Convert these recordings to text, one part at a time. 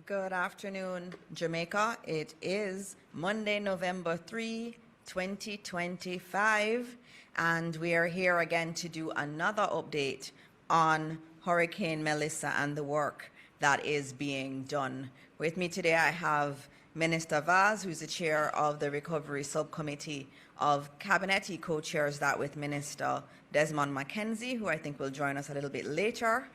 Good afternoon, Jamaica. It is Monday, November 3, 2025, and we are here again to do another update on Hurricane Melissa and the work that is being done. With me today, I have Minister Vaz, who's the chair of the Recovery Subcommittee of Cabinet. He co-chairs that with Minister Desmond McKenzie, who I think will join us a little bit later.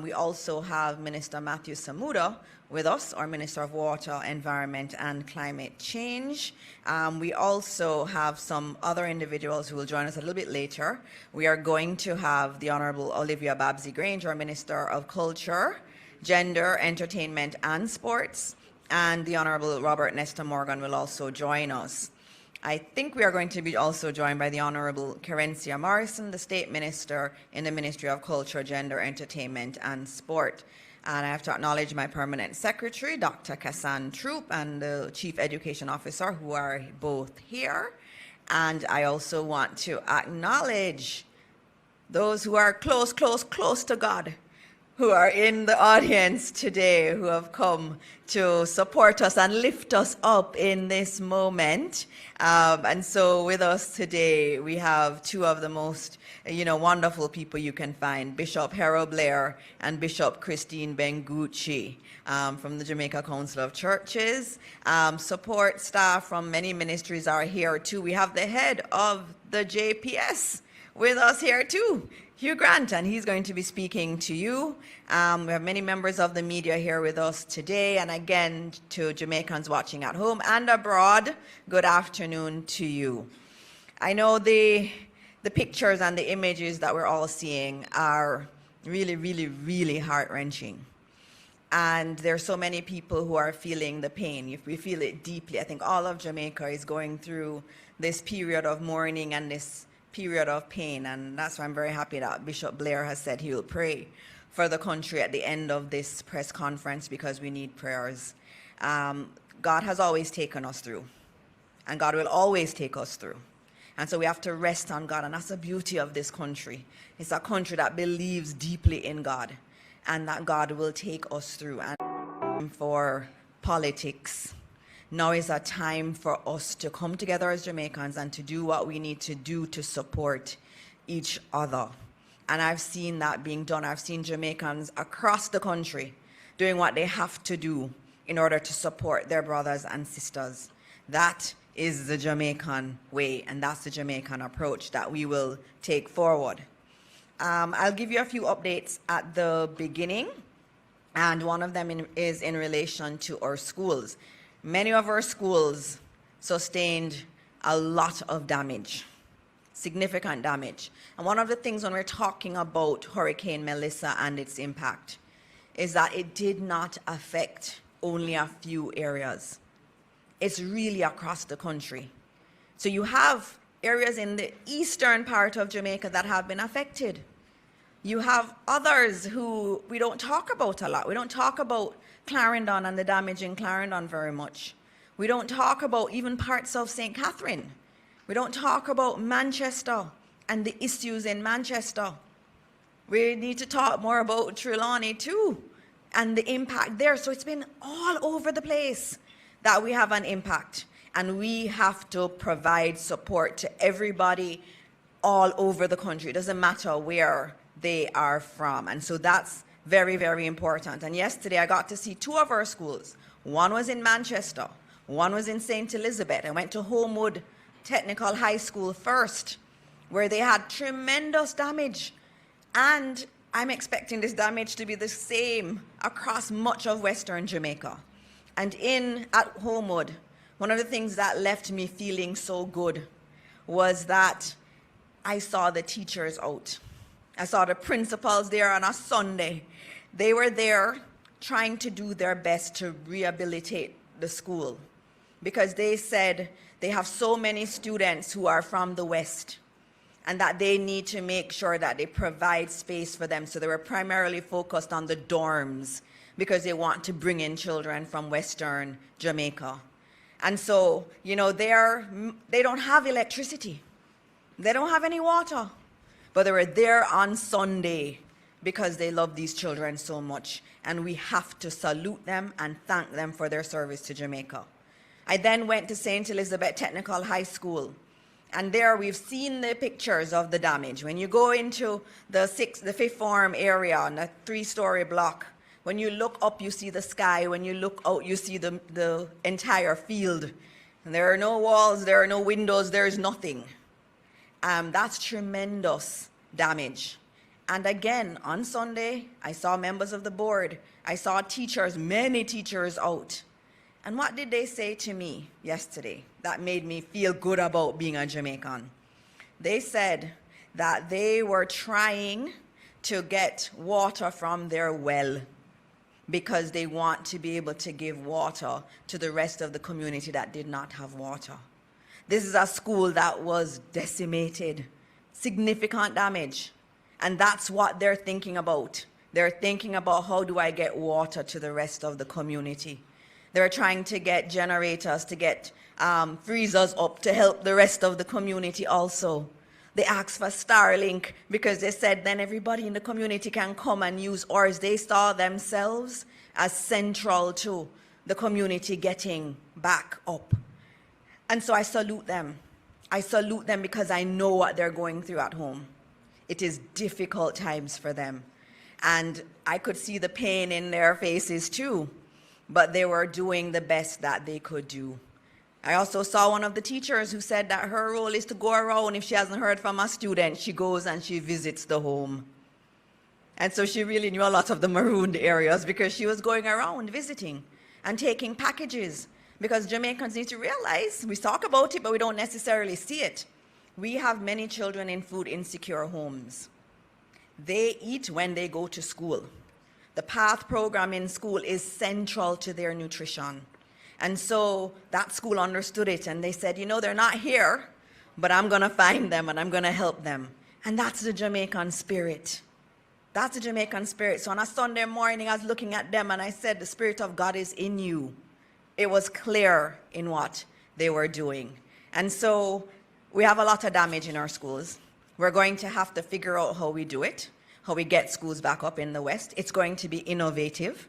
We also have Minister Matthew Samuda with us, our Minister of Water, Environment and Climate Change. We also have some other individuals who will join us a little bit later. We are going to have the Honourable Olivia Babsy-Grange, our Minister of Culture, Gender, Entertainment and Sports, and the Honourable Robert Nesta Morgan will also join us. I think we are going to be also joined by the Honourable Kerencia Morrison, the State Minister in the Ministry of Culture, Gender, Entertainment and Sport. And I have to acknowledge my Permanent Secretary, Dr. Kassan Troop, and the Chief Education Officer, who are both here. And I also want to acknowledge those who are close to God, who are in the audience today, who have come to support us and lift us up in this moment. And so with us today, we have two of the most, wonderful people you can find, Bishop Harold Blair and Bishop Christine Bengucci from the Jamaica Council of Churches. Support staff from many ministries are here too. We have the head of the JPS with us here too, Hugh Grant, and he's going to be speaking to you. We have many members of the media here with us today, and again, to Jamaicans watching at home and abroad, good afternoon to you. I know the pictures and the images that we're all seeing are really heart-wrenching. And there's so many people who are feeling the pain. We feel it deeply. I think all of Jamaica is going through this period of mourning and this period of pain, and that's why I'm very happy that Bishop Blair has said he will pray for the country at the end of this press conference, because we need prayers. God has always taken us through, and God will always take us through. And so we have to rest on God, and that's the beauty of this country. It's a country that believes deeply in God, and that God will take us through. And for politics, now is a time for us to come together as Jamaicans and to do what we need to do to support each other. And I've seen that being done. I've seen Jamaicans across the country doing what they have to do in order to support their brothers and sisters. That is the Jamaican way, and that's the Jamaican approach that we will take forward. I'll give you a few updates at the beginning, and one of them is in relation to our schools. Many of our schools sustained a lot of damage, significant damage. And one of the things when we're talking about Hurricane Melissa and its impact is that it did not affect only a few areas. It's really across the country. So you have areas in the eastern part of Jamaica that have been affected. You have others who we don't talk about a lot. We don't talk about Clarendon and the damage in Clarendon very much. We don't talk about even parts of St. Catherine. We don't talk about Manchester and the issues in Manchester. We need to talk more about Trelawney too and the impact there. So it's been all over the place that we have an impact, and we have to provide support to everybody all over the country. It doesn't matter where they are from. And so that's very important. And yesterday I got to see two of our schools. One was in Manchester, one was in St. Elizabeth. I went to Homewood Technical High School first, where they had tremendous damage. And I'm expecting this damage to be the same across much of Western Jamaica. And at Homewood, one of the things that left me feeling so good was that I saw the teachers out. I saw the principals there on a Sunday. They were there trying to do their best to rehabilitate the school, because they said they have so many students who are from the West and that they need to make sure that they provide space for them. So they were primarily focused on the dorms because they want to bring in children from Western Jamaica. And so, they don't have electricity. They don't have any water. But they were there on Sunday because they love these children so much, and we have to salute them and thank them for their service to Jamaica. I then went to St. Elizabeth Technical High School, and there we've seen the pictures of the damage. When you go into the fifth form area on a 3-story block, when you look up, you see the sky. When you look out, you see the entire field. And there are no walls, there are no windows, there is nothing. That's tremendous damage. And again, on Sunday, I saw members of the board. I saw teachers, many teachers out. And what did they say to me yesterday that made me feel good about being a Jamaican? They said that they were trying to get water from their well because they want to be able to give water to the rest of the community that did not have water. This is a school that was decimated, significant damage. And that's what they're thinking about. They're thinking about, how do I get water to the rest of the community? They're trying to get generators, to get freezers up to help the rest of the community also. They asked for Starlink because they said then everybody in the community can come and use ours. They saw themselves as central to the community getting back up. And so I salute them. I salute them because I know what they're going through at home. It is difficult times for them. And I could see the pain in their faces too, but they were doing the best that they could do. I also saw one of the teachers who said that her role is to go around. If she hasn't heard from a student, she goes and she visits the home. And so she really knew a lot of the marooned areas because she was going around visiting and taking packages. Because Jamaicans need to realize, we talk about it, but we don't necessarily see it. We have many children in food insecure homes. They eat when they go to school. The PATH program in school is central to their nutrition. And so that school understood it, and they said, you know, they're not here, but I'm going to find them and I'm going to help them. And that's the Jamaican spirit. That's the Jamaican spirit. So on a Sunday morning, I was looking at them and I said, the Spirit of God is in you. It was clear in what they were doing. And so we have a lot of damage in our schools. We're going to have to figure out how we do it, how we get schools back up in the West. It's going to be innovative.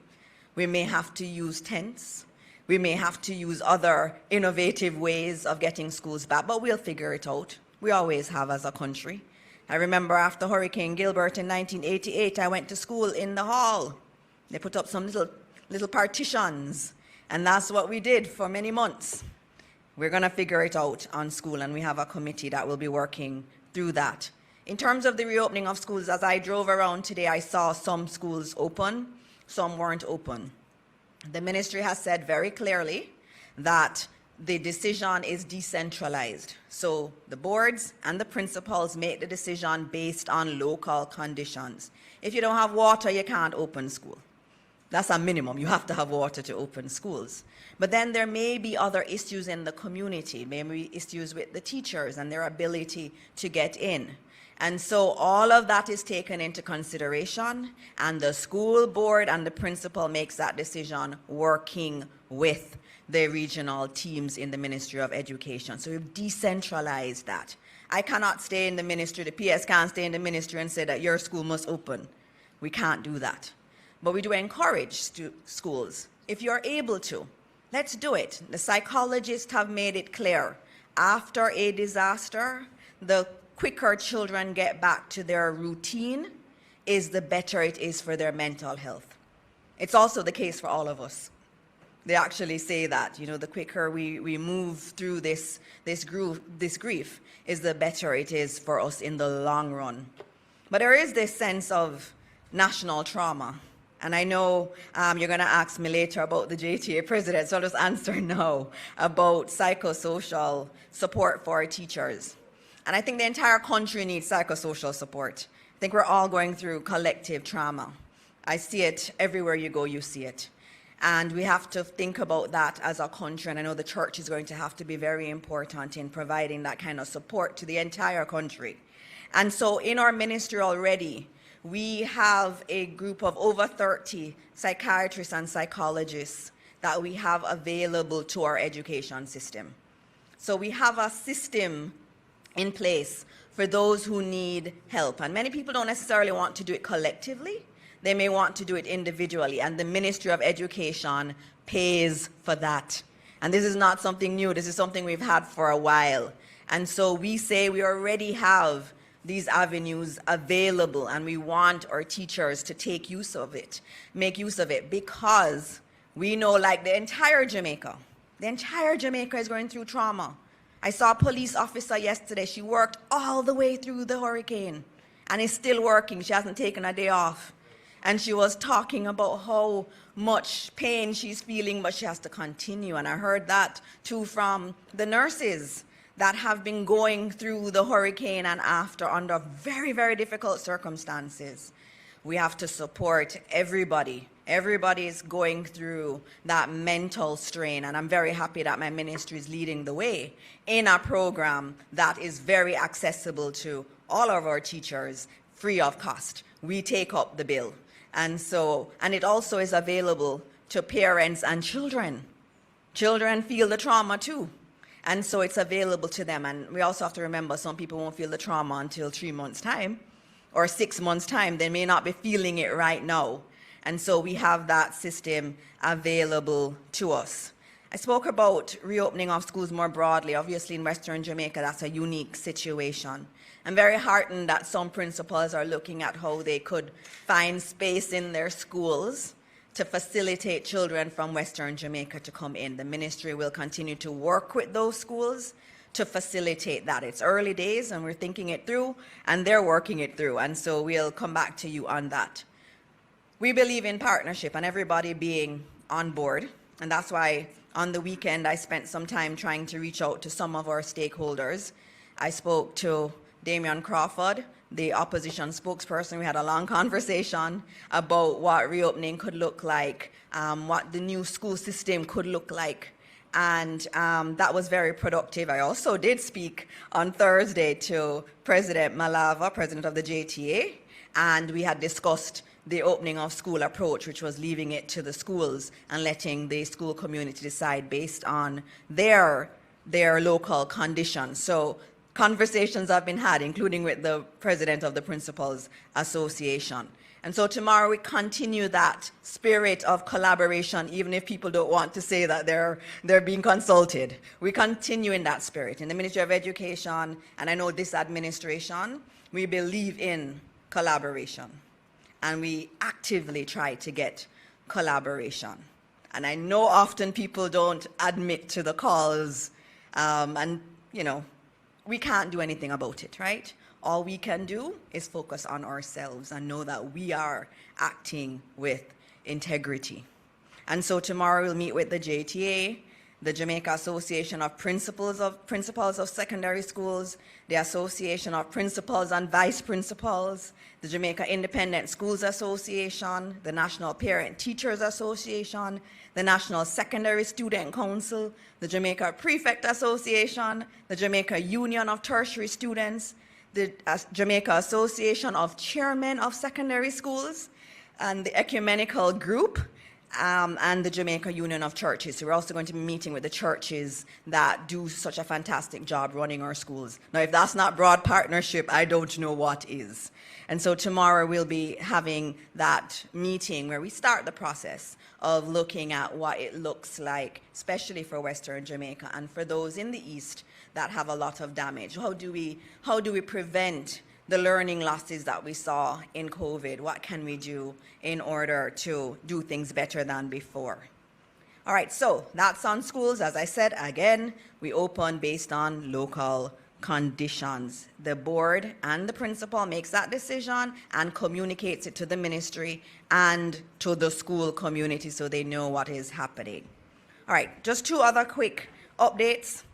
We may have to use tents. We may have to use other innovative ways of getting schools back, but we'll figure it out. We always have as a country. I remember after Hurricane Gilbert in 1988, I went to school in the hall. They put up some little partitions, and that's what we did for many months. We're going to figure it out on school, and we have a committee that will be working through that. In terms of the reopening of schools, as I drove around today, I saw some schools open, some weren't open. The ministry has said very clearly that the decision is decentralized. So the boards and the principals make the decision based on local conditions. If you don't have water, you can't open school. That's a minimum. You have to have water to open schools. But then there may be other issues in the community, maybe issues with the teachers and their ability to get in. And so all of that is taken into consideration, and the school board and the principal makes that decision working with the regional teams in the Ministry of Education. So we've decentralized that. I cannot stay in the ministry, the PS can't stay in the ministry and say that your school must open. We can't do that. But we do encourage schools, if you're able to, let's do it. The psychologists have made it clear. After a disaster, the quicker children get back to their routine is the better it is for their mental health. It's also the case for all of us. They actually say that, you know, the quicker we move through this grief is the better it is for us in the long run. But there is this sense of national trauma. And I know you're going to ask me later about the JTA president, so I'll just answer now about psychosocial support for teachers. And I think the entire country needs psychosocial support. I think we're all going through collective trauma. I see it everywhere you go, you see it. And we have to think about that as a country, and I know the church is going to have to be very important in providing that kind of support to the entire country. And so in our ministry already, we have a group of over 30 psychiatrists and psychologists that we have available to our education system. So we have a system in place for those who need help. And many people don't necessarily want to do it collectively. They may want to do it individually, and the Ministry of Education pays for that. And this is not something new. This is something we've had for a while. And so we say we already have these avenues available, and we want our teachers to make use of it, because we know, like the entire Jamaica is going through trauma. I saw a police officer yesterday. She worked all the way through the hurricane and is still working. She hasn't taken a day off. And she was talking about how much pain she's feeling, but she has to continue. And I heard that too from the nurses that have been going through the hurricane and after under very, very difficult circumstances. We have to support everybody. Everybody is going through that mental strain, and I'm very happy that my ministry is leading the way in a program that is very accessible to all of our teachers, free of cost. We take up the bill. And it also is available to parents and children. Children feel the trauma too. And so it's available to them. And we also have to remember, some people won't feel the trauma until 3 months' time or 6 months' time. They may not be feeling it right now. And so we have that system available to us. I spoke about reopening of schools more broadly. Obviously, in Western Jamaica, that's a unique situation. I'm very heartened that some principals are looking at how they could find space in their schools to facilitate children from Western Jamaica to come in. The ministry will continue to work with those schools to facilitate that. It's early days, and we're thinking it through, and they're working it through. And so we'll come back to you on that. We believe in partnership and everybody being on board, and that's why on the weekend I spent some time trying to reach out to some of our stakeholders. I spoke to Damian Crawford, the opposition spokesperson. We had a long conversation about what reopening could look like, what the new school system could look like, and that was very productive. I also did speak on Thursday to President Malava, president of the JTA, and we had discussed the opening of school approach, which was leaving it to the schools and letting the school community decide based on their local conditions. So conversations have been had, including with the president of the Principals Association. And so tomorrow we continue that spirit of collaboration, even if people don't want to say that they're being consulted. We continue in that spirit. In the Ministry of Education, and I know this administration, we believe in collaboration. And we actively try to get collaboration. And I know often people don't admit to the calls, and we can't do anything about it, right? All we can do is focus on ourselves and know that we are acting with integrity. And so tomorrow we'll meet with the JTA, the Jamaica Association of Principals of Secondary Schools, the Association of Principals and Vice Principals, the Jamaica Independent Schools Association, the National Parent Teachers Association, the National Secondary Student Council, the Jamaica Prefect Association, the Jamaica Union of Tertiary Students, the Jamaica Association of Chairmen of Secondary Schools, and the Ecumenical Group, and the Jamaica Union of Churches. So we're also going to be meeting with the churches that do such a fantastic job running our schools. Now, if that's not broad partnership, I don't know what is. And so tomorrow we'll be having that meeting where we start the process of looking at what it looks like, especially for Western Jamaica and for those in the East that have a lot of damage. How do we prevent the learning losses that we saw in COVID? What can we do in order to do things better than before? All right, so that's on schools. As I said, again, we open based on local conditions. The board and the principal makes that decision and communicates it to the ministry and to the school community so they know what is happening. All right, just two other quick updates.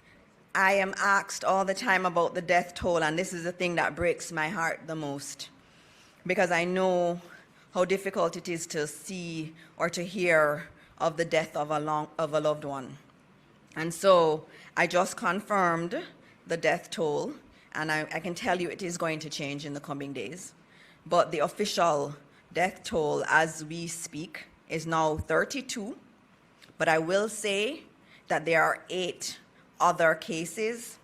I am asked all the time about the death toll, and this is the thing that breaks my heart the most, because I know how difficult it is to see or to hear of the death of a loved one. And so I just confirmed the death toll, and I can tell you it is going to change in the coming days. But the official death toll as we speak is now 32, but I will say that there are 8 other cases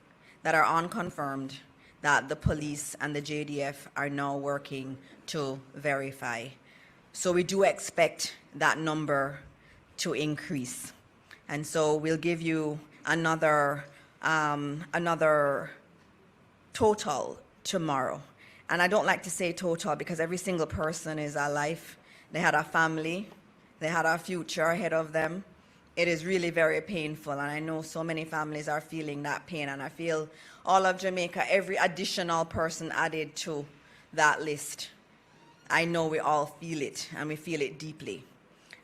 that are unconfirmed that the police and the JDF are now working to verify. So we do expect that number to increase. And so we'll give you another total tomorrow. And I don't like to say total because every single person is a life. They had a family, they had a future ahead of them. It is really very painful, and I know so many families are feeling that pain, and I feel all of Jamaica, every additional person added to that list, I know we all feel it, and we feel it deeply.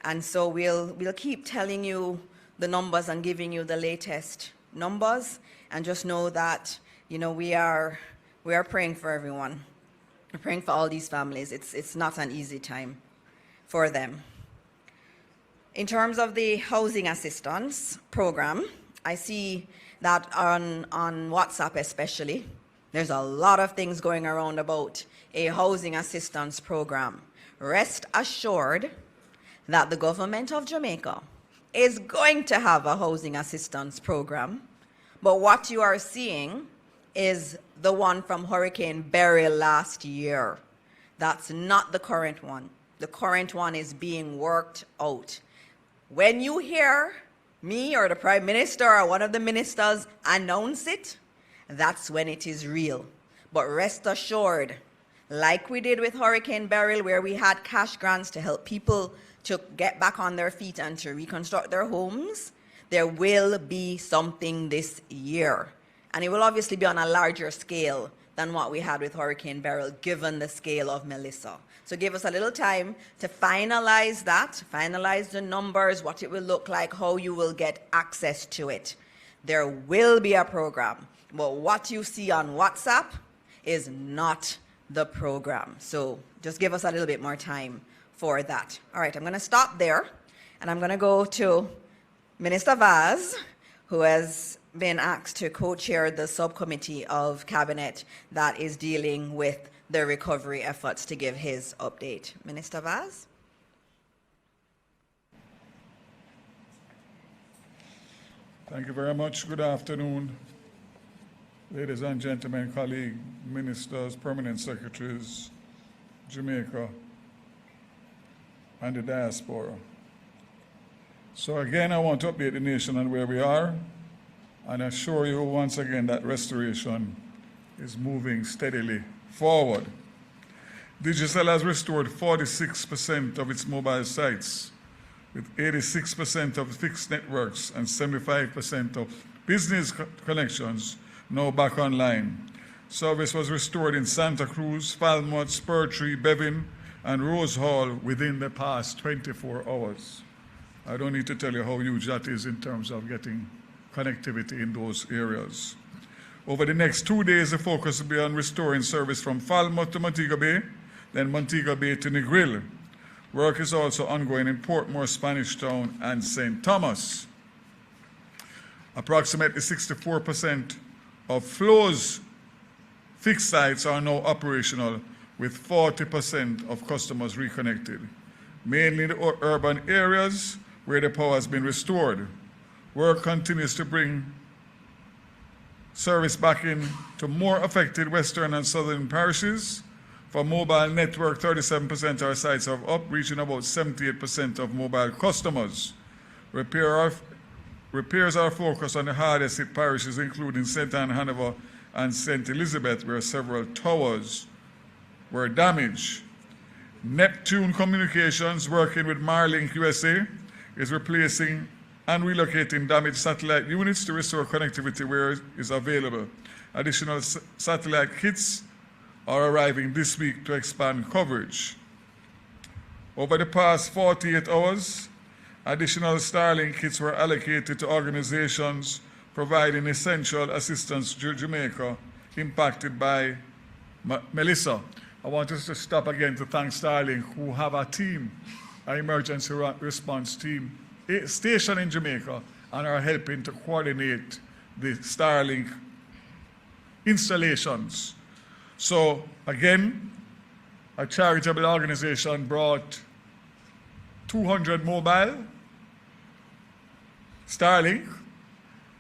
And so we'll keep telling you the numbers and giving you the latest numbers, and just know that, you know, we are praying for everyone. We're praying for all these families. It's not an easy time for them. In terms of the housing assistance program, I see that on WhatsApp especially, there's a lot of things going around about a housing assistance program. Rest assured that the government of Jamaica is going to have a housing assistance program, but what you are seeing is the one from Hurricane Beryl last year. That's not the current one. The current one is being worked out. When you hear me or the Prime Minister or one of the ministers announce it, that's when it is real. But rest assured, like we did with Hurricane Beryl, where we had cash grants to help people to get back on their feet and to reconstruct their homes, there will be something this year. And it will obviously be on a larger scale than what we had with Hurricane Beryl, given the scale of Melissa. So give us a little time to finalize that, finalize the numbers, what it will look like, how you will get access to it. There will be a program, but what you see on WhatsApp is not the program. So just give us a little bit more time for that. All right, I'm going to stop there, and I'm going to go to Minister Vaz, who has been asked to co-chair the subcommittee of cabinet that is dealing with the recovery efforts, to give his update. Minister Vaz. Thank you very much. Good afternoon, ladies and gentlemen, colleagues, ministers, permanent secretaries, Jamaica, and the diaspora. So again, I want to update the nation on where we are and assure you once again that restoration is moving steadily forward. Digicel has restored 46% of its mobile sites, with 86% of fixed networks and 75% of business connections now back online. Service was restored in Santa Cruz, Falmouth, Spurtree, Bevan, and Rose Hall within the past 24 hours. I don't need to tell you how huge that is in terms of getting connectivity in those areas. Over the next 2 days, the focus will be on restoring service from Falmouth to Montego Bay, then Montego Bay to Negril. Work is also ongoing in Portmore, Spanish Town, and St. Thomas. Approximately 64% of Flow's fixed sites are now operational, with 40% of customers reconnected, mainly in the urban areas where the power has been restored. Work continues to bring service back in to more affected western and southern parishes. For mobile network, 37% of our sites are up, reaching about 78% of mobile customers. Repairs are focused on the hardest hit parishes, including St. Anne, Hanover, and St. Elizabeth, where several towers were damaged. Neptune Communications, working with Marlink USA, is replacing and relocating damaged satellite units to restore connectivity where it is available. Additional satellite kits are arriving this week to expand coverage. Over the past 48 hours, additional Starlink kits were allocated to organizations providing essential assistance to Jamaica impacted by Melissa. I want us to stop again to thank Starlink, who have a team, an emergency response team, stationed in Jamaica, and are helping to coordinate the Starlink installations. So again, a charitable organization brought 200 mobile Starlink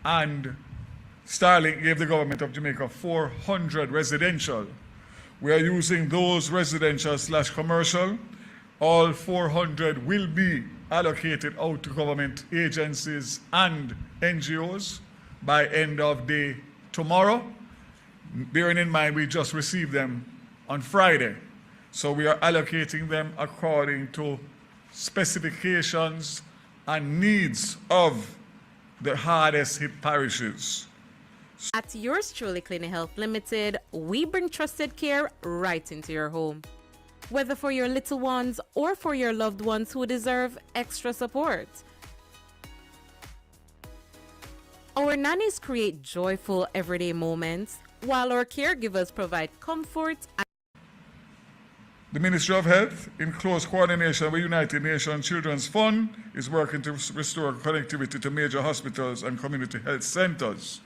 and Starlink gave the government of Jamaica 400 residential. We are using those residential/commercial. All 400 will be allocated out to government agencies and NGOs by end of day tomorrow. Bearing in mind we just received them on Friday. So we are allocating them according to specifications and needs of the hardest hit parishes. At Yours Truly Clinic Health Limited, we bring trusted care right into your home. Whether for your little ones or for your loved ones who deserve extra support. Our nannies create joyful everyday moments, while our caregivers provide comfort. The Ministry of Health, in close coordination with United Nations Children's Fund, is working to restore connectivity to major hospitals and community health centers.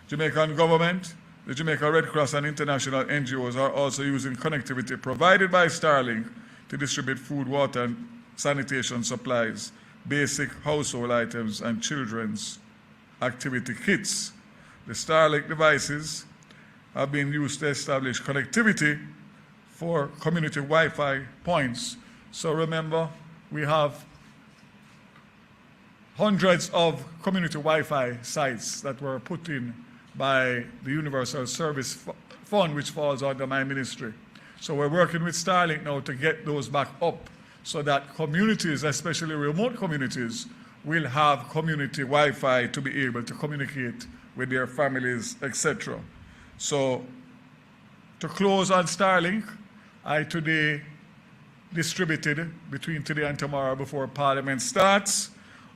Jamaican government, the Jamaica Red Cross and international NGOs are also using connectivity provided by Starlink to distribute food, water, and sanitation supplies, basic household items, and children's activity kits. The Starlink devices have been used to establish connectivity for community Wi-Fi points. So remember, we have hundreds of community Wi-Fi sites that were put in by the Universal Service Fund, which falls under my ministry. So we're working with Starlink now to get those back up so that communities, especially remote communities, will have community Wi-Fi to be able to communicate with their families, etc. So to close on Starlink, I today distributed between today and tomorrow before Parliament starts.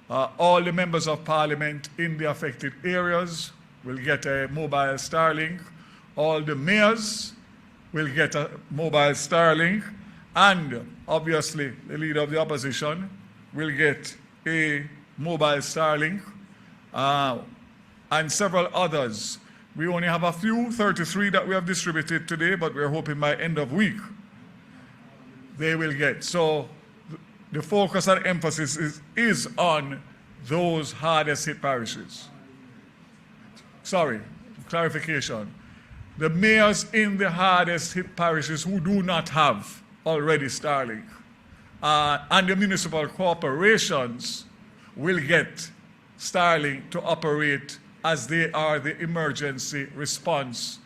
All the members of Parliament in the affected areas will get a mobile Starlink. All the mayors will get a mobile Starlink. And obviously, the leader of the opposition will get a mobile Starlink, and several others. We only have a few, 33 that we have distributed today, but we're hoping by end of week they will get. So the focus and emphasis is on those hardest hit parishes. Sorry, clarification. The mayors in the hardest hit parishes who do not have already Starlink, and the municipal corporations will get Starlink to operate as they are the emergency response.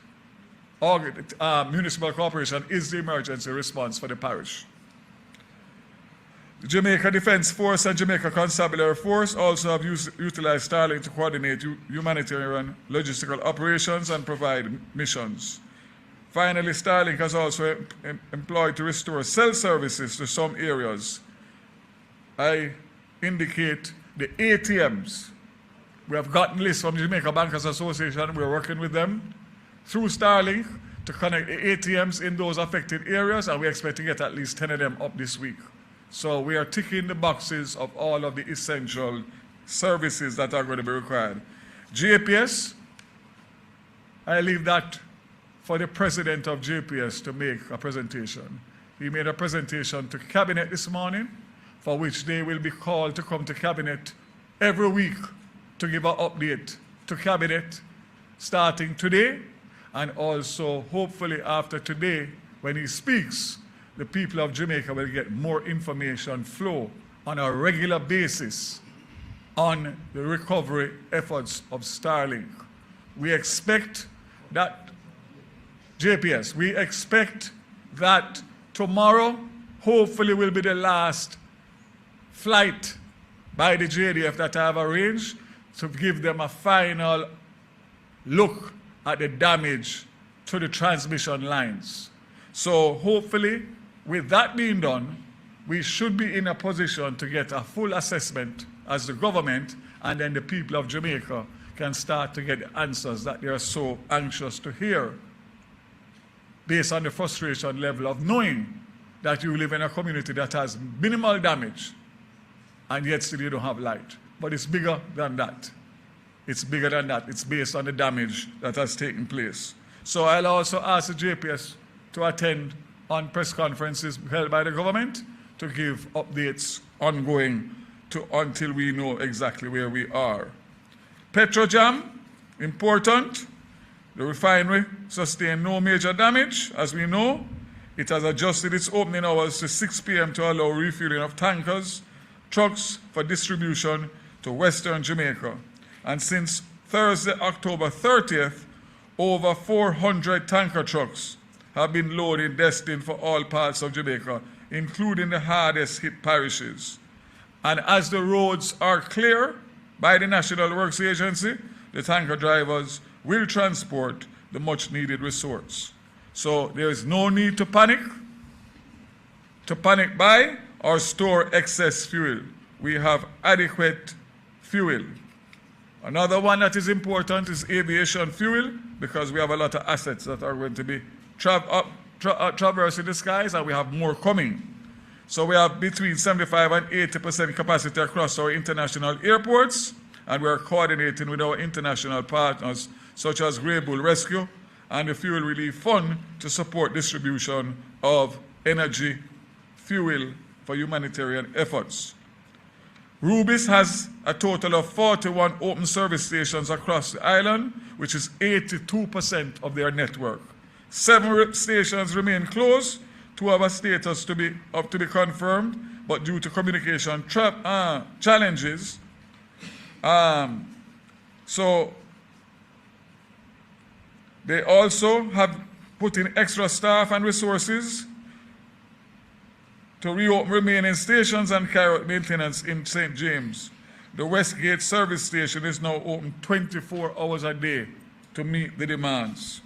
Municipal corporation is the emergency response for the parish. The Jamaica Defense Force and Jamaica Constabulary Force also have utilized Starlink to coordinate humanitarian logistical operations and provide missions. Finally, Starlink has also employed to restore cell services to some areas. I indicate the ATMs. We have gotten lists from the Jamaica Bankers Association. We're working with them through Starlink to connect the ATMs in those affected areas, and we expect to get at least 10 of them up this week. So we are ticking the boxes of all of the essential services that are going to be required. JPS, I leave that for the president of JPS to make a presentation. He made a presentation to Cabinet this morning, for which they will be called to come to Cabinet every week to give an update to Cabinet starting today, and also hopefully after today when he speaks, the people of Jamaica will get more information flow on a regular basis on the recovery efforts of Starlink. We expect that, JPS, we expect that tomorrow hopefully will be the last flight by the JDF that I have arranged to give them a final look at the damage to the transmission lines. So hopefully, with that being done, we should be in a position to get a full assessment as the government, and then the people of Jamaica can start to get the answers that they are so anxious to hear, based on the frustration level of knowing that you live in a community that has minimal damage, and yet still you don't have light. But it's bigger than that. It's bigger than that. It's based on the damage that has taken place. So I'll also ask the JPS to attend on press conferences held by the government to give updates ongoing until we know exactly where we are. Petrojam, Important, the refinery sustained no major damage. As we know, it has adjusted its opening hours to 6 p.m. to allow refueling of tankers, trucks for distribution to Western Jamaica. And since Thursday, October 30th, over 400 tanker trucks have been loaded destined for all parts of Jamaica, including the hardest hit parishes. And as the roads are clear by the National Works Agency, the tanker drivers will transport the much needed resource. So there is no need to panic buy or store excess fuel. We have adequate fuel. Another one that is important is aviation fuel, because we have a lot of assets that are going to be traversing the skies, and we have more coming. So we have between 75 and 80% capacity across our international airports, and we are coordinating with our international partners such as Grey Bull Rescue and the Fuel Relief Fund to support distribution of energy fuel for humanitarian efforts. Rubis has a total of 41 open service stations across the island, which is 82% of their network. 7 stations remain closed. 2 have a status to be confirmed, but due to communication challenges, so they also have put in extra staff and resources to reopen remaining stations and carry out maintenance in St. James. The Westgate service station is now open 24 hours a day to meet the demands.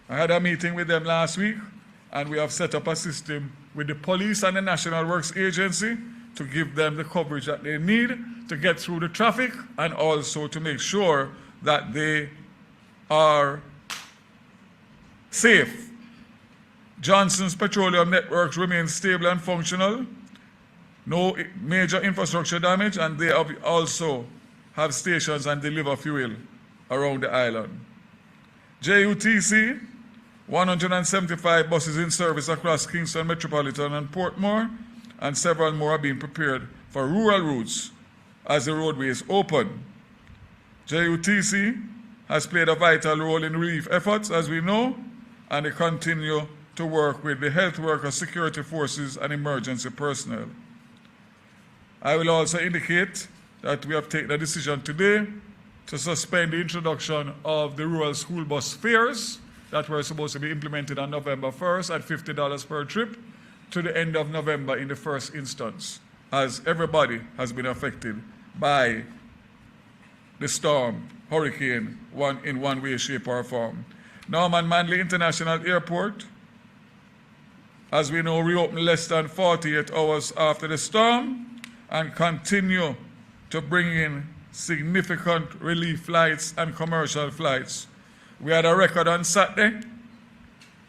I had a meeting with them last week, and we have set up a system with the police and the National Works Agency to give them the coverage that they need to get through the traffic, and also to make sure that they are safe. Johnson's petroleum networks remain stable and functional. No major infrastructure damage, and they also have stations and deliver fuel around the island. JUTC, 175 buses in service across Kingston Metropolitan and Portmore, and several more are being prepared for rural routes as the roadways open. JUTC has played a vital role in relief efforts, as we know, and they continue to work with the health workers, security forces, and emergency personnel. I will also indicate that we have taken a decision today to suspend the introduction of the rural school bus fares that were supposed to be implemented on November 1st at $50 per trip to the end of November in the first instance, as everybody has been affected by the storm, hurricane, in one way, shape, or form. Norman Manley International Airport, as we know, reopened less than 48 hours after the storm and continue to bring in significant relief flights and commercial flights. We had a record on Saturday,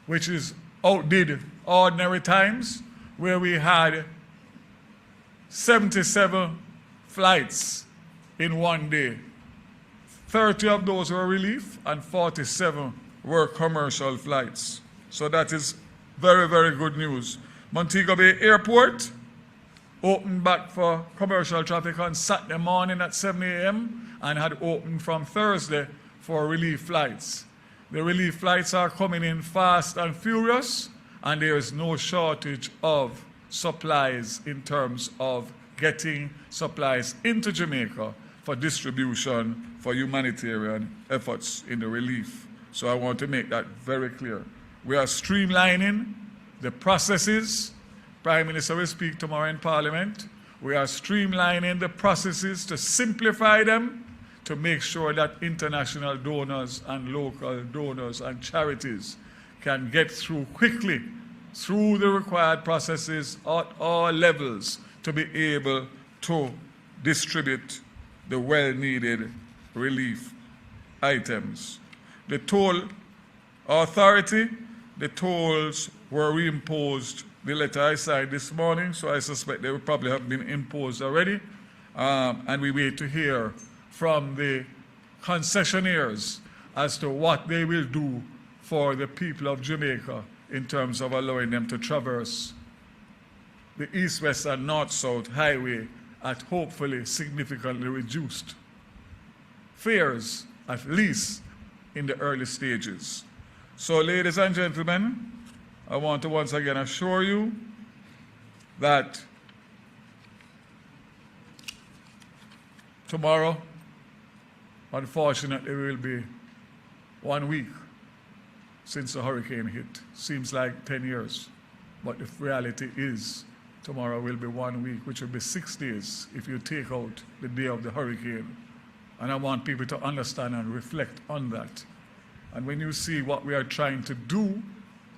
which is outdid ordinary times, where we had 77 flights in one day. 30 of those were relief and 47 were commercial flights. So that is very, very good news. Montego Bay Airport opened back for commercial traffic on Saturday morning at 7 a.m. and had opened from Thursday for relief flights. The relief flights are coming in fast and furious, and there is no shortage of supplies in terms of getting supplies into Jamaica for distribution for humanitarian efforts in the relief. So I want to make that very clear. We are streamlining the processes. Prime Minister will speak tomorrow in Parliament. We are streamlining the processes to simplify them, to make sure that international donors and local donors and charities can get through quickly through the required processes at all levels to be able to distribute the well-needed relief items. The toll authority, the tolls were reimposed. The letter I signed this morning, so I suspect they will probably have been imposed already. And we wait to hear from the concessionaires as to what they will do for the people of Jamaica in terms of allowing them to traverse the east-west and north-south highway at hopefully significantly reduced fares at least in the early stages. So, ladies and gentlemen, I want to once again assure you that tomorrow, unfortunately, will be 1 week since the hurricane hit. Seems like 10 years, but the reality is tomorrow will be 1 week, which will be 6 days if you take out the day of the hurricane. And I want people to understand and reflect on that. And when you see what we are trying to do,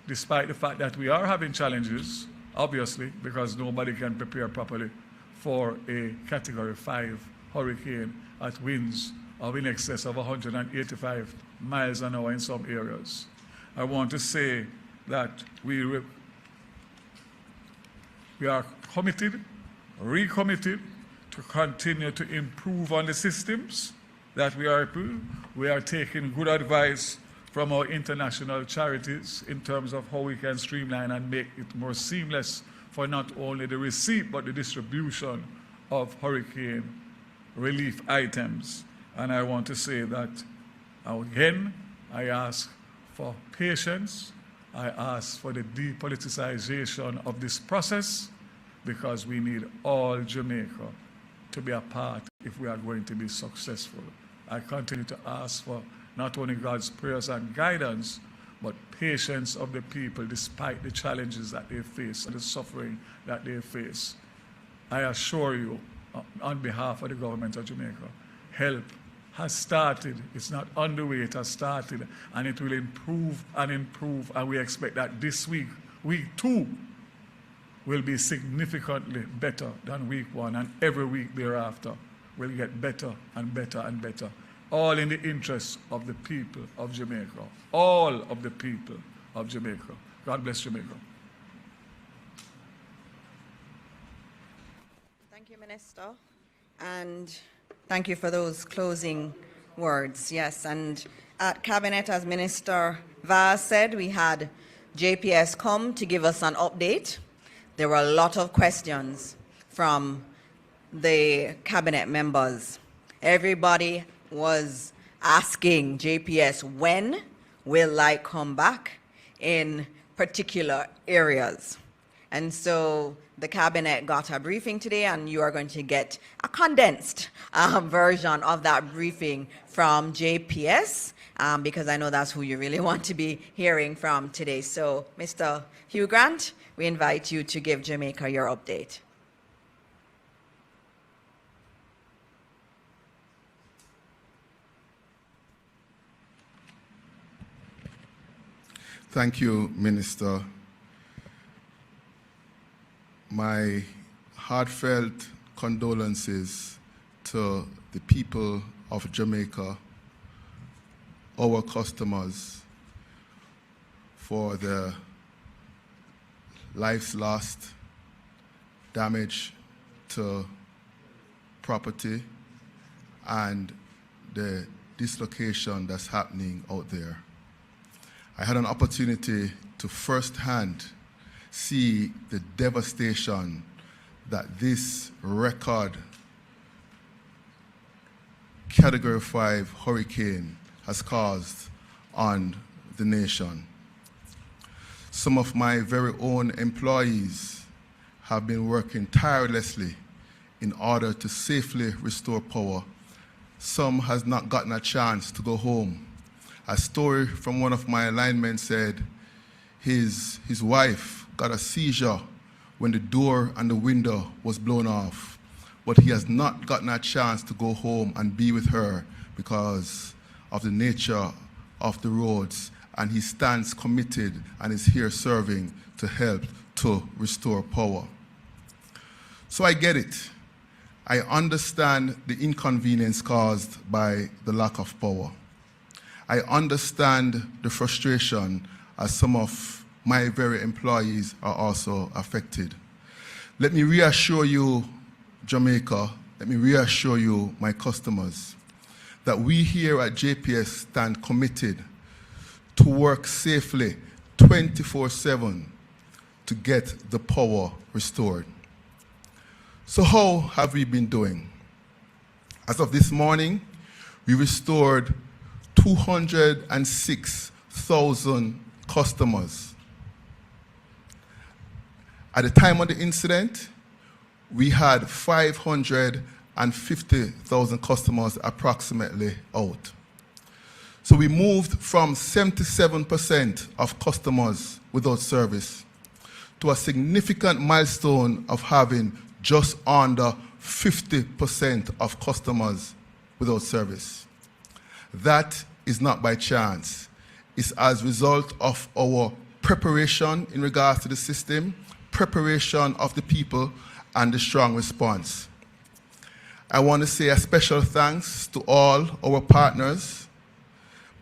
despite the fact that we are having challenges, obviously, because nobody can prepare properly for a Category 5 hurricane at winds of in excess of 185 miles an hour in some areas. I want to say that we are committed, recommitted to continue to improve on the systems that we are taking good advice from our international charities in terms of how we can streamline and make it more seamless for not only the receipt but the distribution of hurricane relief items. And I want to say that, again, I ask for patience. I ask for the depoliticization of this process, because we need all Jamaica to be a part if we are going to be successful. I continue to ask for not only God's prayers and guidance, but patience of the people despite the challenges that they face and the suffering that they face. I assure you, on behalf of the government of Jamaica, help has started. It's not underway, it has started, and it will improve, and we expect that this week, week 2, will be significantly better than week 1, and every week thereafter will get better and better and better. All in the interest of the people of Jamaica. All of the people of Jamaica. God bless Jamaica. Thank you, Minister. And thank you for those closing words. Yes, and at Cabinet, as Minister Vaz said, we had JPS come to give us an update. There were a lot of questions from the Cabinet members. Everybody was asking JPS, when will light come back in particular areas? And so the Cabinet got a briefing today, and you are going to get a condensed version of that briefing from JPS, because I know that's who you really want to be hearing from today. So, Mr. Hugh Grant, we invite you to give Jamaica your update. Thank you, Minister. My heartfelt condolences to the people of Jamaica, our customers, for the lives lost, damage to property, and the dislocation that's happening out there. I had an opportunity to firsthand see the devastation that this record Category 5 hurricane has caused on the nation. Some of my very own employees have been working tirelessly in order to safely restore power. Some has not gotten a chance to go home. A story from one of my linemen said his wife got a seizure when the door and the window was blown off, but he has not gotten a chance to go home and be with her because of the nature of the roads, and he stands committed and is here serving to help to restore power. So I get it. I understand the inconvenience caused by the lack of power. I understand the frustration as some of my very employees are also affected. Let me reassure you, Jamaica, let me reassure you, my customers, that we here at JPS stand committed to work safely 24/7 to get the power restored. So how have we been doing? As of this morning, we restored 206,000 customers. At the time of the incident, we had 550,000 customers approximately out. So we moved from 77% of customers without service to a significant milestone of having just under 50% of customers without service. That is not by chance. It's as a result of our preparation in regards to the system, preparation of the people, and the strong response. I want to say a special thanks to all our partners,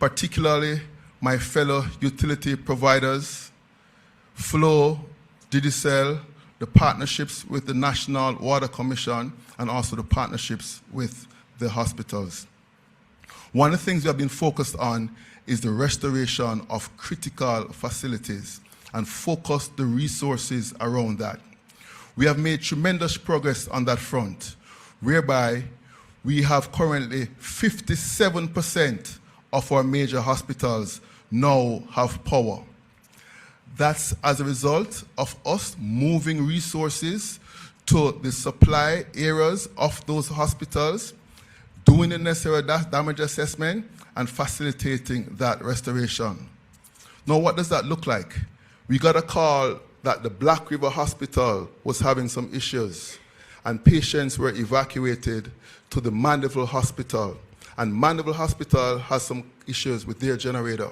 particularly my fellow utility providers, Flow, Digicel, the partnerships with the National Water Commission, and also the partnerships with the hospitals. One of the things we have been focused on is the restoration of critical facilities and focus the resources around that. We have made tremendous progress on that front, whereby we have currently 57% of our major hospitals now have power. That's as a result of us moving resources to the supply areas of those hospitals, doing the necessary damage assessment, and facilitating that restoration. Now, what does that look like? We got a call that the Black River Hospital was having some issues, and patients were evacuated to the Mandeville Hospital. And Mandeville Hospital has some issues with their generator.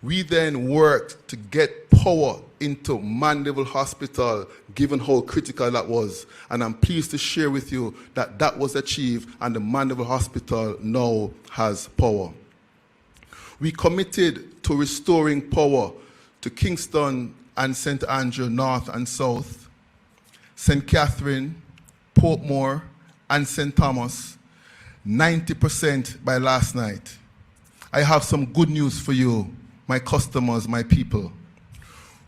We then worked to get power into Mandeville Hospital, given how critical that was. And I'm pleased to share with you that that was achieved, and the Mandeville Hospital now has power. We committed to restoring power to Kingston and St. Andrew North and South, St. Catherine, Portmore, and St. Thomas, 90% by last night. I have some good news for you, my customers, my people.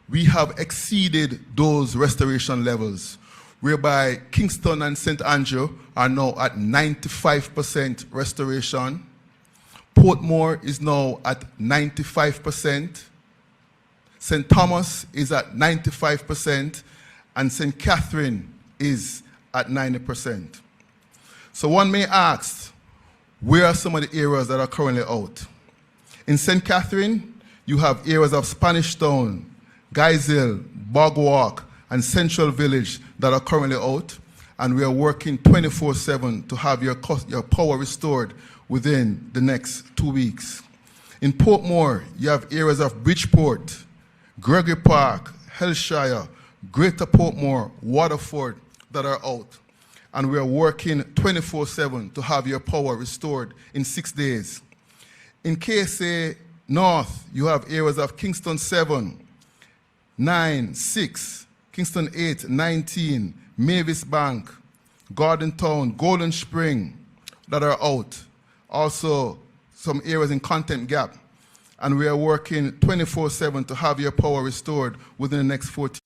We have exceeded those restoration levels, whereby Kingston and St. Andrew are now at 95% restoration. Portmore is now at 95%. St. Thomas is at 95%, and St. Catherine is at 90%. So one may ask, where are some of the areas that are currently out? In St. Catherine, you have areas of Spanish Town, Guyshill, Bogwalk, and Central Village that are currently out, and we are working 24/7 to have your power restored within the next 2 weeks. In Portmore, you have areas of Bridgeport, Gregory Park, Hellshire, Greater Portmore, Waterford that are out, and we are working 24/7 to have your power restored in 6 days. In KSA North, you have areas of Kingston 7, 9, 6, Kingston 8, 19, Mavis Bank, Garden Town, Golden Spring that are out. Also, some areas in Content Gap. And we are working 24/7 to have your power restored within the next 14.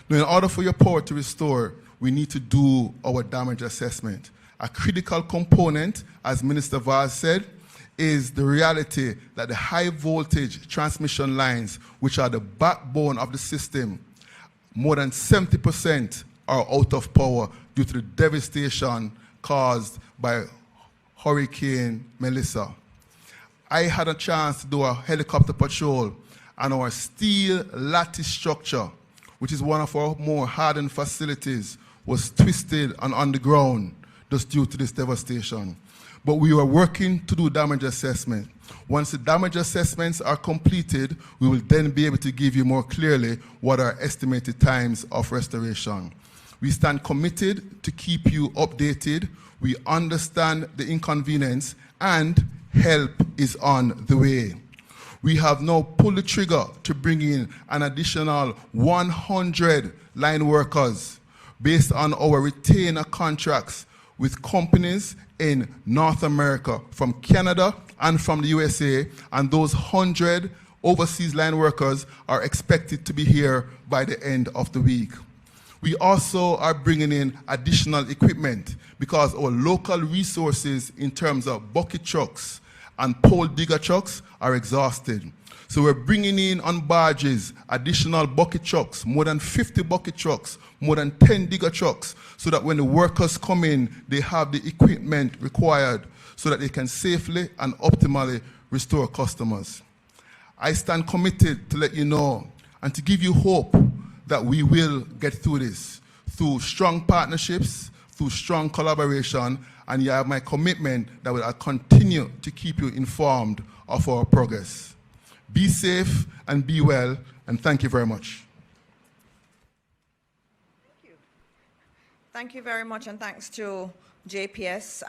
Now, in order for your power to restore, we need to do our damage assessment. A critical component, as Minister Vaz said, is the reality that the high voltage transmission lines, which are the backbone of the system, more than 70% are out of power due to the devastation caused by Hurricane Melissa. I had a chance to do a helicopter patrol, and our steel lattice structure, which is one of our more hardened facilities, was twisted and on the ground just due to this devastation. But we were working to do damage assessment. Once the damage assessments are completed, we will then be able to give you more clearly what are estimated times of restoration. We stand committed to keep you updated. We understand the inconvenience, and help is on the way. We have now pulled the trigger to bring in an additional 100 line workers based on our retainer contracts with companies in North America, from Canada and from the USA, and those 100 overseas line workers are expected to be here by the end of the week. We also are bringing in additional equipment because our local resources in terms of bucket trucks and pole digger trucks are exhausted. So we're bringing in on barges additional bucket trucks, more than 50 bucket trucks, more than 10 digger trucks, so that when the workers come in, they have the equipment required so that they can safely and optimally restore customers. I stand committed to let you know and to give you hope that we will get through this, through strong partnerships, through strong collaboration, and you have my commitment that I'll continue to keep you informed of our progress. Be safe and be well, and thank you very much. Thank you very much, and thanks to JPS.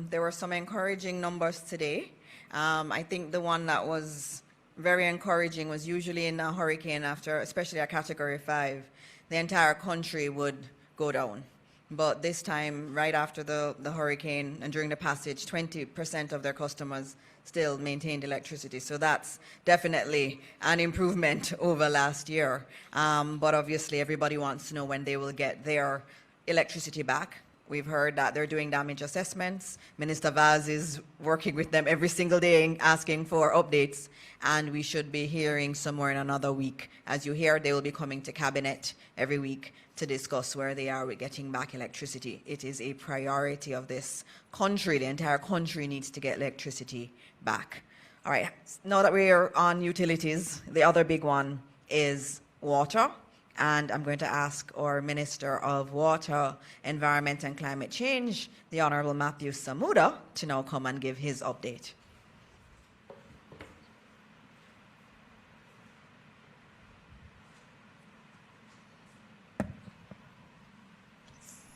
There were some encouraging numbers today. I think the one that was very encouraging was usually in a hurricane after, especially a Category 5, the entire country would go down. But this time, right after the hurricane and during the passage, 20% of their customers still maintained electricity. So that's definitely an improvement over last year. But obviously, everybody wants to know when they will get their electricity back. We've heard that they're doing damage assessments. Minister Vaz is working with them every single day asking for updates, and we should be hearing somewhere in another week. As you hear, they will be coming to Cabinet every week to discuss where they are with getting back electricity. It is a priority of this country. The entire country needs to get electricity back. All right, now that we're on utilities, the other big one is water. And I'm going to ask our Minister of Water, Environment and Climate Change, the Honorable Matthew Samuda, to now come and give his update.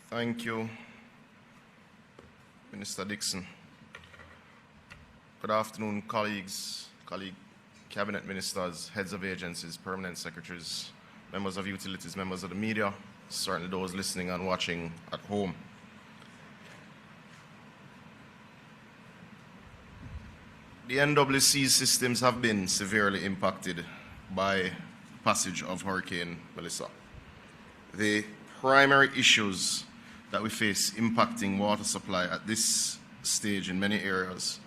Thank you, Minister Dixon. Good afternoon, colleagues, cabinet ministers, heads of agencies, permanent secretaries, members of utilities, members of the media, certainly those listening and watching at home. The NWC systems have been severely impacted by the passage of Hurricane Melissa. The primary issues that we face impacting water supply at this stage in many areas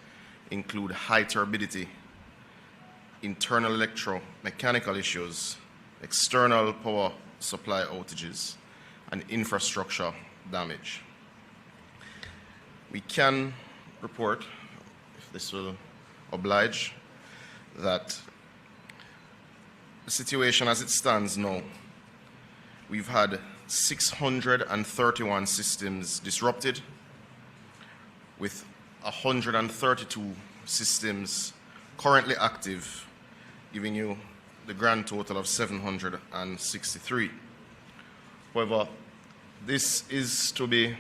include high turbidity, internal electromechanical issues, external power supply outages, and infrastructure damage. We can report, if this will oblige, that the situation as it stands now, we've had 631 systems disrupted, with 132 systems currently active, giving you the grand total of 763. However, this is to be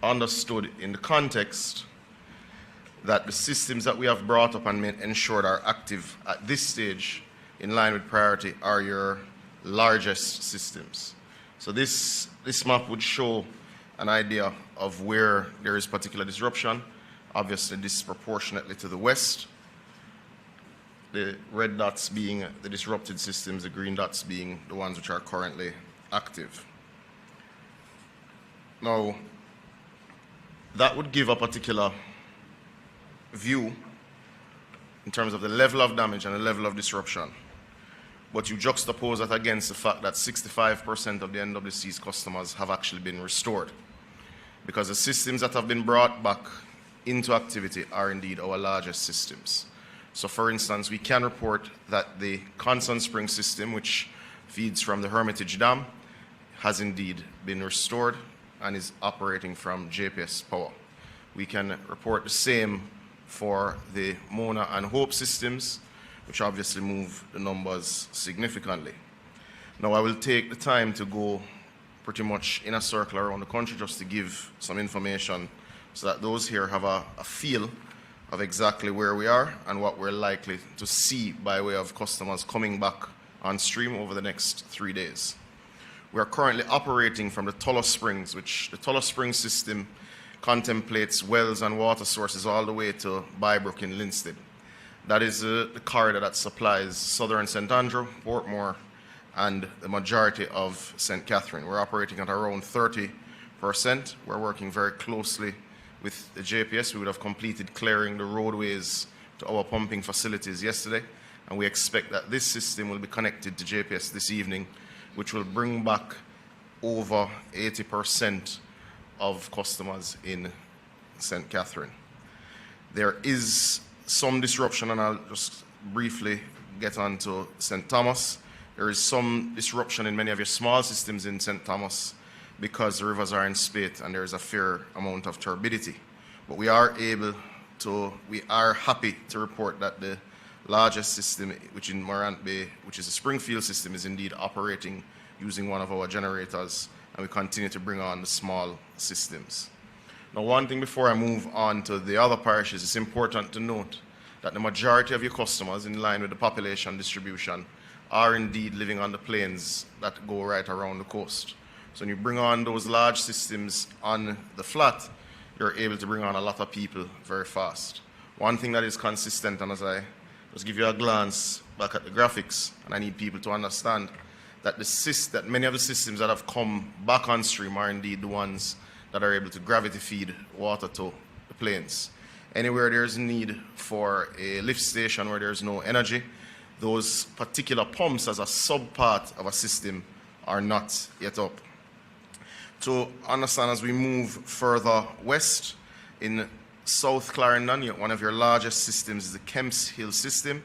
understood in the context that the systems that we have brought up and ensured are active at this stage in line with priority are your largest systems. So this map would show an idea of where there is particular disruption, obviously disproportionately to the west, the red dots being the disrupted systems, the green dots being the ones which are currently active. Now, that would give a particular view in terms of the level of damage and the level of disruption. But you juxtapose that against the fact that 65% of the NWC's customers have actually been restored, because the systems that have been brought back into activity are indeed our largest systems. So for instance, we can report that the Constant Spring system, which feeds from the Hermitage Dam, has indeed been restored and is operating from JPS power. We can report the same for the Mona and Hope systems, which obviously move the numbers significantly. Now I will take the time to go pretty much in a circle around the country just to give some information so that those here have a feel of exactly where we are and what we're likely to see by way of customers coming back on stream over the next 3 days. We are currently operating from the Tullow Springs, which the Tullow Springs system contemplates wells and water sources all the way to Bybrook in Linstead. That is the corridor that supplies southern St. Andrew, Portmore, and the majority of St. Catherine. We're operating at around 30%. We're working very closely with the JPS. We would have completed clearing the roadways to our pumping facilities yesterday, and we expect that this system will be connected to JPS this evening, which will bring back over 80% of customers in St. Catherine. There is some disruption, and I'll just briefly get on to St. Thomas. There is some disruption in many of your small systems in St. Thomas because the rivers are in spate and there is a fair amount of turbidity. But we are happy to report that the largest system, which in Morant Bay, which is the Springfield system, is indeed operating using one of our generators, and we continue to bring on the small systems. Now, one thing before I move on to the other parishes, it's important to note that the majority of your customers, in line with the population distribution, are indeed living on the plains that go right around the coast. So when you bring on those large systems on the flat, you're able to bring on a lot of people very fast. One thing that is consistent, and as I just give you a glance back at the graphics, and I need people to understand that that many of the systems that have come back on stream are indeed the ones that are able to gravity feed water to the plains. Anywhere there's a need for a lift station where there's no energy, those particular pumps as a subpart of a system are not yet up. To understand, as we move further west, in South Clarendon, one of your largest systems is the Kemps Hill system.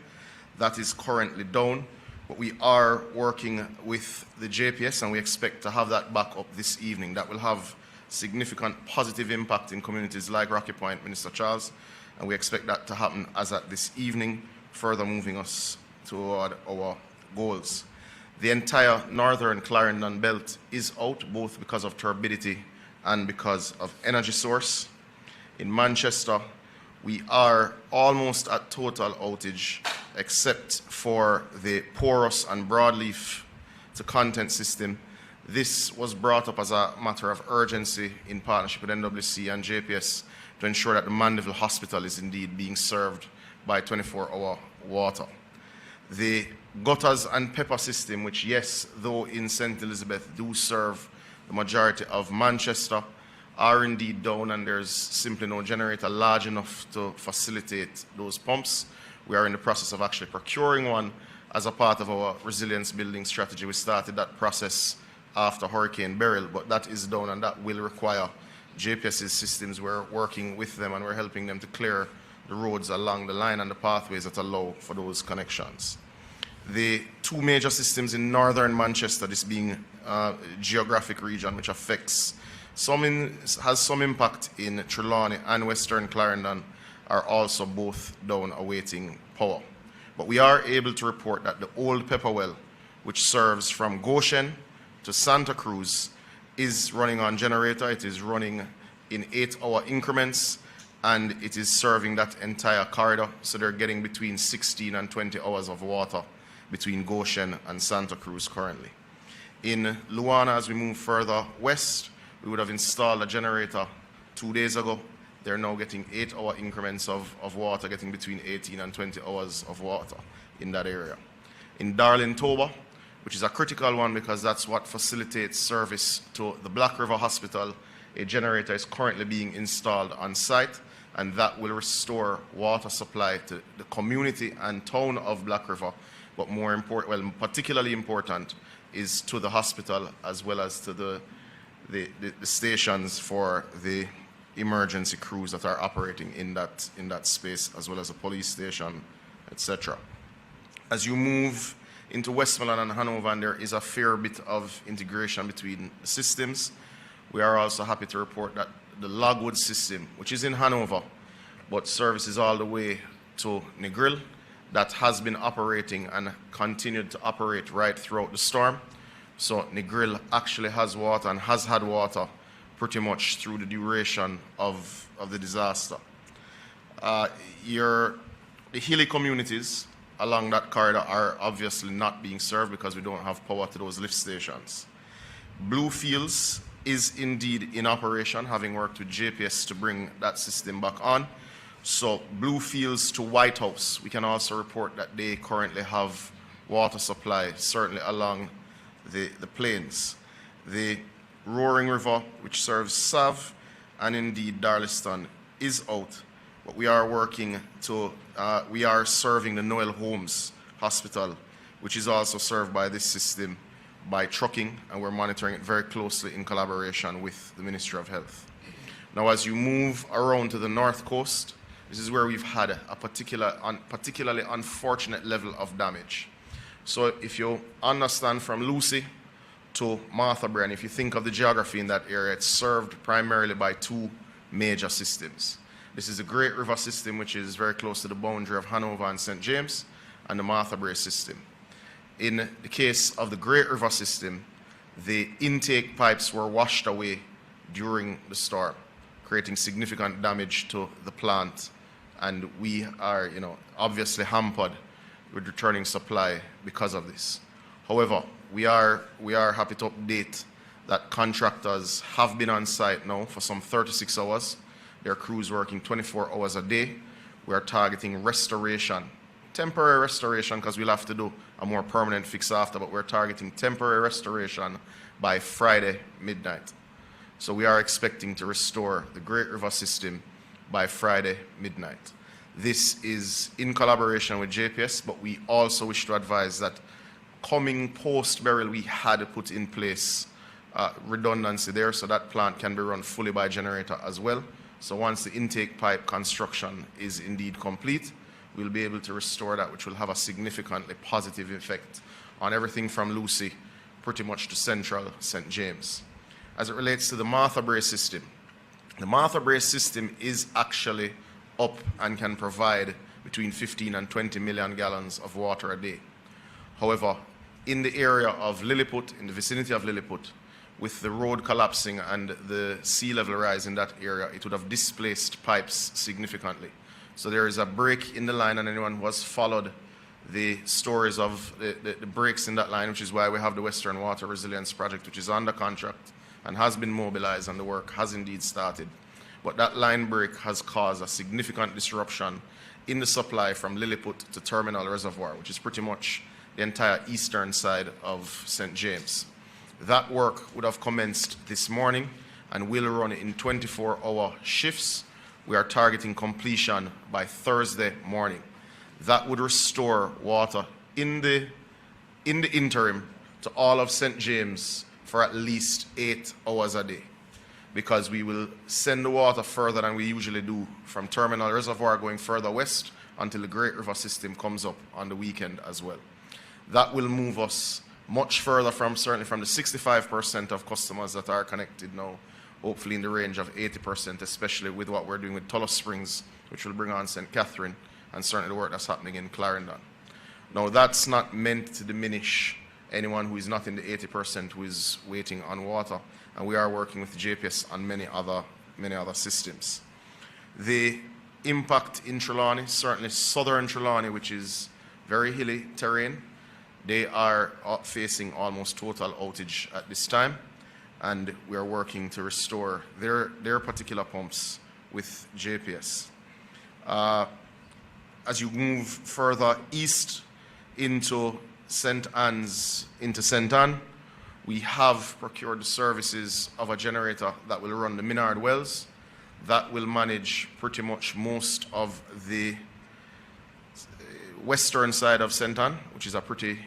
That is currently down, but we are working with the JPS and we expect to have that back up this evening. That will have significant positive impact in communities like Rocky Point, Minister Charles, and we expect that to happen as at this evening, further moving us toward our goals. The entire northern Clarendon belt is out, both because of turbidity and because of energy source. In Manchester, we are almost at total outage, except for the porous and broadleaf to content system. This was brought up as a matter of urgency in partnership with NWC and JPS to ensure that the Mandeville Hospital is indeed being served by 24-hour water. The gutters and pepper system, which, yes, though in St. Elizabeth do serve the majority of Manchester, are indeed down, and there's simply no generator large enough to facilitate those pumps. We are in the process of actually procuring one as a part of our resilience building strategy. We started that process after Hurricane Beryl, but that is down, and that will require JPS's systems. We're working with them and we're helping them to clear the roads along the line and the pathways that allow for those connections. The two major systems in northern Manchester, this being a geographic region which affects has some impact in Trelawney and Western Clarendon, are also both down awaiting power. But we are able to report that the old pepper well, which serves from Goshen to Santa Cruz, is running on generator. It is running in 8-hour increments, and it is serving that entire corridor. So they're getting between 16 and 20 hours of water between Goshen and Santa Cruz currently. In Luana, as we move further west, we would have installed a generator 2 days ago. They're now getting 8-hour increments of water, getting between 18 and 20 hours of water in that area. In Darlin Toba, which is a critical one because that's what facilitates service to the Black River Hospital, a generator is currently being installed on site, and that will restore water supply to the community and town of Black River, but more important, well, particularly important, is to the hospital as well as to the stations for the emergency crews that are operating in that space, as well as a police station, etc. As you move into Westmoreland and Hanover, and there is a fair bit of integration between the systems, we are also happy to report that the Logwood system, which is in Hanover, but services all the way to Negril, that has been operating and continued to operate right throughout the storm. So Negril actually has water and has had water pretty much through the duration of the disaster. The hilly communities along that corridor are obviously not being served because we don't have power to those lift stations. Bluefields is indeed in operation, having worked with JPS to bring that system back on. So Bluefields to White House, we can also report that they currently have water supply, certainly along the plains. The Roaring River, which serves Sav, and indeed Darliston, is out. But we are working to, we are serving the Noel Holmes Hospital, which is also served by this system by trucking, and we're monitoring it very closely in collaboration with the Ministry of Health. Now, as you move around to the north coast, this is where we've had a particularly unfortunate level of damage. So if you understand from Lucy to Martha Brae, and if you think of the geography in that area, it's served primarily by two major systems. This is the Great River system, which is very close to the boundary of Hanover and St. James, and the Martha Brae system. In the case of the Great River system, the intake pipes were washed away during the storm, creating significant damage to the plant, and we are, obviously hampered with returning supply because of this. However, we are happy to update that contractors have been on site now for some 36 hours. Their crews working 24 hours a day. We are targeting restoration, temporary restoration, because we'll have to do a more permanent fix after, but we're targeting temporary restoration by Friday midnight. So we are expecting to restore the Great River system by Friday midnight. This is in collaboration with JPS, but we also wish to advise that coming post-burial, we had put in place redundancy there, so that plant can be run fully by generator as well. So once the intake pipe construction is indeed complete, we'll be able to restore that, which will have a significantly positive effect on everything from Lucy pretty much to central St. James. As it relates to the Martha Brae system, the Martha Brae system is actually up and can provide between 15 and 20 million gallons of water a day. However, in the area of Lilliput, in the vicinity of Lilliput, with the road collapsing and the sea level rise in that area, it would have displaced pipes significantly. So there is a break in the line, and anyone who has followed the stories of the breaks in that line, which is why we have the Western Water Resilience Project, which is under contract and has been mobilized, and the work has indeed started. But that line break has caused a significant disruption in the supply from Lilliput to Terminal Reservoir, which is pretty much the entire eastern side of St. James. That work would have commenced this morning and will run in 24-hour shifts. We are targeting completion by Thursday morning. That would restore water in the interim to all of St. James for at least 8 hours a day, because we will send the water further than we usually do from Terminal Reservoir going further west until the Great River system comes up on the weekend as well. That will move us much further from, certainly from the 65% of customers that are connected now, hopefully in the range of 80%, especially with what we're doing with Tullow Springs, which will bring on St. Catherine, and certainly the work that's happening in Clarendon. Now, that's not meant to diminish anyone who is not in the 80% who is waiting on water, and we are working with JPS on many other systems. The impact in Trelawney, certainly southern Trelawney, which is very hilly terrain, they are facing almost total outage at this time, and we are working to restore their particular pumps with JPS. As you move further east into St. Anne's, into St. Anne, we have procured the services of a generator that will run the Minard wells. That will manage pretty much most of the western side of St. Anne, which is a pretty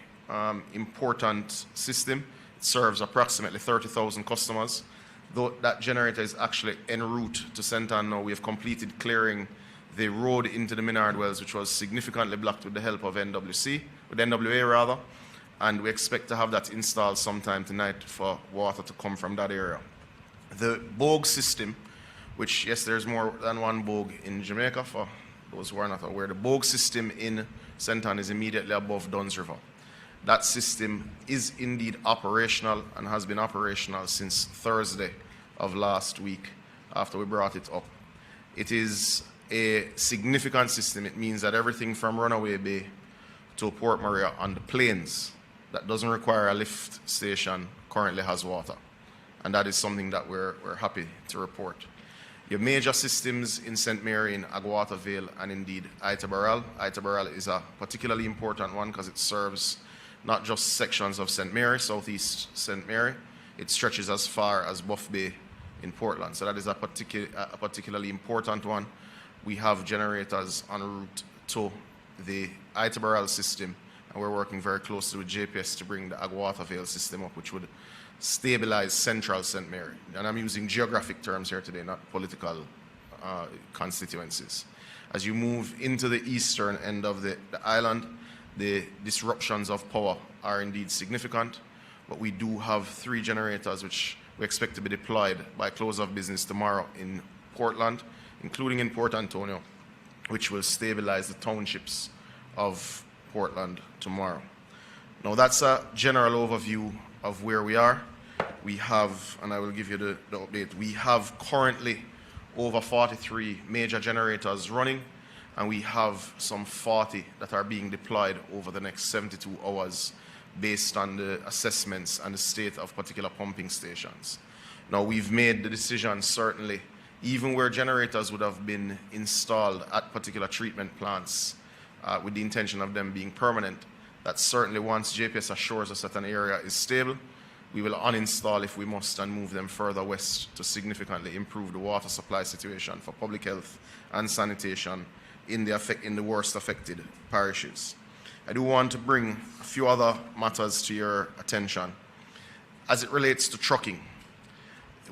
important system. It serves approximately 30,000 customers. Though that generator is actually en route to St. Anne now, we have completed clearing the road into the Minard wells, which was significantly blocked with the help of NWA rather, and we expect to have that installed sometime tonight for water to come from that area. The Bogue system, which, yes, there's more than one Bogue in Jamaica, for those who are not aware. The Bogue system in St. Anne is immediately above Duns River. That system is indeed operational and has been operational since Thursday of last week after we brought it up. It is a significant system. It means that everything from Runaway Bay to Port Maria on the plains that doesn't require a lift station currently has water. And that is something that we're happy to report. Your major systems in St. Mary, in Agawata Vale, and indeed Itabaral. Itabaral is a particularly important one because it serves not just sections of St. Mary, southeast St. Mary, it stretches as far as Buff Bay in Portland. So that is a particularly important one. We have generators en route to the Itabaral system, and we're working very closely with JPS to bring the Agawata Vale system up, which would stabilize central St. Mary. And I'm using geographic terms here today, not political constituencies. As you move into the eastern end of the island, the disruptions of power are indeed significant, but we do have 3 generators which we expect to be deployed by close of business tomorrow in Portland, including in Port Antonio, which will stabilize the townships of Portland tomorrow. Now that's a general overview of where we are. We have, and I will give you the update, we have currently over 43 major generators running, and we have some 40 that are being deployed over the next 72 hours based on the assessments and the state of particular pumping stations. Now we've made the decision, certainly, even where generators would have been installed at particular treatment plants with the intention of them being permanent, that certainly once JPS assures us that an area is stable, we will uninstall if we must and move them further west to significantly improve the water supply situation for public health and sanitation in the worst affected parishes. I do want to bring a few other matters to your attention. As it relates to trucking,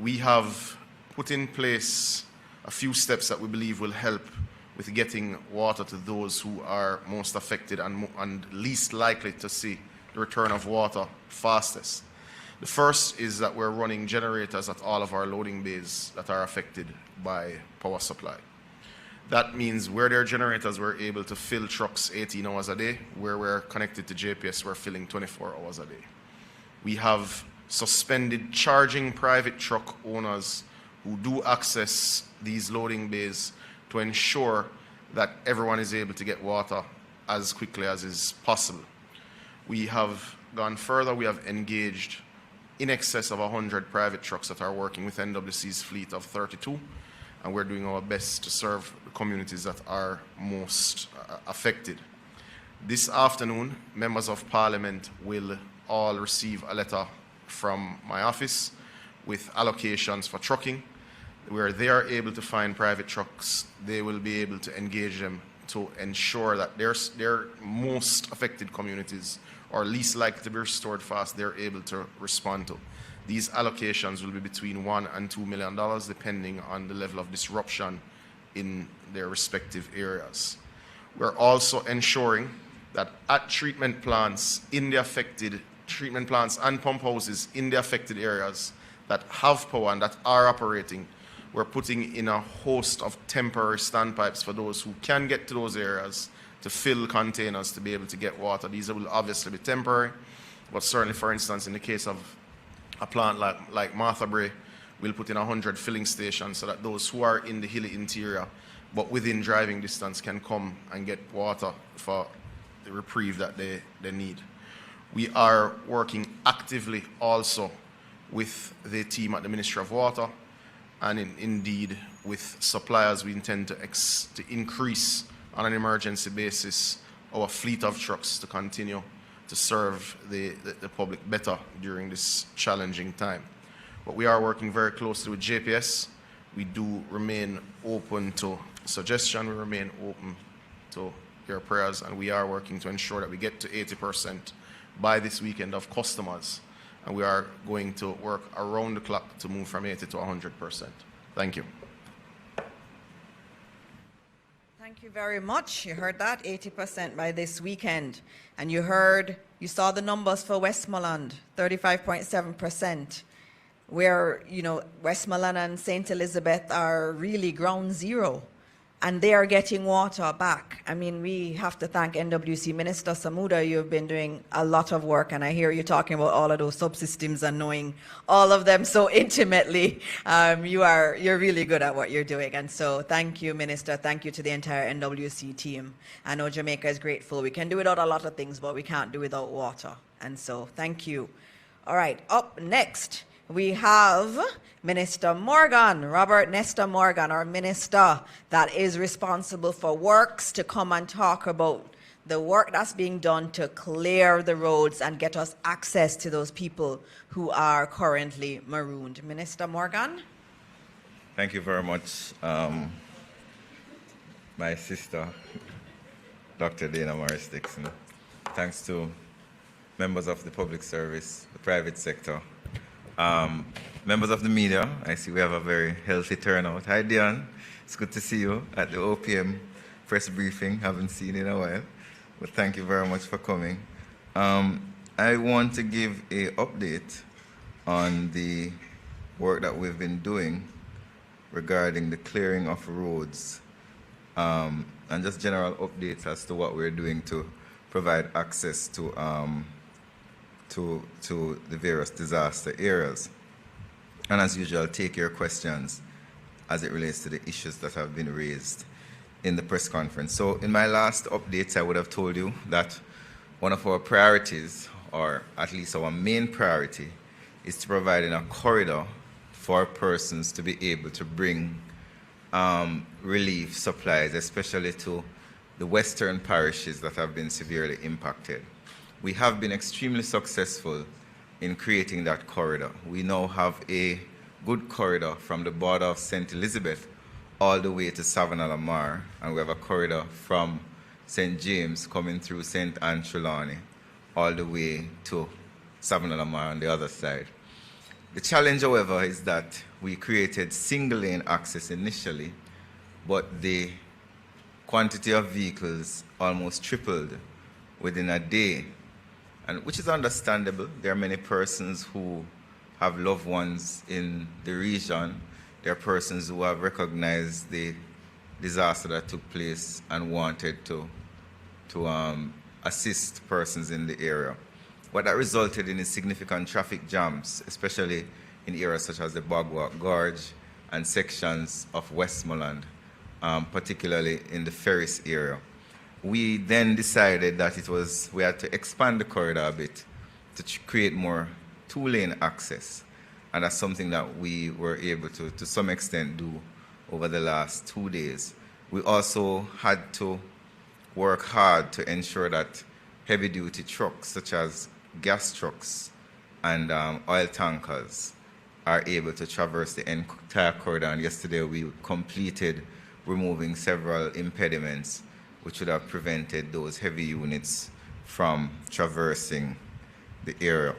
we have put in place a few steps that we believe will help with getting water to those who are most affected and least likely to see the return of water fastest. The first is that we're running generators at all of our loading bays that are affected by power supply. That means where there are generators, we're able to fill trucks 18 hours a day. Where we're connected to JPS, we're filling 24 hours a day. We have suspended charging private truck owners who do access these loading bays to ensure that everyone is able to get water as quickly as is possible. We have gone further. We have engaged in excess of 100 private trucks that are working with NWC's fleet of 32, and we're doing our best to serve the communities that are most affected. This afternoon, members of Parliament will all receive a letter from my office with allocations for trucking. Where they are able to find private trucks, they will be able to engage them to ensure that their most affected communities or least likely to be restored fast, they're able to respond to. These allocations will be between $1 and $2 million depending on the level of disruption in their respective areas. We're also ensuring that at treatment plants in the affected, treatment plants and pump houses in the affected areas that have power and that are operating, we're putting in a host of temporary standpipes for those who can get to those areas to fill containers to be able to get water. These will obviously be temporary, but certainly, for instance, in the case of a plant like Martha Bray, we'll put in 100 filling stations so that those who are in the hilly interior but within driving distance can come and get water for the reprieve that they need. We are working actively also with the team at the Ministry of Water and indeed with suppliers. We intend to increase on an emergency basis our fleet of trucks to continue to serve the public better during this challenging time. But we are working very closely with JPS. We do remain open to suggestion, we remain open to your prayers, and we are working to ensure that we get to 80% by this weekend of customers, and we are going to work around the clock to move from 80 to 100%. Thank you. Thank you very much. You heard that, 80% by this weekend. And you saw the numbers for Westmoreland, 35.7%, where, Westmoreland and St. Elizabeth are really ground zero. and they are getting water back. I mean, we have to thank NWC Minister Samuda. You've been doing a lot of work, and I hear you talking about all of those subsystems and knowing all of them so intimately. You're really good at what you're doing, and so thank you, Minister. Thank you to the entire NWC team. I know Jamaica is grateful. We can do without a lot of things, but we can't do without water, and so thank you. All right, up next, we have Minister Morgan, Robert Nesta Morgan, our minister that is responsible for works, to come and talk about the work that's being done to clear the roads and get us access to those people who are currently marooned. Minister Morgan? Thank you very much, my sister, Dr. Dana Morris Dixon. Thanks to members of the public service, the private sector, members of the media. I see we have a very healthy turnout. Hi, Dion. It's good to see you at the OPM press briefing. Haven't seen you in a while, but thank you very much for coming. I want to give an update on the work that we've been doing regarding the clearing of roads, and just general updates as to what we're doing to provide access to the various disaster areas. And as usual, take your questions as it relates to the issues that have been raised in the press conference. So in my last updates, I would have told you that one of our priorities, or at least our main priority, is to provide a corridor for persons to be able to bring relief supplies, especially to the western parishes that have been severely impacted. We have been extremely successful in creating that corridor. We now have a good corridor from the border of St. Elizabeth all the way to Savannah-la-Mar, and we have a corridor from St. James coming through St. Anne Trelawney all the way to Savannah-la-Mar on the other side. The challenge, however, is that we created single-lane access initially, but the quantity of vehicles almost tripled within a day, and which is understandable. There are many persons who have loved ones in the region. There are persons who have recognized the disaster that took place and wanted to assist persons in the area. What that resulted in is significant traffic jams, especially in areas such as the Bogwalk Gorge and sections of Westmoreland, particularly in the Ferris area. We then decided that we had to expand the corridor a bit to create more two-lane access. And that's something that we were able to some extent, do over the last 2 days. We also had to work hard to ensure that heavy-duty trucks, such as gas trucks and oil tankers, are able to traverse the entire corridor. And yesterday we completed removing several impediments which would have prevented those heavy units from traversing the area.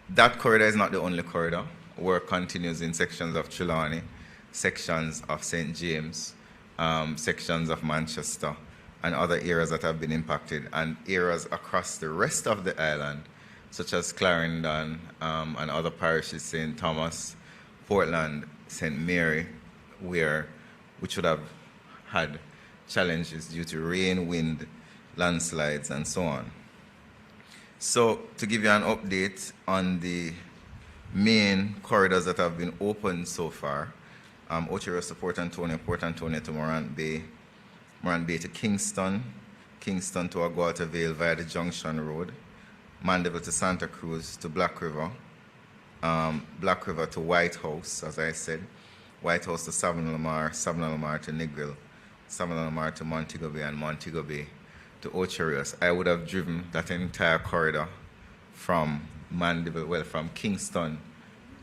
That corridor is not the only corridor. Work continues in sections of Trelawney, sections of St. James, sections of Manchester, and other areas that have been impacted, and areas across the rest of the island, such as Clarendon and other parishes, St. Thomas, Portland, St. Mary, which would have had challenges due to rain, wind, landslides, and so on. So to give you an update on the main corridors that have been opened so far, Ocho to Port Antonio to Morant Bay to Kingston, Kingston to Aguata Vale via the Junction Road, Mandeville to Santa Cruz to Black River, Black River to White House, as I said, White House to Savannah-la-Mar, Savannah-la-Mar to Negril, Savannah-la-Mar to Montego Bay, and Montego Bay to Ocho Rios. I would have driven that entire corridor from from Kingston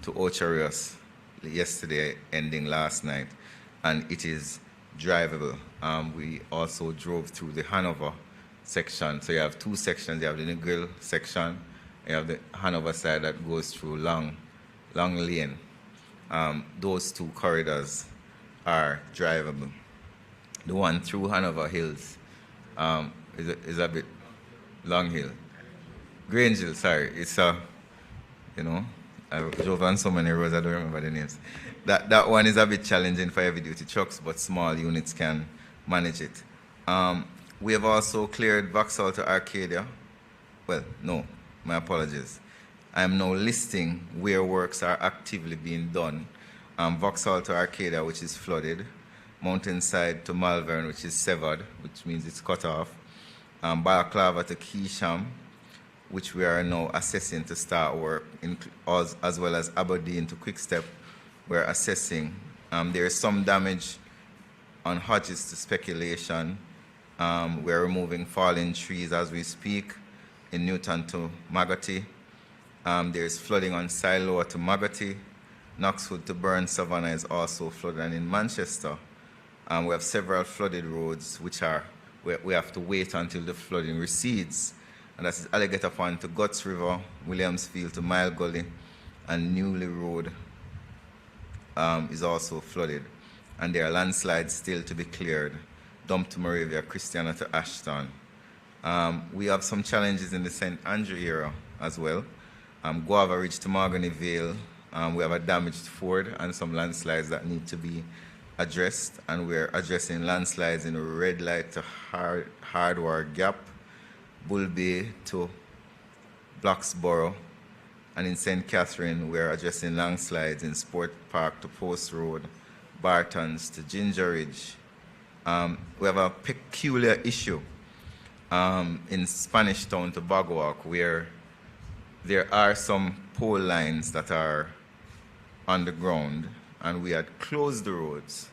to Ocho Rios yesterday, ending last night, and it is drivable. We also drove through the Hanover section. So you have two sections. You have the Negril section, you have the Hanover side that goes through Long Lane. Those two corridors are drivable. The one through Hanover Hills is a bit Long Hill. Grange Hill, sorry. It's I drove on so many roads, I don't remember the names. That one is a bit challenging for heavy-duty trucks, but small units can manage it. We have also cleared Vauxhall to Arcadia. Well, no, my apologies. I am now listing where works are actively being done. Vauxhall to Arcadia, which is flooded. Mountainside to Malvern, which is severed, which means it's cut off. Balaclava to Keysham, which we are now assessing to start work, as well as Aberdeen to Quickstep, we're assessing. There is some damage on Hodges to Speculation. We're removing fallen trees as we speak in Newton to Magotty. There's flooding on Siloa to Magotty. Knoxwood to Burn Savannah is also flooded. And in Manchester, we have several flooded roads, which are, we have to wait until the flooding recedes. And that is Alligator Pond to Guts River, Williamsfield to Mile Gully, and Newley Road is also flooded. And there are landslides still to be cleared. Dump to Moravia, Christiana to Ashton. We have some challenges in the St. Andrew area as well. Guava Ridge to Mahogany Vale, we have a damaged ford and some landslides that need to be addressed. And we're addressing landslides in Red Light to Hardware Gap, Bull Bay to Bloxborough, and in St. Catherine, we're addressing landslides in Sport Park to Post Road, Bartons to Ginger Ridge. We have a peculiar issue in Spanish Town to Bogwalk, where there are some pole lines that are on the ground, and we had closed the roads,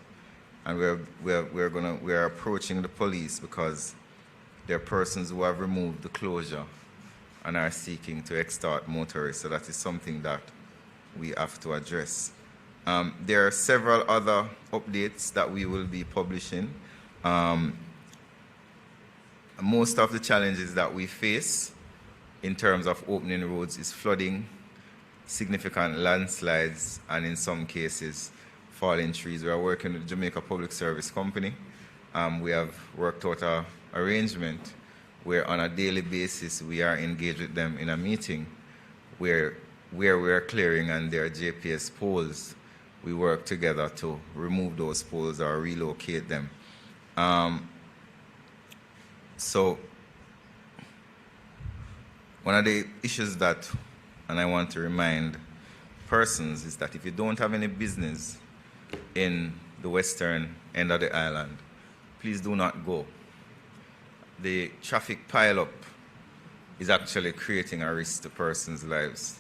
and we're approaching the police because there are persons who have removed the closure and are seeking to extort motorists. So that is something that we have to address. There are several other updates that we will be publishing. Most of the challenges that we face in terms of opening roads is flooding, significant landslides, and in some cases, falling trees. We are working with the Jamaica Public Service Company. We have worked out an arrangement where on a daily basis we are engaged with them in a meeting where we are clearing and there are JPS poles. We work together to remove those poles or relocate them. So one of the issues that, and I want to remind persons, is that if you don't have any business in the western end of the island, please do not go. The traffic pileup is actually creating a risk to persons' lives.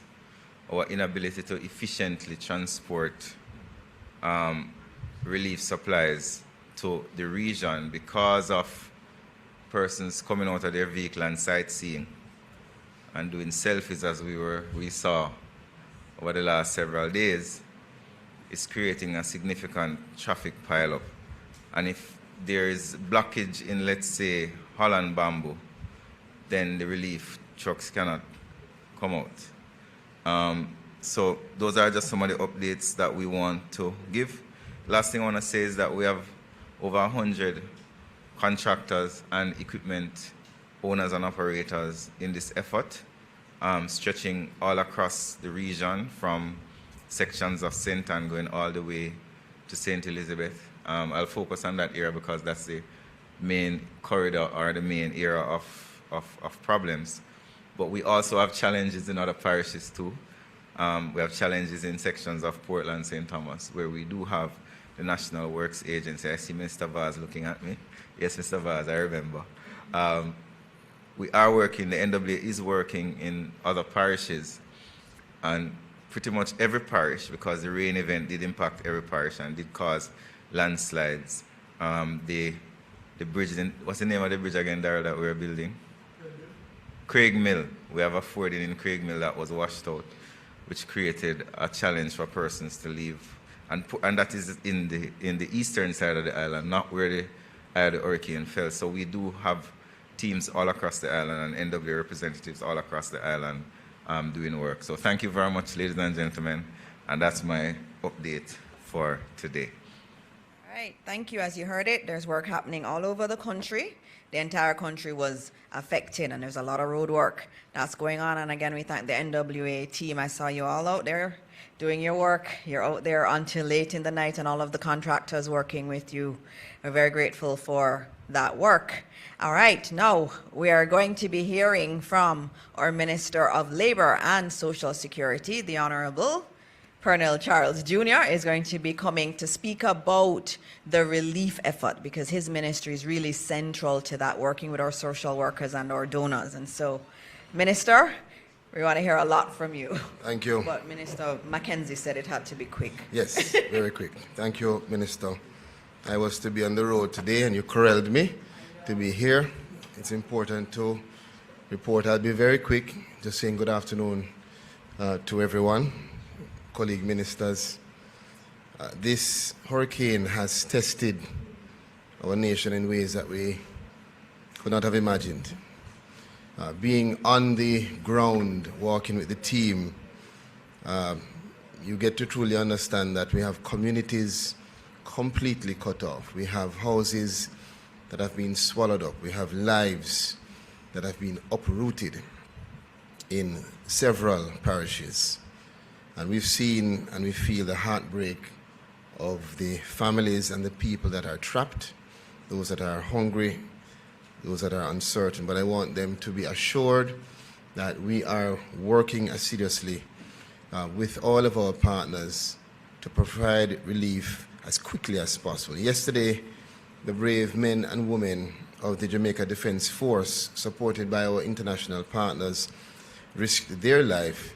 Our inability to efficiently transport relief supplies to the region because of persons coming out of their vehicle and sightseeing and doing selfies, as we saw over the last several days, is creating a significant traffic pileup. And if there is blockage in, let's say, Holland Bamboo, then the relief trucks cannot come out. So those are just some of the updates that we want to give. Last thing I want to say is that we have over 100 contractors and equipment owners and operators in this effort, stretching all across the region from sections of St. Anne going all the way to St. Elizabeth. I'll focus on that area because that's the main corridor or the main area of problems. But we also have challenges in other parishes too. We have challenges in sections of Portland, St. Thomas, where we do have the National Works Agency. I see Mr. Vaz looking at me. Yes, Mr. Vaz, I remember. We are working, the NWA is working in other parishes, and pretty much every parish, because the rain event did impact every parish and did cause landslides. The bridge, what's the name of the bridge again, Darryl, that we're building? Craig Mill. We have a fording in Craig Mill that was washed out, which created a challenge for persons to leave. And that is in the eastern side of the island, not where the hurricane fell. So we do have teams all across the island and NWA representatives all across the island doing work. So thank you very much, ladies and gentlemen. And that's my update for today. All right, thank you. As you heard it, there's work happening all over the country. The entire country was affected, and there's a lot of road work that's going on. And again, we thank the NWA team. I saw you all out there doing your work. You're out there until late in the night, and all of the contractors working with you. We're very grateful for that work. All right, now we are going to be hearing from our Minister of Labor and Social Security, the Honorable Colonel Charles Jr. is going to be coming to speak about the relief effort, because his ministry is really central to that, working with our social workers and our donors. And so, Minister, we want to hear a lot from you. Thank you. But Minister Mackenzie said it had to be quick. Yes, very quick. Thank you, Minister. I was to be on the road today, and you corralled me to be here. It's important to report. I'll be very quick, just saying good afternoon to everyone, colleague ministers. This hurricane has tested our nation in ways that we could not have imagined. Being on the ground, walking with the team, you get to truly understand that we have communities completely cut off. We have houses that have been swallowed up. We have lives that have been uprooted in several parishes. And we've seen and we feel the heartbreak of the families and the people that are trapped, those that are hungry, those that are uncertain. But I want them to be assured that we are working assiduously with all of our partners to provide relief as quickly as possible. Yesterday, the brave men and women of the Jamaica Defense Force, supported by our international partners, risked their life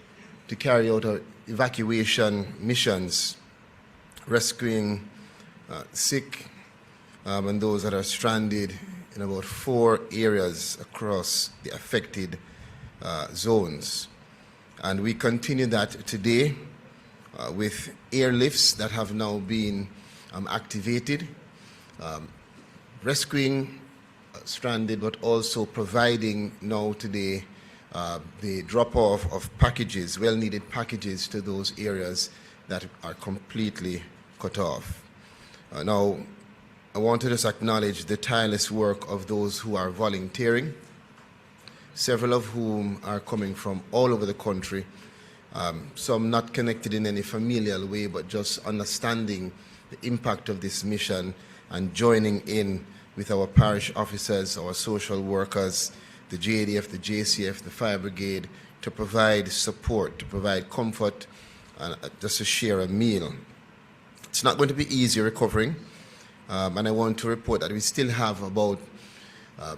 to carry out our evacuation missions, rescuing sick and those that are stranded in about 4 areas across the affected zones. And we continue that today with airlifts that have now been activated, rescuing stranded, but also providing now today the drop-off of packages, well-needed packages to those areas that are completely cut off. Now, I want to just acknowledge the tireless work of those who are volunteering, several of whom are coming from all over the country, some not connected in any familial way, but just understanding the impact of this mission and joining in with our parish officers, our social workers, the JDF, the JCF, the Fire Brigade, to provide support, to provide comfort, and just to share a meal. It's not going to be easy recovering, and I want to report that we still have about,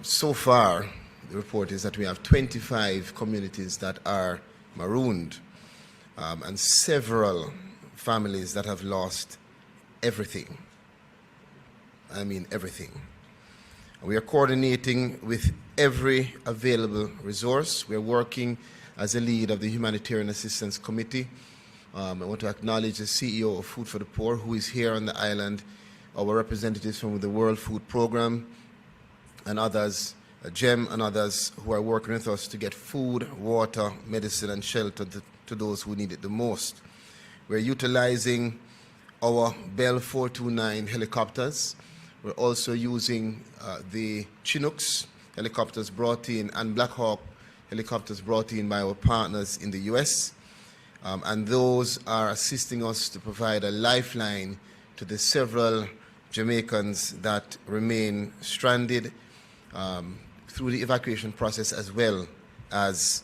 so far, the report is that we have 25 communities that are marooned, and several families that have lost everything. I mean everything. We are coordinating with every available resource. We're working as a lead of the Humanitarian Assistance Committee. I want to acknowledge the CEO of Food for the Poor, who is here on the island, our representatives from the World Food Program, and others, GEM and others who are working with us to get food, water, medicine, and shelter to those who need it the most. We're utilizing our Bell 429 helicopters. We're also using the Chinooks helicopters brought in and Black Hawk helicopters brought in by our partners in the US. And those are assisting us to provide a lifeline to the several Jamaicans that remain stranded through the evacuation process, as well as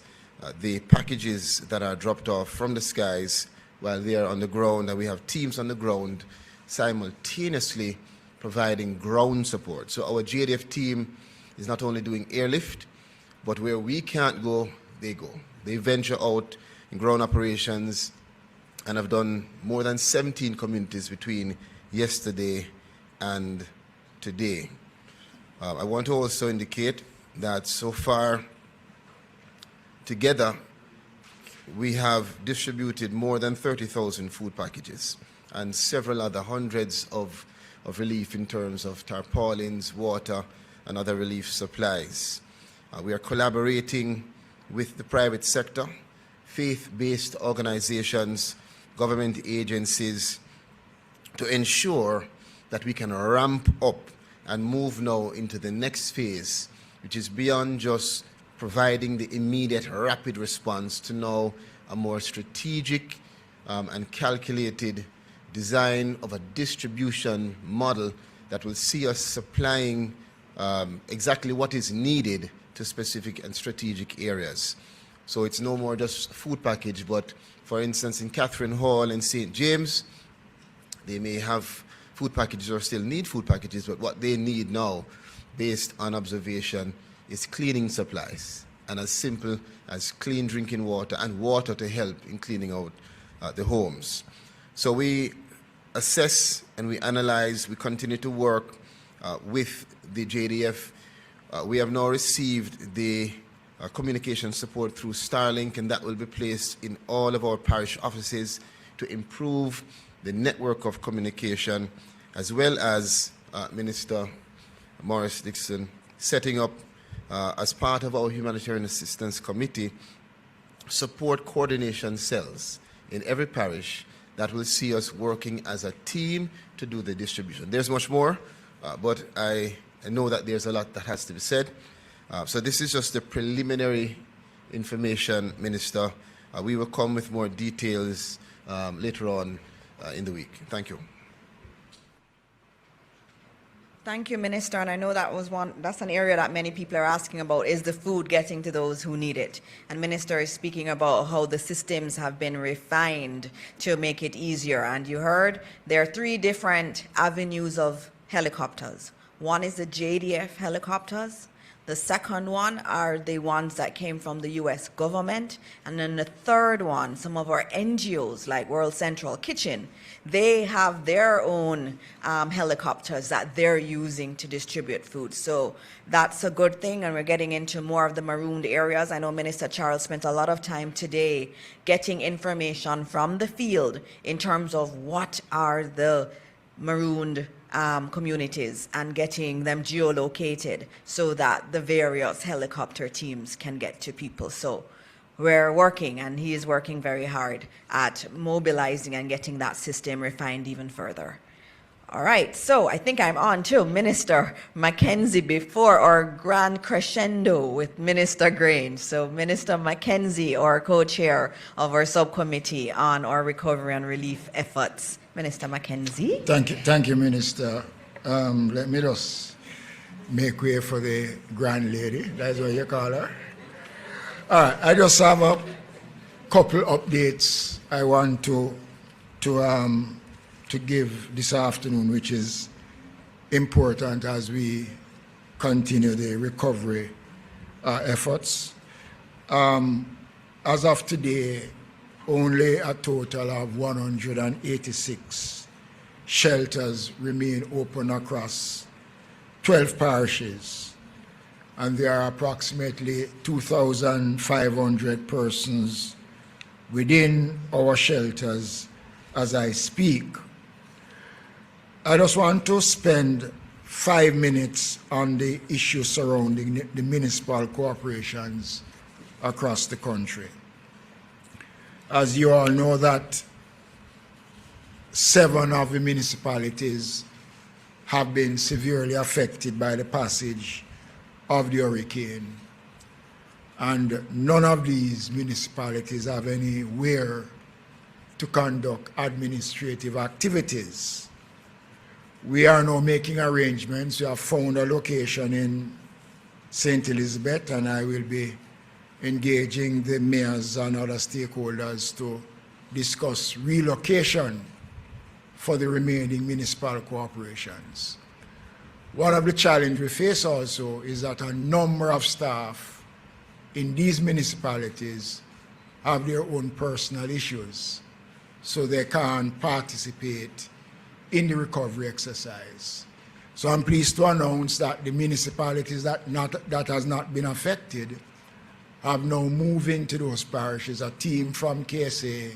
the packages that are dropped off from the skies while they are on the ground. And we have teams on the ground simultaneously providing ground support. So our JDF team is not only doing airlift, but where we can't go, they go. They venture out in ground operations and have done more than 17 communities between yesterday and today. I want to also indicate that so far, together, we have distributed more than 30,000 food packages and several other hundreds of relief in terms of tarpaulins, water, and other relief supplies. We are collaborating with the private sector, faith-based organizations, government agencies, to ensure that we can ramp up and move now into the next phase, which is beyond just providing the immediate rapid response to now a more strategic and calculated design of a distribution model that will see us supplying exactly what is needed to specific and strategic areas. So it's no more just food package, but for instance, in Catherine Hall and St. James, they may have food packages or still need food packages, but what they need now, based on observation, is cleaning supplies, and as simple as clean drinking water and water to help in cleaning out the homes. So we assess and we analyze, we continue to work with the JDF. We have now received the communication support through Starlink, and that will be placed in all of our parish offices to improve the network of communication, as well as Minister Morris Dixon setting up, as part of our Humanitarian Assistance Committee, support coordination cells in every parish that will see us working as a team to do the distribution. There's much more, but I know that there's a lot that has to be said. So this is just the preliminary information, Minister. We will come with more details later on in the week. Thank you. Thank you, Minister. And I know that's an area that many people are asking about, is the food getting to those who need it? And Minister is speaking about how the systems have been refined to make it easier. And you heard there are 3 different avenues of helicopters. One is the JDF helicopters. The second one are the ones that came from the U.S. government. And then the third one, some of our NGOs like World Central Kitchen, they have their own helicopters that they're using to distribute food. So that's a good thing, and we're getting into more of the marooned areas. I know Minister Charles spent a lot of time today getting information from the field in terms of what are the marooned communities and getting them geolocated so that the various helicopter teams can get to people. So we're working, and he is working very hard at mobilizing and getting that system refined even further. All right, so I think I'm on to Minister Mackenzie before our grand crescendo with Minister Grange. So Minister Mackenzie, our co-chair of our subcommittee on our recovery and relief efforts. Minister Mackenzie. Thank you, Minister. Let me just make way for the grand lady. That's what you call her. All right, I just have a couple updates I want to give this afternoon, which is important as we continue the recovery efforts. As of today, only a total of 186 shelters remain open across 12 parishes, and there are approximately 2,500 persons within our shelters as I speak. I just want to spend 5 minutes on the issue surrounding the municipal corporations across the country. As you all know, that 7 of the municipalities have been severely affected by the passage of the hurricane, and none of these municipalities have anywhere to conduct administrative activities. We are now making arrangements. We have found a location in St. Elizabeth, and I will be engaging the mayors and other stakeholders to discuss relocation for the remaining municipal corporations. One of the challenges we face also is that a number of staff in these municipalities have their own personal issues, so they can't participate in the recovery exercise. So I'm pleased to announce that the municipalities that has not been affected have now moved into those parishes. A team from KSA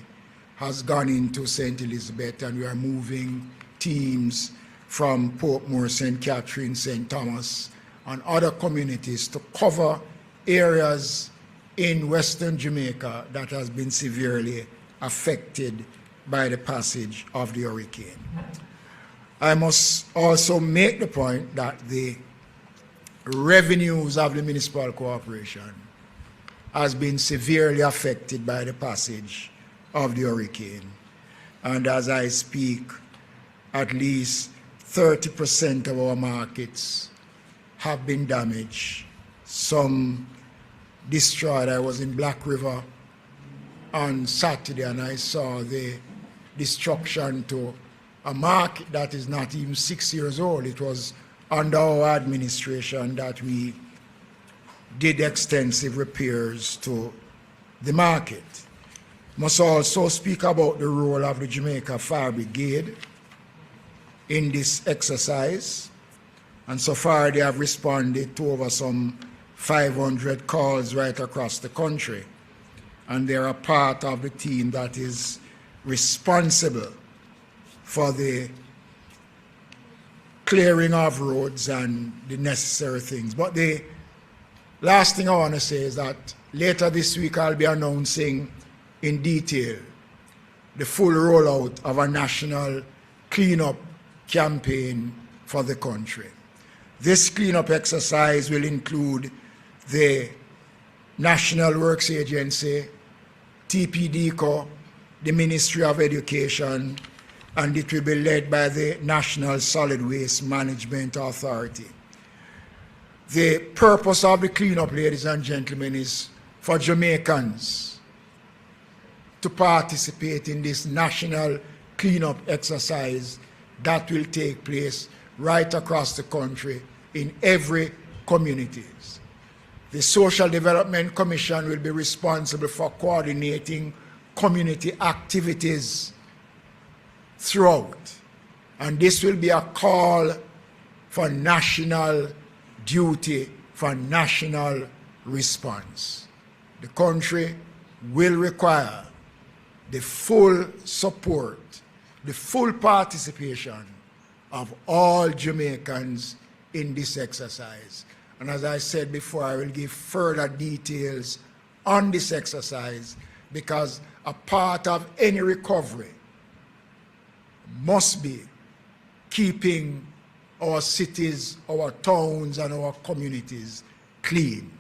has gone into St. Elizabeth, and we are moving teams from Portmore, St. Catherine, St. Thomas, and other communities to cover areas in Western Jamaica that has been severely affected by the passage of the hurricane. I must also make the point that the revenues of the municipal corporation has been severely affected by the passage of the hurricane. And as I speak, at least 30% of our markets have been damaged, some destroyed. I was in Black River on Saturday and I saw the destruction to a market that is not even 6 years old. It was under our administration that we did extensive repairs to the market. Must also speak about the role of the Jamaica Fire Brigade in this exercise. And so far they have responded to over some 500 calls right across the country. And they're a part of the team that is responsible for the clearing of roads and the necessary things. But the last thing I want to say is that later this week I'll be announcing in detail the full rollout of a national cleanup campaign for the country. This cleanup exercise will include the National Works Agency, TPDCO, the Ministry of Education, and it will be led by the National Solid Waste Management Authority. The purpose of the cleanup, ladies and gentlemen, is for Jamaicans to participate in this national cleanup exercise that will take place right across the country in every community. The Social Development Commission will be responsible for coordinating community activities throughout. And this will be a call for national duty, for national response. The country will require the full support, the full participation of all Jamaicans in this exercise. And as I said before, I will give further details on this exercise because a part of any recovery must be keeping our cities, our towns, and our communities clean.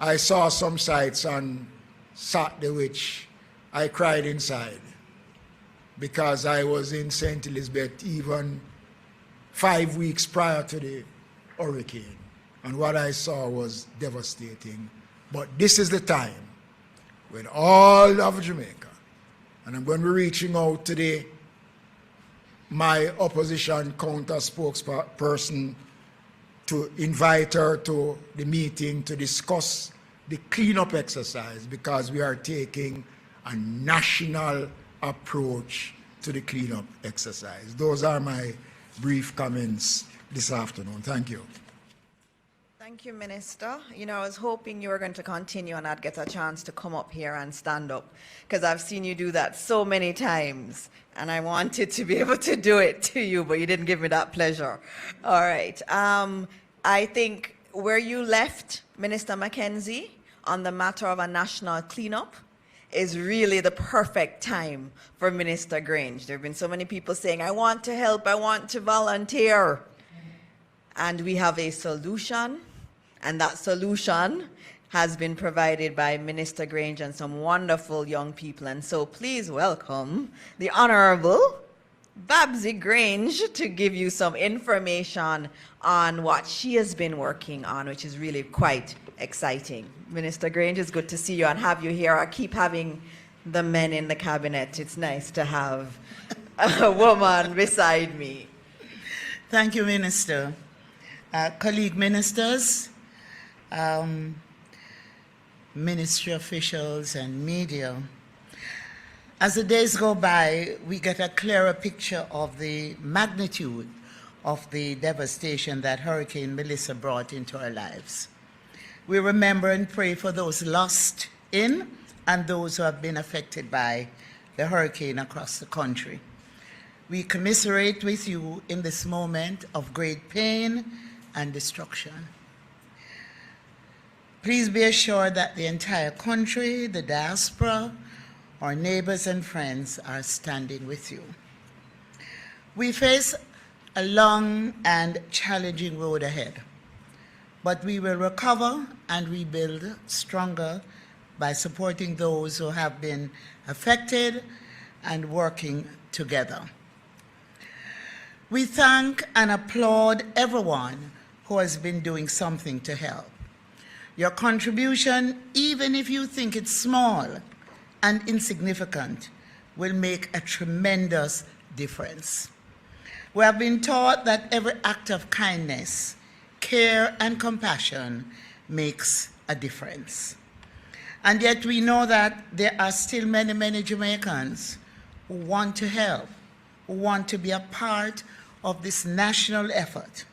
I saw some sites on Saturday which I cried inside because I was in St. Elizabeth even 5 weeks prior to the hurricane. And what I saw was devastating. But this is the time when all of Jamaica, and I'm going to be reaching out today, my opposition counter spokesperson to invite her to the meeting to discuss the cleanup exercise because we are taking a national approach to the cleanup exercise. Those are my brief comments this afternoon. Thank you. Thank you, Minister. You know, I was hoping you were going to continue and I'd get a chance to come up here and stand up because I've seen you do that so many times and I wanted to be able to do it to you, but you didn't give me that pleasure. All right. I think where you left Minister Mackenzie on the matter of a national cleanup is really the perfect time for Minister Grange. There have been so many people saying, I want to help, I want to volunteer. And we have a solution. And that solution has been provided by Minister Grange and some wonderful young people. And so please welcome the Honorable Babsy Grange to give you some information on what she has been working on, which is really quite exciting. Minister Grange, it's good to see you and have you here. I keep having the men in the cabinet. It's nice to have a woman beside me. Thank you, Minister. Colleague ministers, ministry officials and media. As the days go by, we get a clearer picture of the magnitude of the devastation that Hurricane Melissa brought into our lives. We remember and pray for those lost in and those who have been affected by the hurricane across the country. We commiserate with you in this moment of great pain and destruction. Please be assured that the entire country, the diaspora, our neighbors and friends are standing with you. We face a long and challenging road ahead, but we will recover and rebuild stronger by supporting those who have been affected and working together. We thank and applaud everyone who has been doing something to help. Your contribution, even if you think it's small and insignificant, will make a tremendous difference. We have been taught that every act of kindness, care, and compassion makes a difference. And yet we know that there are still many, many Jamaicans who want to help, who want to be a part of this national effort.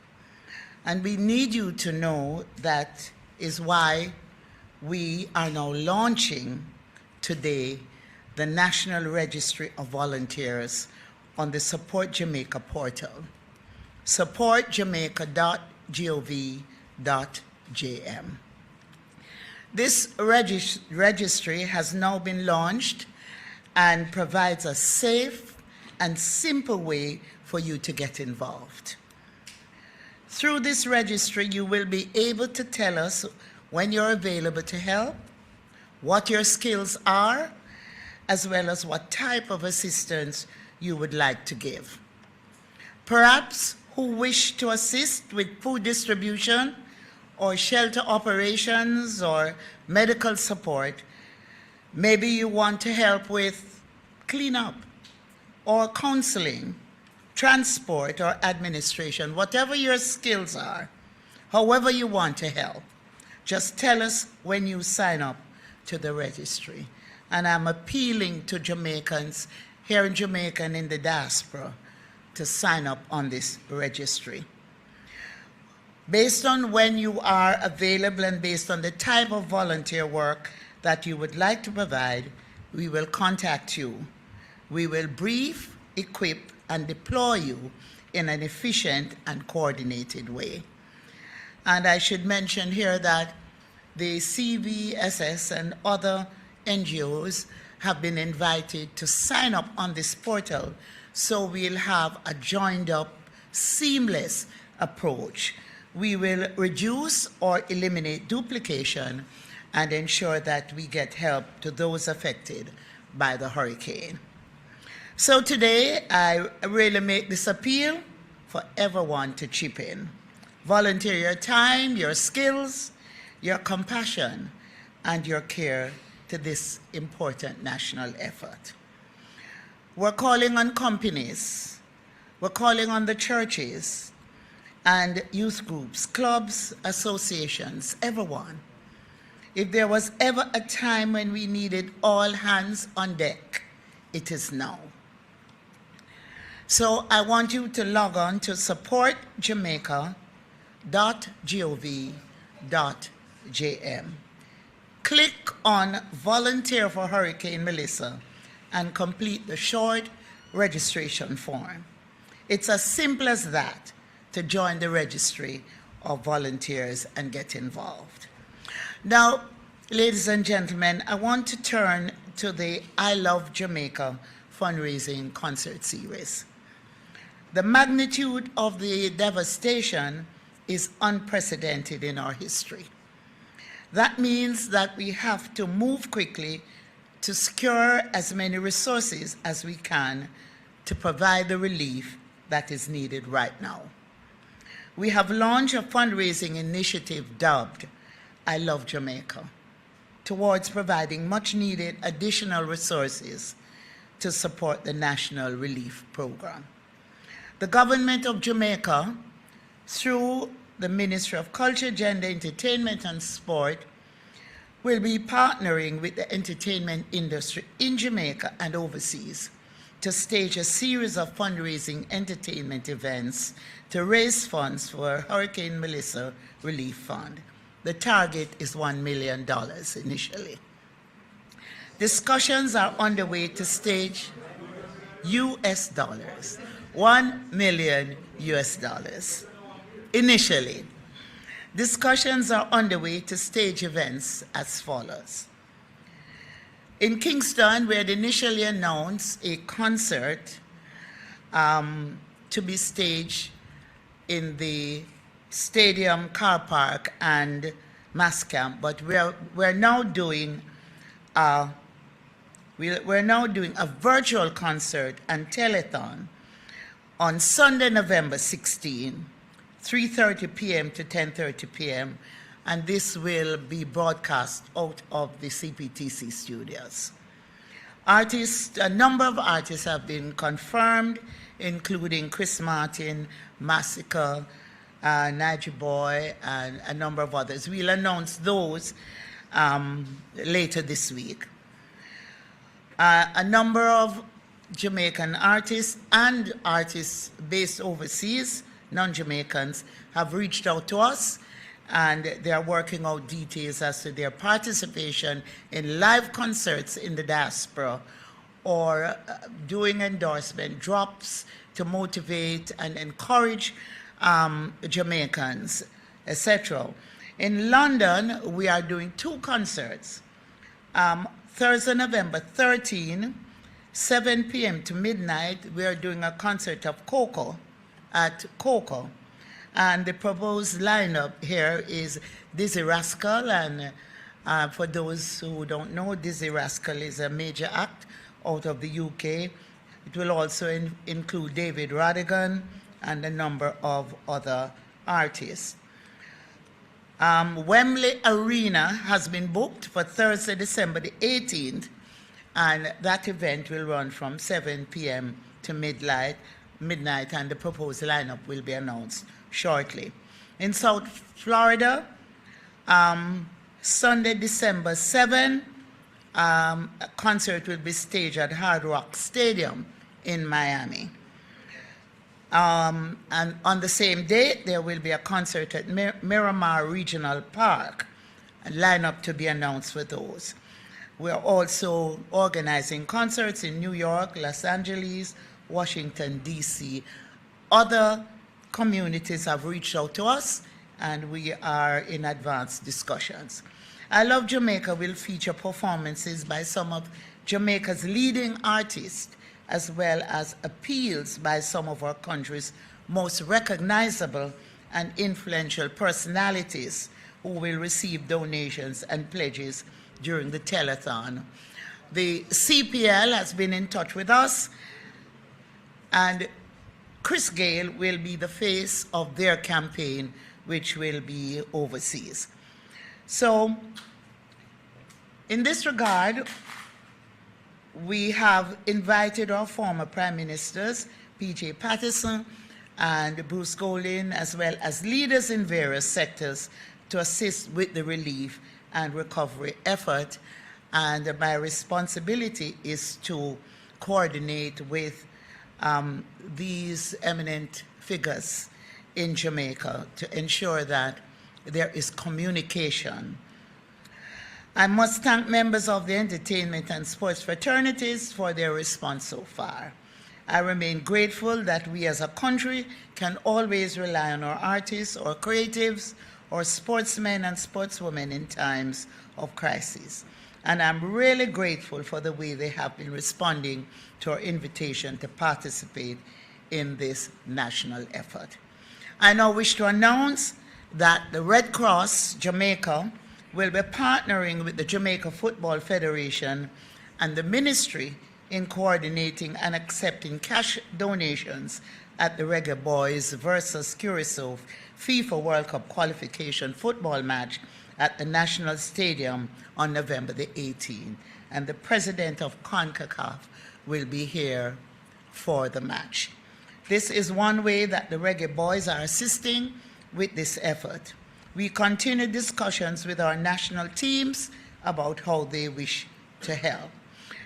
And we need you to know that is why we are now launching today the National Registry of Volunteers on the Support Jamaica portal, supportjamaica.gov.jm. This registry has now been launched and provides a safe and simple way for you to get involved. Through this registry, you will be able to tell us when you're available to help, what your skills are, as well as what type of assistance you would like to give. Perhaps who wish to assist with food distribution or shelter operations or medical support. Maybe you want to help with cleanup or counseling, transport or administration, whatever your skills are, however you want to help. Just tell us when you sign up to the registry. And I'm appealing to Jamaicans here in Jamaica and in the diaspora to sign up on this registry. Based on when you are available and based on the type of volunteer work that you would like to provide, we will contact you. We will brief, equip, and deploy you in an efficient and coordinated way. And I should mention here that the CVSS and other NGOs have been invited to sign up on this portal, so we'll have a joined up, seamless approach. We will reduce or eliminate duplication and ensure that we get help to those affected by the hurricane. So today, I really make this appeal for everyone to chip in. Volunteer your time, your skills, your compassion, and your care to this important national effort. We're calling on companies, we're calling on the churches and youth groups, clubs, associations, everyone. If there was ever a time when we needed all hands on deck, it is now. So I want you to log on to supportjamaica.gov.jm. Click on Volunteer for Hurricane Melissa and complete the short registration form. It's as simple as that to join the registry of volunteers and get involved. Now, ladies and gentlemen, I want to turn to the I Love Jamaica fundraising concert series. The magnitude of the devastation is unprecedented in our history. That means that we have to move quickly to secure as many resources as we can to provide the relief that is needed right now. We have launched a fundraising initiative dubbed I Love Jamaica towards providing much needed additional resources to support the National Relief Program. The government of Jamaica, through the Ministry of Culture, Gender, Entertainment and Sport, will be partnering with the entertainment industry in Jamaica and overseas to stage a series of fundraising entertainment events to raise funds for Hurricane Melissa Relief Fund. The target is $1 million initially. Discussions are underway to stage US dollars, $1 million US dollars. Initially, discussions are underway to stage events as follows. In Kingston, we had initially announced a concert to be staged in the stadium car park and mass camp, but we're now doing a virtual concert and telethon on Sunday, November 16, 3:30 p.m. to 10:30 p.m., and this will be broadcast out of the CPTC studios. A number of artists have been confirmed, including Chris Martin, Massacre, Nigel Boy, and a number of others. We'll announce those later this week. A number of Jamaican artists and artists based overseas, non-Jamaicans, have reached out to us, and they are working out details as to their participation in live concerts in the diaspora or doing endorsement drops to motivate and encourage Jamaicans, etc. In London, we are doing 2 concerts. Thursday, November 13, 7 p.m. to midnight, we are doing a concert of Coco at Coco. And the proposed lineup here is Dizzy Rascal, and for those who don't know, Dizzy Rascal is a major act out of the UK. It will also include David Radigan and a number of other artists. Wembley Arena has been booked for Thursday, December the 18th, and that event will run from 7 p.m. to midnight, and the proposed lineup will be announced shortly. In South Florida, Sunday, December 7, a concert will be staged at Hard Rock Stadium in Miami. And on the same date, there will be a concert at Miramar Regional Park, a lineup to be announced for those. We are also organizing concerts in New York, Los Angeles, Washington, D.C. Other communities have reached out to us, and we are in advanced discussions. I Love Jamaica will feature performances by some of Jamaica's leading artists, as well as appeals by some of our country's most recognizable and influential personalities who will receive donations and pledges during the telethon. The CPL has been in touch with us, and Chris Gale will be the face of their campaign, which will be overseas. So, in this regard, we have invited our former Prime Ministers, P.J. Patterson and Bruce Golding, as well as leaders in various sectors, to assist with the relief and recovery effort. And my responsibility is to coordinate with these eminent figures in Jamaica to ensure that there is communication. I must thank members of the entertainment and sports fraternities for their response so far. I remain grateful that we as a country can always rely on our artists or creatives or sportsmen and sportswomen in times of crisis. And I'm really grateful for the way they have been responding to our invitation to participate in this national effort. I now wish to announce that the Red Cross Jamaica will be partnering with the Jamaica Football Federation and the ministry in coordinating and accepting cash donations at the Reggae Boys versus Curacao FIFA World Cup qualification football match at the National Stadium on November the 18th. And the president of CONCACAF will be here for the match. This is one way that the Reggae Boys are assisting with this effort. We continue discussions with our national teams about how they wish to help.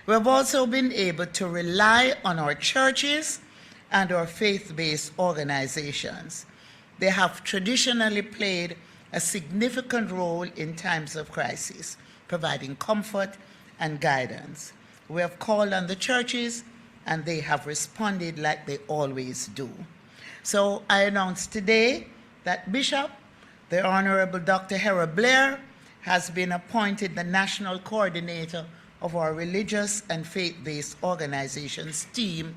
We have also been able to rely on our churches and our faith-based organizations. They have traditionally played a significant role in times of crisis, providing comfort and guidance. We have called on the churches, and they have responded like they always do. So I announce today that Bishop, the Honorable Dr. Hera Blair, has been appointed the National Coordinator of our religious and faith-based organizations team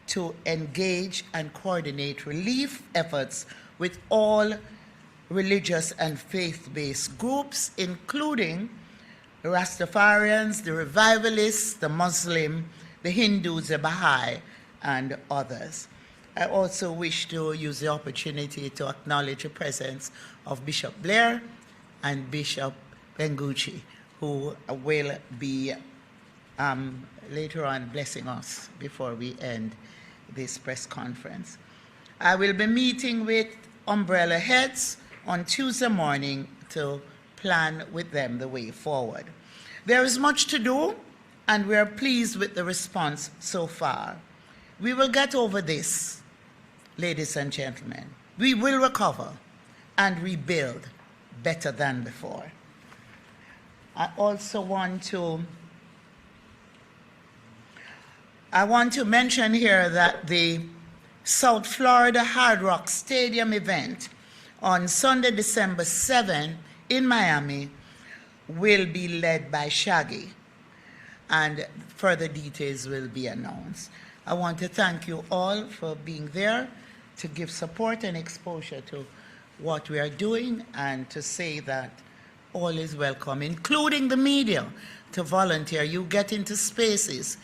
to engage and coordinate relief efforts with all religious and faith-based groups, including the Rastafarians, the Revivalists, the Muslim, the Hindus, the Baha'i, and others. I also wish to use the opportunity to acknowledge the presence of Bishop Blair and Bishop Bengucci, who will be later on blessing us before we end this press conference. I will be meeting with umbrella heads on Tuesday morning to plan with them the way forward. There is much to do, and we are pleased with the response so far. We will get over this, ladies and gentlemen. We will recover and rebuild better than before. I also want to mention here that the South Florida Hard Rock Stadium event on Sunday, December 7 in Miami will be led by Shaggy, and further details will be announced. I want to thank you all for being there to give support and exposure to what we are doing, and to say that all is welcome, including the media, to volunteer. You get into spaces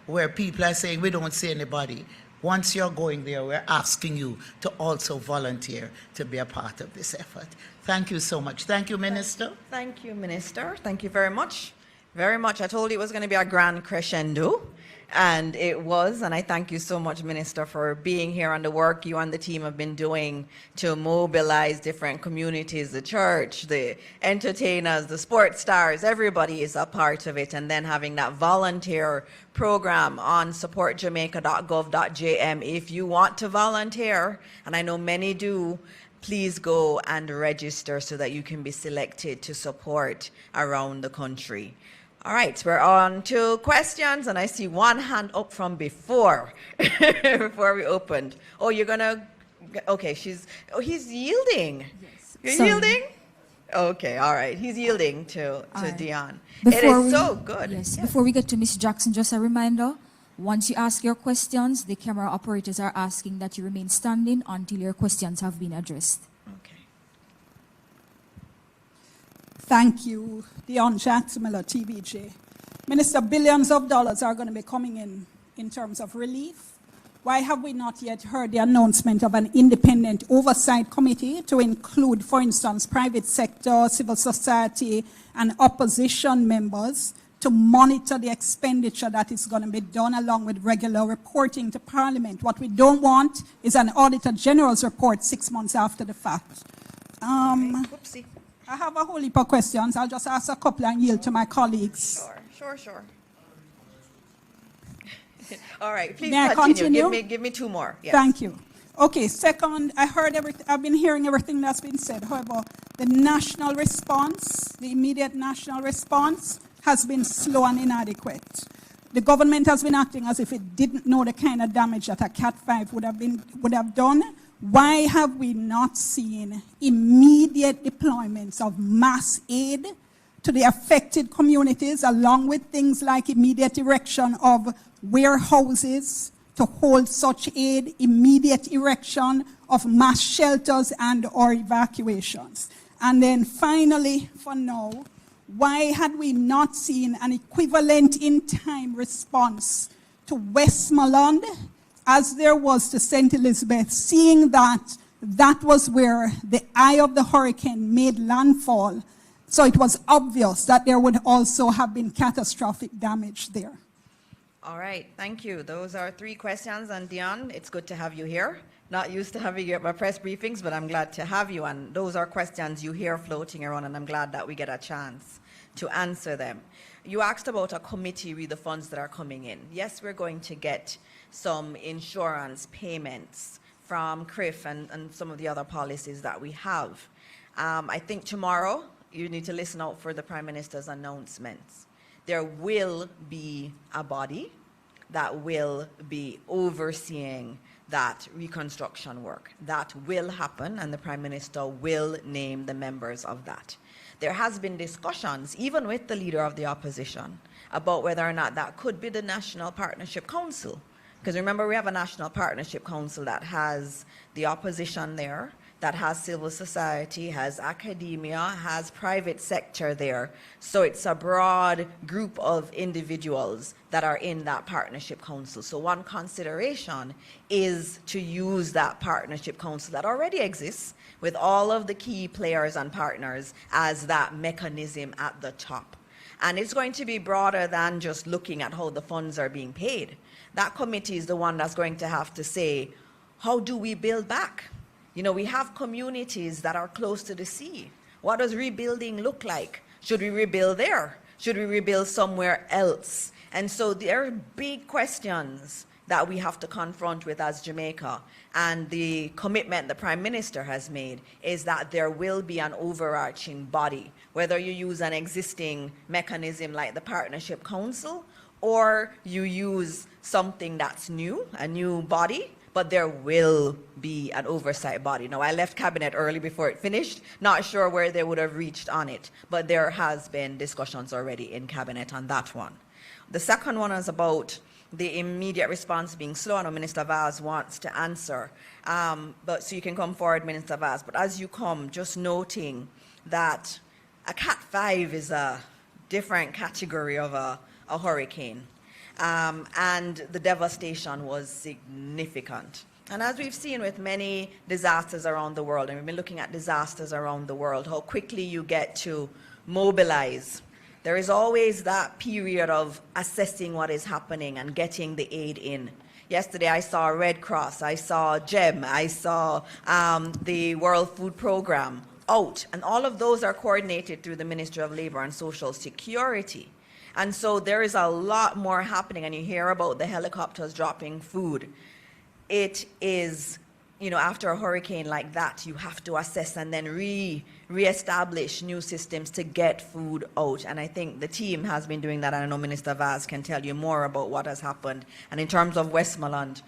where people are saying, we don't see anybody. Once you're going there, we're asking you to also volunteer to be a part of this effort. Thank you so much. Thank you, Minister. Thank you, Minister. Thank you very much. Very much. I told you it was going to be a grand crescendo, and it was. And I thank you so much, Minister, for being here and the work you and the team have been doing to mobilize different communities, the church, the entertainers, the sports stars. Everybody is a part of it. And then having that volunteer program on supportjamaica.gov.jm. If you want to volunteer, and I know many do, please go and register so that you can be selected to support around the country. All right, we're on to questions, and I see one hand up from before we opened. Oh, you're gonna, okay, he's yielding. Yes. You're yielding? Okay, all right, he's yielding to Dion. It is so good. Yes, before we get to Ms. Jackson, just a reminder, once you ask your questions, the camera operators are asking that you remain standing until your questions have been addressed. Thank you, Dion Jackson, TVJ. Minister, billions of dollars are going to be coming in terms of relief. Why have we not yet heard the announcement of an independent oversight committee to include, for instance, private sector, civil society, and opposition members to monitor the expenditure that is going to be done, along with regular reporting to Parliament? What we don't want is an Auditor General's report 6 months after the fact. Whoopsie. I have a whole heap of questions. I'll just ask a couple and yield to my colleagues. Sure. All right, please May continue. I continue? Give me two more. Yes. Thank you. Okay, second, I've been hearing everything that's been said. However, the national response, the immediate national response, has been slow and inadequate. The government has been acting as if it didn't know the kind of damage that a Cat 5 would have done. Why have we not seen immediate deployments of mass aid to the affected communities, along with things like immediate erection of warehouses to hold such aid, immediate erection of mass shelters and or evacuations? And then finally, for now, why had we not seen an equivalent in-time response to Westmoreland as there was to St. Elizabeth, seeing that that was where the eye of the hurricane made landfall? So it was obvious that there would also have been catastrophic damage there. All right, thank you. Those are 3 questions. And Dion, it's good to have you here. Not used to having you at my press briefings, but I'm glad to have you. And those are questions you hear floating around, and I'm glad that we get a chance to answer them. You asked about a committee with the funds that are coming in. Yes, we're going to get some insurance payments from CRIF and some of the other policies that we have. I think tomorrow you need to listen out for the Prime Minister's announcements. There will be a body that will be overseeing that reconstruction work. That will happen, and the Prime Minister will name the members of that. There has been discussions, even with the Leader of the Opposition, about whether or not that could be the National Partnership Council Because remember, we have a National Partnership Council that has the opposition there, that has civil society, has academia, has private sector there. So it's a broad group of individuals that are in that partnership council. So one consideration is to use that partnership council that already exists with all of the key players and partners as that mechanism at the top. And it's going to be broader than just looking at how the funds are being paid. That committee is the one that's going to have to say, how do we build back? You know, we have communities that are close to the sea. What does rebuilding look like? Should we rebuild there? Should we rebuild somewhere else? And so there are big questions that we have to confront with as Jamaica. And the commitment the Prime Minister has made is that there will be an overarching body, whether you use an existing mechanism like the Partnership Council, or you use something that's new, a new body, but there will be an oversight body. Now, I left Cabinet early before it finished, not sure where they would have reached on it, but there has been discussions already in Cabinet on that one. The second one is about the immediate response being slow. I know Minister Vaz wants to answer, but so you can come forward, Minister Vaz. But as you come, just noting that a Cat 5 is a different category of a hurricane. And the devastation was significant. And as we've seen with many disasters around the world, and we've been looking at disasters around the world, how quickly you get to mobilize. There is always that period of assessing what is happening and getting the aid in. Yesterday I saw Red Cross, I saw GEM, I saw the World Food Programme out, and all of those are coordinated through the Ministry of Labour and Social Security. And so there is a lot more happening, and you hear about the helicopters dropping food. It is, you know, after a hurricane like that, you have to assess and then reestablish new systems to get food out. And I think the team has been doing that, and I know Minister Vaz can tell you more about what has happened. And in terms of Westmoreland,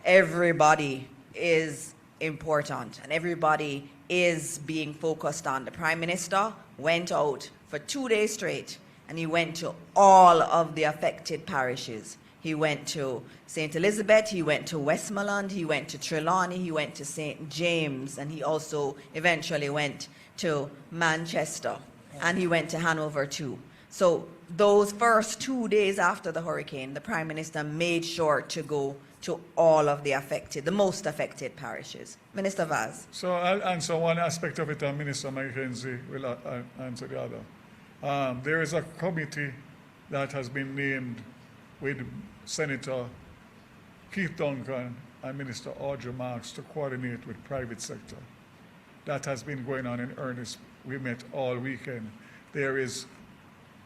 everybody is important, and everybody is being focused on. The Prime Minister went out for 2 days straight, and he went to all of the affected parishes. He went to St. Elizabeth, he went to Westmoreland, he went to Trelawney, he went to St. James, and he also eventually went to Manchester, and he went to Hanover too. So those first 2 days after the hurricane, the Prime Minister made sure to go to all of the affected, the most affected parishes. Minister Vaz. So I'll answer one aspect of it, and Minister Mackenzie will answer the other. There is a committee that has been named with Senator Keith Duncan and Minister Audrey Marks to coordinate with private sector. That has been going on in earnest. We met all weekend. There is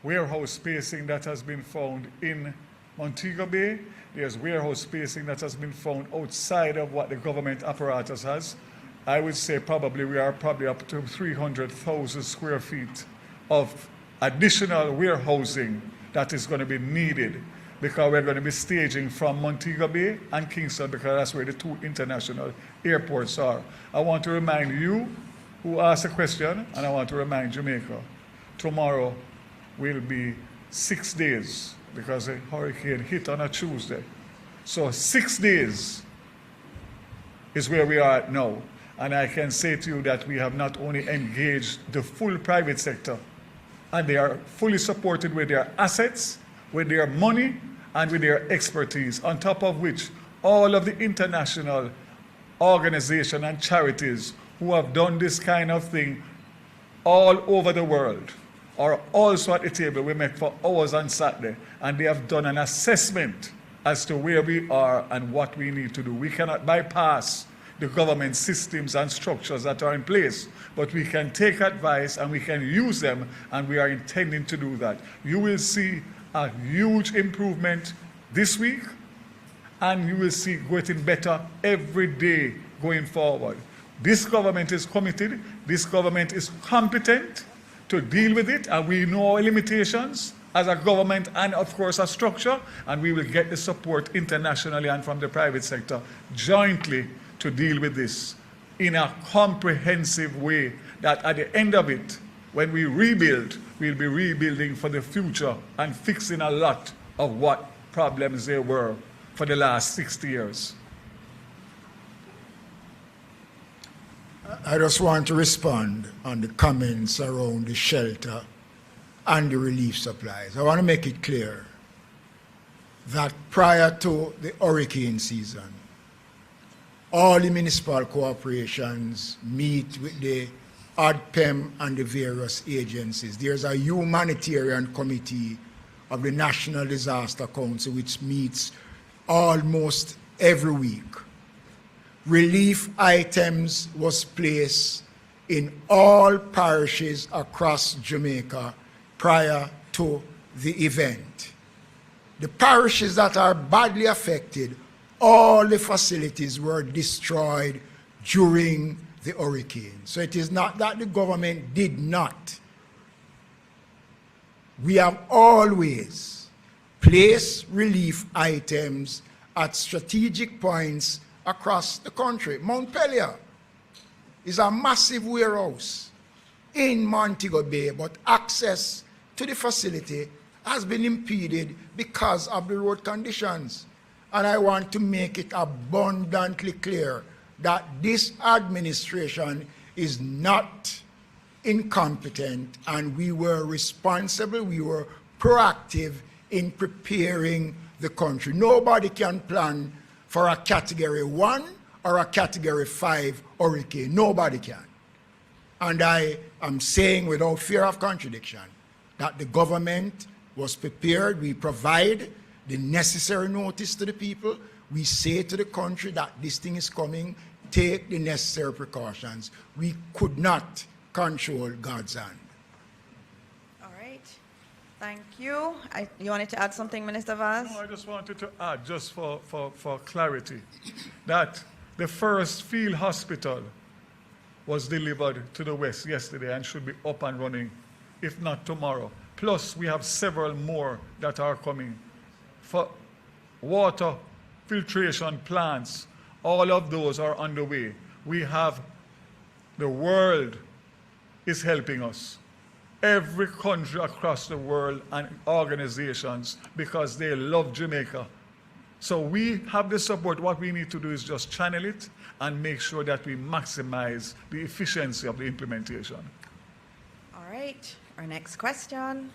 warehouse spacing that has been found in Montego Bay. There's warehouse spacing that has been found outside of what the government apparatus has. I would say we are probably up to 300,000 square feet of additional warehousing that is going to be needed, because we're going to be staging from Montego Bay and Kingston, because that's where the two international airports are. I want to remind you who asked the question, and I want to remind Jamaica, tomorrow will be 6 days, because the hurricane hit on a Tuesday. So 6 days is where we are now. And I can say to you that we have not only engaged the full private sector, and they are fully supported with their assets, with their money, and with their expertise, on top of which all of the international organizations and charities who have done this kind of thing all over the world are also at the table. We met for hours on Saturday, and they have done an assessment as to where we are and what we need to do. We cannot bypass the government systems and structures that are in place, but we can take advice and we can use them, and we are intending to do that. You will see a huge improvement this week, and you will see getting better every day going forward. This government is committed, this government is competent to deal with it, and we know our limitations as a government and of course a structure, and we will get the support internationally and from the private sector jointly to deal with this in a comprehensive way, that at the end of it, when we rebuild, we'll be rebuilding for the future and fixing a lot of what problems there were for the last 60 years. I just want to respond on the comments around the shelter and the relief supplies. I want to make it clear that prior to the hurricane season, all the municipal corporations meet with the ODPEM and the various agencies. There's a humanitarian committee of the National Disaster Council which meets almost every week. Relief items was placed in all parishes across Jamaica prior to the event. The parishes that are badly affected, all the facilities were destroyed during the hurricane. So it is not that the government did not. We have always placed relief items at strategic points across the country. Mount Pelier is a massive warehouse in Montego Bay, but access to the facility has been impeded because of the road conditions. And I want to make it abundantly clear that this administration is not incompetent, and we were responsible, we were proactive in preparing the country. Nobody can plan for a Category 1 or a Category 5 hurricane. Nobody can. And I am saying without fear of contradiction that the government was prepared. We provide the necessary notice to the people. We say to the country that this thing is coming, take the necessary precautions. We could not control God's hand. All right. Thank you. You wanted to add something, Minister Vaz? No, I just wanted to add, just for clarity, that the first field hospital was delivered to the West yesterday and should be up and running, if not tomorrow. Plus, we have several more that are coming. For water filtration plants, all of those are underway. We have, the world is helping us. Every country across the world and organizations, because they love Jamaica. So we have the support. What we need to do is just channel it and make sure that we maximize the efficiency of the implementation. All right. Our next question.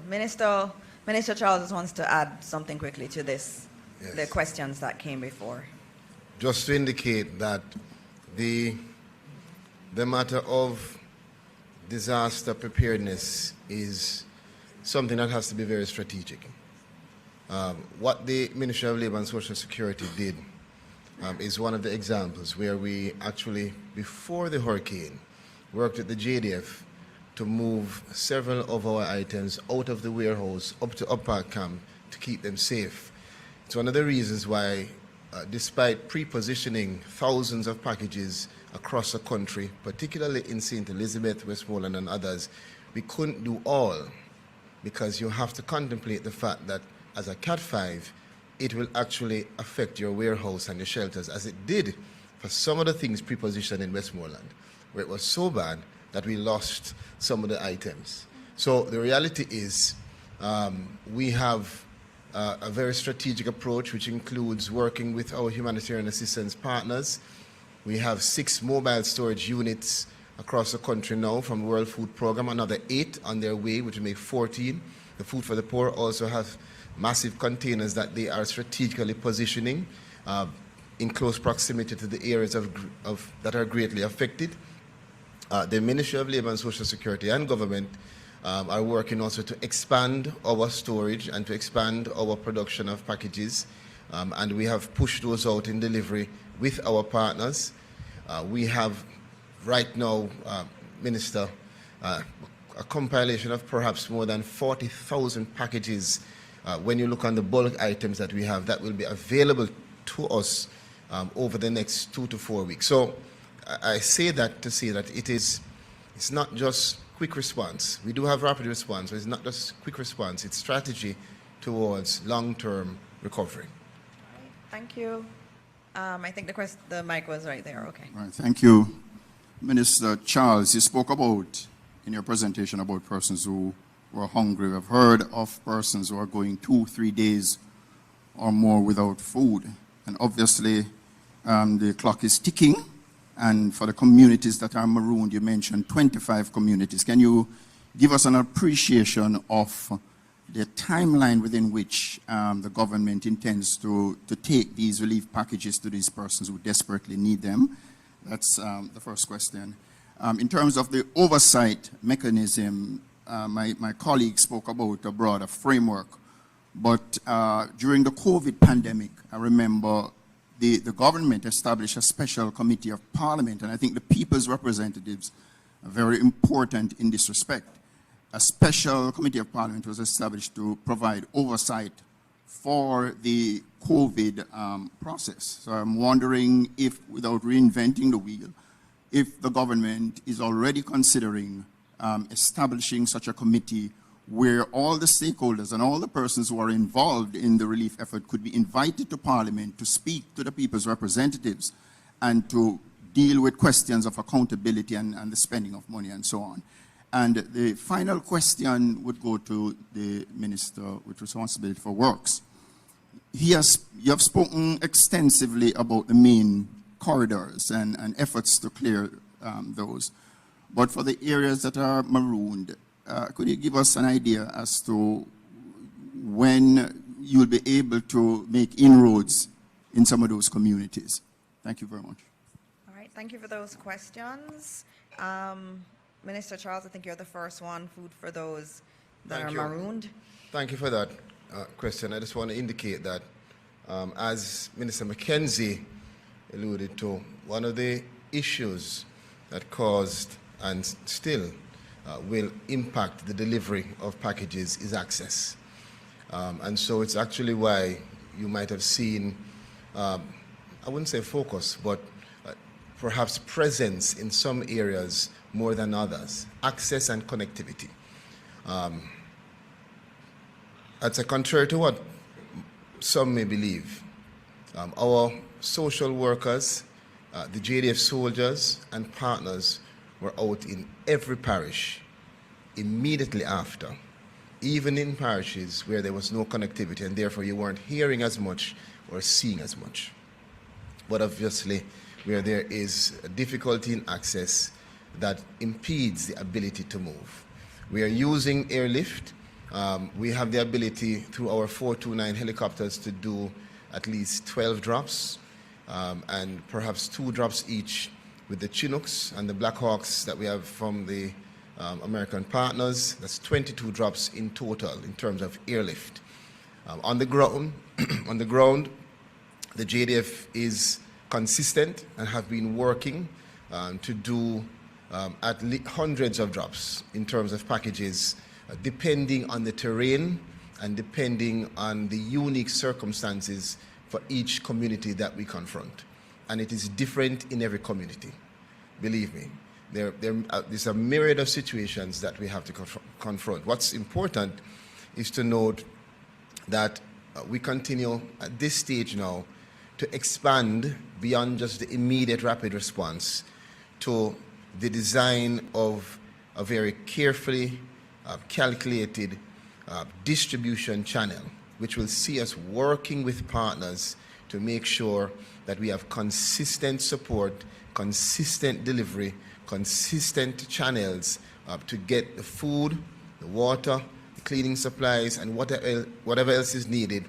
Minister Charles wants to add something quickly to this, Yes. the questions that came before. Just to indicate that the matter of disaster preparedness is something that has to be very strategic. What the Ministry of Labour and Social Security did is one of the examples where we actually, before the hurricane, worked with the JDF to move several of our items out of the warehouse up to Upper Camp to keep them safe. It's one of the reasons why, despite pre-positioning thousands of packages across the country, particularly in St. Elizabeth, Westmoreland, and others, we couldn't do all, because you have to contemplate the fact that as a Cat 5, it will actually affect your warehouse and your shelters, as it did for some of the things pre-positioned in Westmoreland, where it was so bad that we lost some of the items. So the reality is we have a very strategic approach, which includes working with our humanitarian assistance partners. We have 6 mobile storage units across the country now from the World Food Programme, another 8 on their way, which will make 14. The Food for the Poor also have massive containers that they are strategically positioning in close proximity to the areas that are greatly affected. The Ministry of Labour and Social Security and government are working also to expand our storage and to expand our production of packages, and we have pushed those out in delivery with our partners. We have right now, Minister, a compilation of perhaps more than 40,000 packages. When you look on the bulk items that we have, that will be available to us over the next 2 to 4 weeks. So I say that to say that it's not just quick response. We do have rapid response, but it's not just quick response. It's strategy towards long-term recovery. All right. Thank you. I think the mic was right there. Okay. All right, thank you. Minister Charles, you spoke about, in your presentation, about persons who were hungry. We've heard of persons who are going 2-3 days or more without food. And obviously, the clock is ticking. And for the communities that are marooned, you mentioned 25 communities. Can you give us an appreciation of the timeline within which the government intends to take these relief packages to these persons who desperately need them? That's the first question. In terms of the oversight mechanism, my colleague spoke about a broader framework. But during the COVID pandemic, I remember the government established a special committee of parliament, and I think the people's representatives are very important in this respect. A special committee of parliament was established to provide oversight for the COVID process. So I'm wondering if, without reinventing the wheel, if the government is already considering establishing such a committee where all the stakeholders and all the persons who are involved in the relief effort could be invited to Parliament to speak to the people's representatives and to deal with questions of accountability and the spending of money and so on. And the final question would go to the Minister with responsibility for works. You have spoken extensively about the main corridors and efforts to clear those. But for the areas that are marooned, could you give us an idea as to when you'll be able to make inroads in some of those communities? Thank you very much. All right, thank you for those questions. Minister Charles, I think you're the first one, food for those that are marooned. Thank you for that question. I just want to indicate that as Minister McKenzie alluded to, one of the issues that caused and still will impact the delivery of packages is access. And so it's actually why you might have seen, I wouldn't say focus, but perhaps presence in some areas more than others, access and connectivity. That's contrary to what some may believe. Our social workers, the JDF soldiers and partners were out in every parish immediately after, even in parishes where there was no connectivity and therefore you weren't hearing as much or seeing as much. But obviously, where there is a difficulty in access that impedes the ability to move. We are using airlift. We have the ability through our 429 helicopters to do at least 12 drops and perhaps 2 drops each with the Chinooks and the Black Hawks that we have from the American partners. That's 22 drops in total in terms of airlift. On the ground, the JDF is consistent and have been working to do at least hundreds of drops in terms of packages, depending on the terrain and depending on the unique circumstances for each community that we confront. And it is different in every community. Believe me, there's a myriad of situations that we have to confront. What's important is to note that we continue at this stage now to expand beyond just the immediate rapid response to the design of a very carefully calculated distribution channel, which will see us working with partners to make sure that we have consistent support, consistent delivery, consistent channels to get the food, the water, the cleaning supplies, and whatever else is needed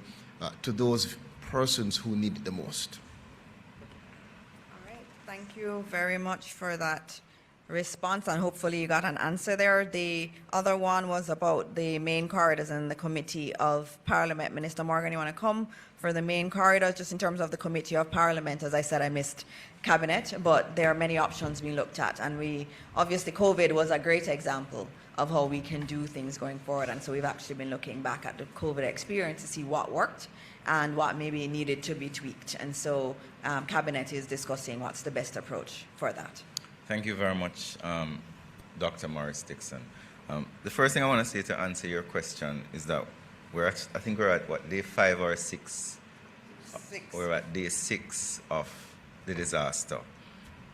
to those persons who need it the most. All right, thank you very much for that response, and hopefully you got an answer there. The other one was about the main corridors and the Committee of Parliament. Minister Morgan, you want to come for the main corridors? Just in terms of the Committee of Parliament, as I said, I missed Cabinet, but there are many options being looked at, and obviously COVID was a great example of how we can do things going forward, and so we've actually been looking back at the COVID experience to see what worked and what maybe needed to be tweaked, and so Cabinet is discussing what's the best approach for that. Thank you very much, Dr. Morris Dixon. The first thing I want to say to answer your question is that I think we're at what, day 5 or 6? We're at day 6 of the disaster.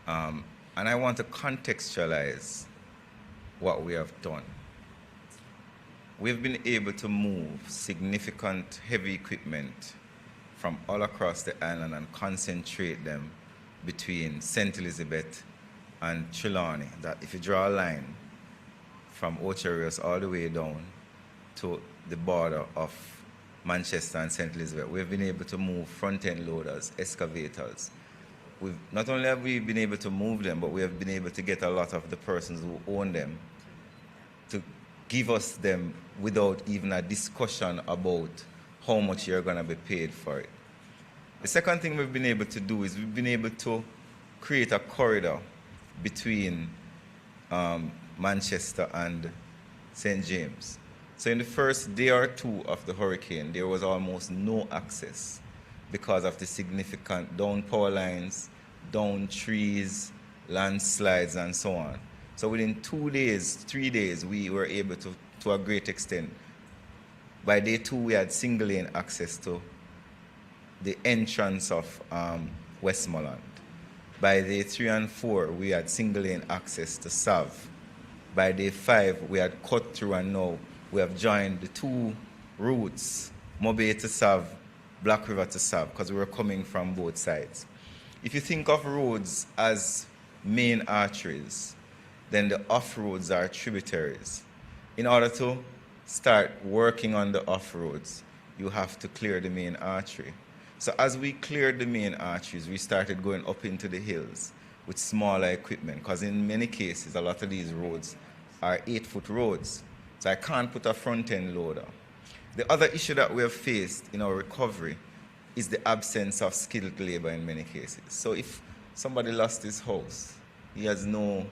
And I want to contextualize what we have done. We've been able to move significant heavy equipment from all across the island and concentrate them between St. Elizabeth and Trelawney. That if you draw a line from Ocherios all the way down to the border of Manchester and St. Elizabeth, we've been able to move front-end loaders, excavators. Not only have we been able to move them, but we have been able to get a lot of the persons who own them to give us them without even a discussion about how much you're going to be paid for it. The second thing we've been able to do is we've been able to create a corridor between Manchester and St. James. So in the first day or two of the hurricane, there was almost no access because of the significant down power lines, down trees, landslides, and so on. So within 2 days, 3 days, we were able to a great extent. By day 2, we had single lane access to the entrance of Westmoreland. By day 3 and 4, we had single lane access to Sav. By day 5, we had cut through, and now we have joined the 2 routes, Mobay to Sav, Black River to Sav, because we were coming from both sides. If you think of roads as main arteries, then the off-roads are tributaries. In order to start working on the off-roads, you have to clear the main artery. So as we cleared the main arteries, we started going up into the hills with smaller equipment, because in many cases, a lot of these roads are 8-foot roads. So I can't put a front-end loader. The other issue that we have faced in our recovery is the absence of skilled labor in many cases. So if somebody lost his house, he has no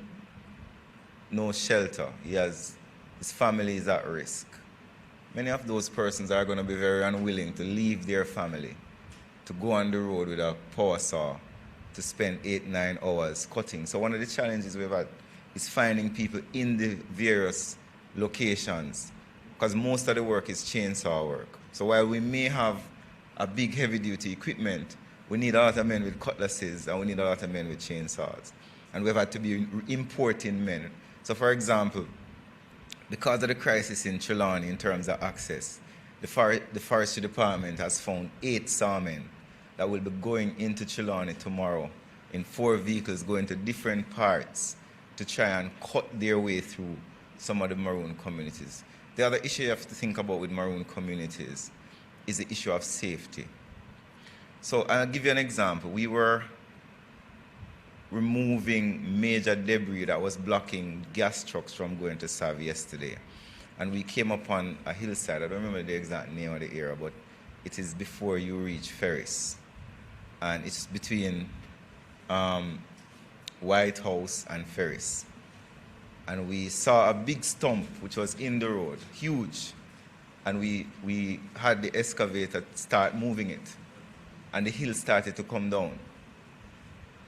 shelter, his family is at risk. Many of those persons are going to be very unwilling to leave their family, to go on the road with a power saw, to spend 8-9 hours cutting. So one of the challenges we've had is finding people in the various locations, because most of the work is chainsaw work. So while we may have a big heavy-duty equipment, we need a lot of men with cutlasses, and we need a lot of men with chainsaws. And we've had to be importing men. So for example, because of the crisis in Trelawney in terms of access, the forestry department has found 8 sawmen that will be going into Trelawney tomorrow in 4 vehicles going to different parts to try and cut their way through some of the maroon communities. The other issue you have to think about with maroon communities is the issue of safety. So I'll give you an example. We were removing major debris that was blocking gas trucks from going to Sav yesterday. And we came upon a hillside. I don't remember the exact name of the area, but it is before you reach Ferris. And it's between White House and Ferris. And we saw a big stump which was in the road, huge. And we had the excavator start moving it. And the hill started to come down.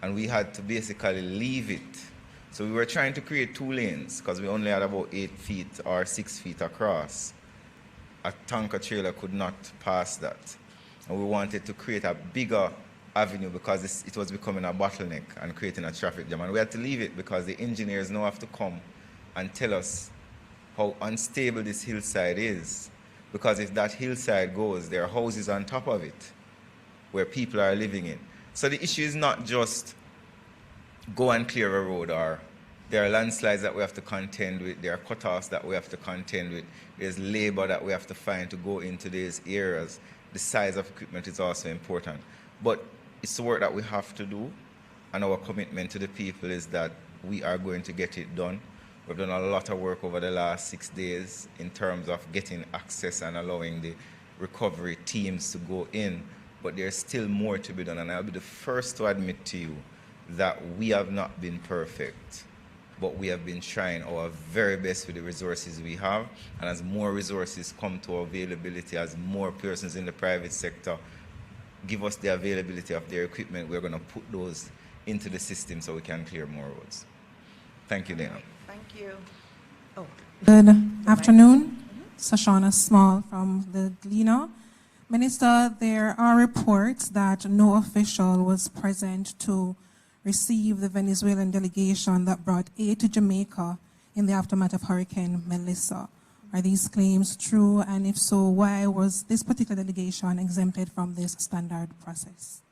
And we had to basically leave it. So we were trying to create 2 lanes because we only had about 8 feet or 6 feet across. A tanker trailer could not pass that. And we wanted to create a bigger avenue because it was becoming a bottleneck and creating a traffic jam. And we had to leave it because the engineers now have to come and tell us how unstable this hillside is. Because if that hillside goes, there are houses on top of it where people are living in. So the issue is not just go and clear a road, or there are landslides that we have to contend with, there are cutoffs that we have to contend with, there's labor that we have to find to go into these areas. The size of equipment is also important. But it's the work that we have to do, and our commitment to the people is that we are going to get it done. We've done a lot of work over the last 6 days in terms of getting access and allowing the recovery teams to go in. But there's still more to be done, and I'll be the first to admit to you that we have not been perfect, but we have been trying our very best with the resources we have. And as more resources come to availability, as more persons in the private sector give us the availability of their equipment, we're going to put those into the system so we can clear more roads. Thank you, Dana. Thank you. Oh. Good afternoon. Sashana Small from the Gleaner. Minister, there are reports that no official was present to receive the Venezuelan delegation that brought aid to Jamaica in the aftermath of Hurricane Melissa. Are these claims true? And if so, why was this particular delegation exempted from this standard process?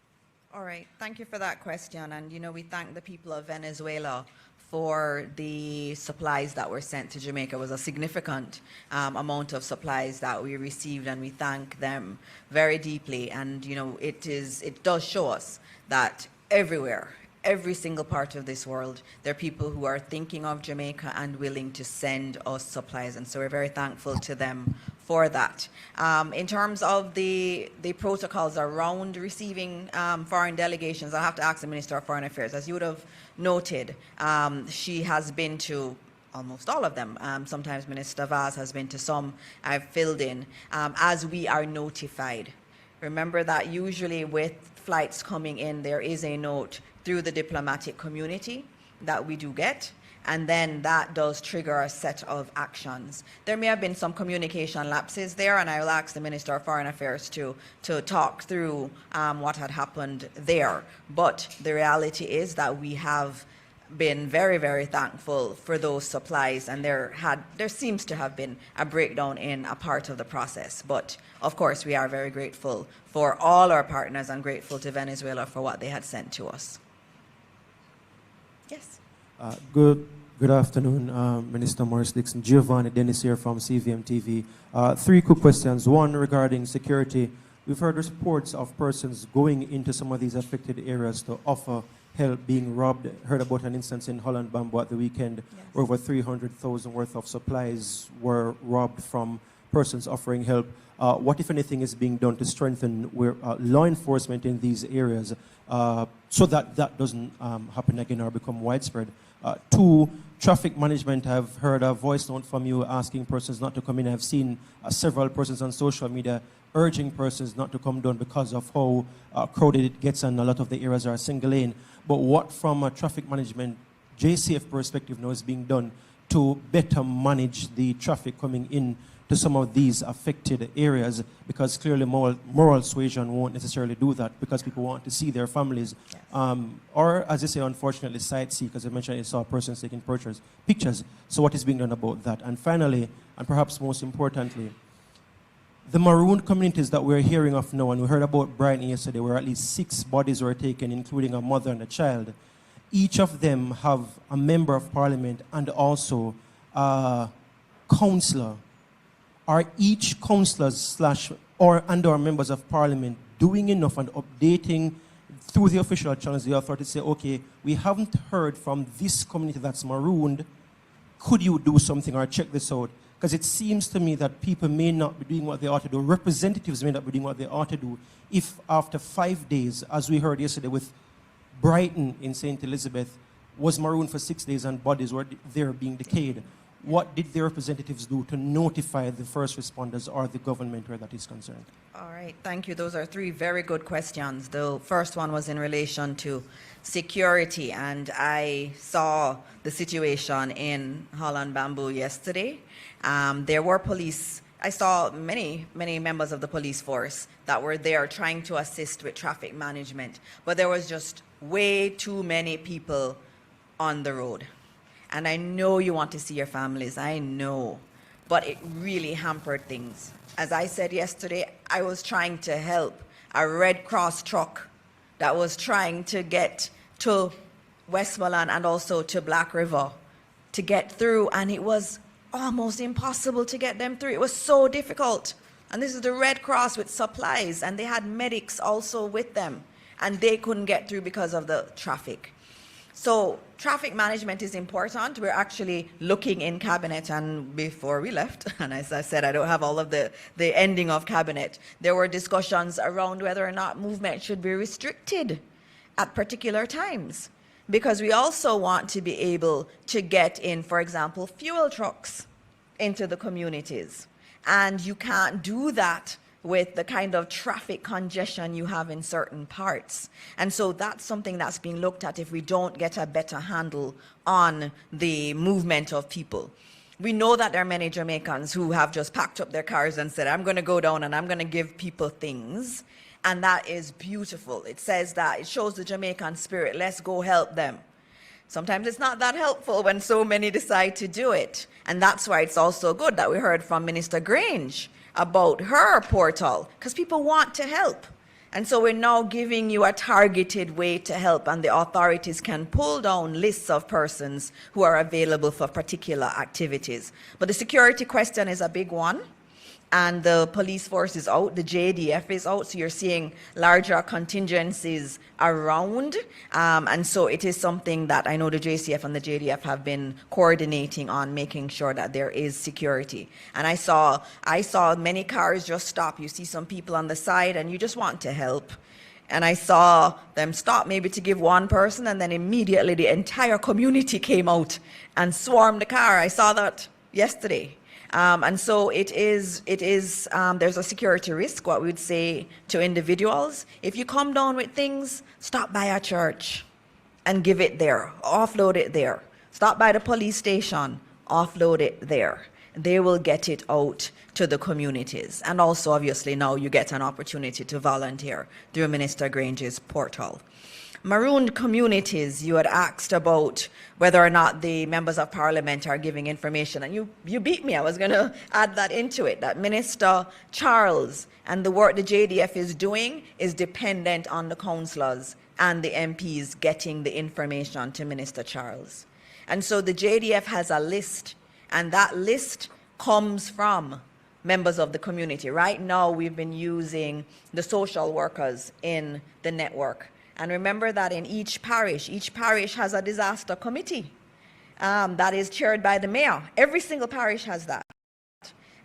All right, thank you for that question. And, you know, we thank the people of Venezuela for the supplies that were sent to Jamaica. It was a significant amount of supplies that we received, and we thank them very deeply. And, you know, it does show us that everywhere, every single part of this world, there are people who are thinking of Jamaica and willing to send us supplies. And so we're very thankful to them for that. In terms of the protocols around receiving foreign delegations, I have to ask the Minister of Foreign Affairs. As you would have noted, she has been to almost all of them. Sometimes Minister Vaz has been to some. I've filled in as we are notified. Remember that usually with flights coming in, there is a note through the diplomatic community that we do get, and then that does trigger a set of actions. There may have been some communication lapses there, and I will ask the Minister of Foreign Affairs to talk through what had happened there. But the reality is that we have been very, very thankful for those supplies, and there seems to have been a breakdown in a part of the process. But of course, we are very grateful for all our partners and grateful to Venezuela for what they had sent to us. Yes. Good afternoon, Minister Morris Dixon. Giovanni Dennis here from CVM TV. 3 quick questions. One regarding security. We've heard reports of persons going into some of these affected areas to offer help being robbed. Heard about an instance in Holland Bamboo at the weekend where over 300,000 worth of supplies were robbed from persons offering help. What, if anything, is being done to strengthen law enforcement in these areas so that that doesn't happen again or become widespread? 2, traffic management. I've heard a voice note from you asking persons not to come in. I've seen several persons on social media urging persons not to come down because of how crowded it gets, and a lot of the areas are single lane. But what, from a traffic management JCF perspective, now is being done to better manage the traffic coming in to some of these affected areas? Because clearly moral suasion won't necessarily do that, because people want to see their families. Or, as I say, unfortunately, sightsee, because I mentioned I saw persons taking pictures. So what is being done about that? And finally, and perhaps most importantly, the marooned communities that we're hearing of now, and we heard about Brighton yesterday, where at least 6 bodies were taken, including a mother and a child. Each of them have a member of parliament and also a councillor. Are each councillors or members of parliament doing enough and updating through the official channels the authority to say, okay, we haven't heard from this community that's marooned, could you do something or check this out? Because it seems to me that people may not be doing what they ought to do, representatives may not be doing what they ought to do, if after 5 days, as we heard yesterday with Brighton in St. Elizabeth, was marooned for 6 days and bodies were there being decayed. What did the representatives do to notify the first responders or the government where that is concerned? All right, thank you. Those are 3 very good questions. The first one was in relation to security, and I saw the situation in Holland Bamboo yesterday. There were police. I saw many members of the police force that were there trying to assist with traffic management, but there was just way too many people on the road. And I know you want to see your families, I know, but it really hampered things. As I said yesterday, I was trying to help a Red Cross truck that was trying to get to Westmoreland and also to Black River to get through, and it was almost impossible to get them through. It was so difficult. And this is the Red Cross with supplies, and they had medics also with them, and they couldn't get through because of the traffic. So traffic management is important. We're actually looking in cabinet, and before we left, and as I said, I don't have all of the ending of cabinet, there were discussions around whether or not movement should be restricted at particular times, because we also want to be able to get in, for example, fuel trucks into the communities. And you can't do that with the kind of traffic congestion you have in certain parts. And so that's something that's being looked at if we don't get a better handle on the movement of people. We know that there are many Jamaicans who have just packed up their cars and said, I'm going to go down and I'm going to give people things. And that is beautiful. It says that, it shows the Jamaican spirit. Let's go help them. Sometimes it's not that helpful when so many decide to do it. And that's why it's also good that we heard from Minister Grange about her portal, because people want to help. And so we're now giving you a targeted way to help, and the authorities can pull down lists of persons who are available for particular activities. But the security question is a big one. And the police force is out, the JDF is out, so you're seeing larger contingencies around. And so it is something that I know the JCF and the JDF have been coordinating on, making sure that there is security. And I saw many cars just stop. You see some people on the side and you just want to help. And I saw them stop maybe to give one person, and then immediately the entire community came out and swarmed the car. I saw that yesterday. And so there's a security risk, what we would say to individuals. If you come down with things, stop by a church and give it there, offload it there. Stop by the police station, offload it there. They will get it out to the communities. And also, obviously, now you get an opportunity to volunteer through Minister Grange's portal. Marooned communities, you had asked about whether or not the members of parliament are giving information, and you beat me. I was going to add that into it, that Minister Charles and the work the JDF is doing is dependent on the councillors and the MPs getting the information to Minister Charles. And so the JDF has a list, and that list comes from members of the community. Right now, we've been using the social workers in the network. And remember that in each parish has a disaster committee that is chaired by the mayor. Every single parish has that.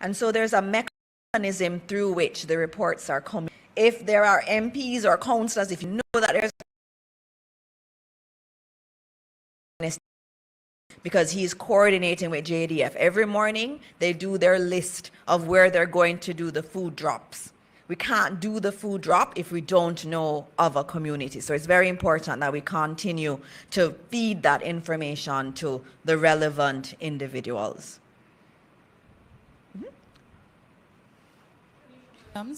And so there's a mechanism through which the reports are coming. If there are MPs or councillors, if you know that there's because he's coordinating with JDF. Every morning, they do their list of where they're going to do the food drops. We can't do the food drop if we don't know of a community. So it's very important that we continue to feed that information to the relevant individuals.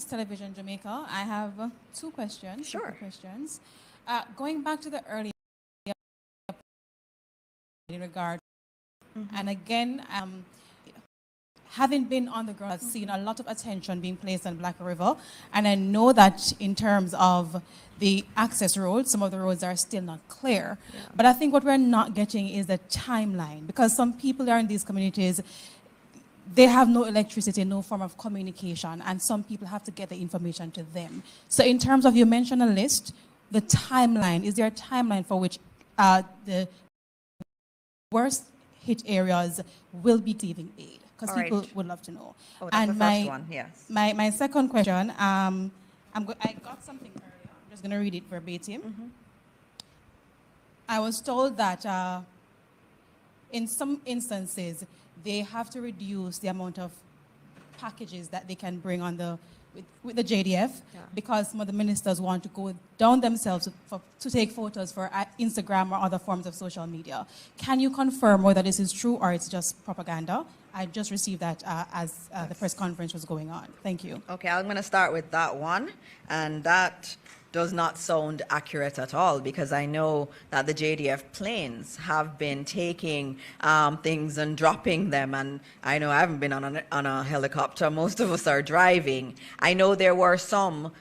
Television Jamaica. I have two questions. Sure. Two questions. Going back to the earlier in regard, and again, having been on the ground, I've seen a lot of attention being placed on Black River, and I know that in terms of the access roads, some of the roads are still not clear. Yeah. But I think what we're not getting is the timeline, because some people are in these communities, they have no electricity, no form of communication, and some people have to get the information to them. So in terms of, you mentioned a list, the timeline, is there a timeline for which the worst hit areas will be receiving aid? Because people would love to know. Oh, that's the first one, yes. My second question, I got something earlier. I'm just going to read it verbatim. Mm-hmm. I was told that in some instances, they have to reduce the amount of packages that they can bring on with the JDF, because some of the ministers want to go down themselves to take photos for Instagram or other forms of social media. Can you confirm whether this is true or it's just propaganda? I just received that as the press conference was going on. Thank you. Okay, I'm going to start with that one, and that does not sound accurate at all, because I know that the JDF planes have been taking things and dropping them, and I know I haven't been on a helicopter. Most of us are driving. I know there were some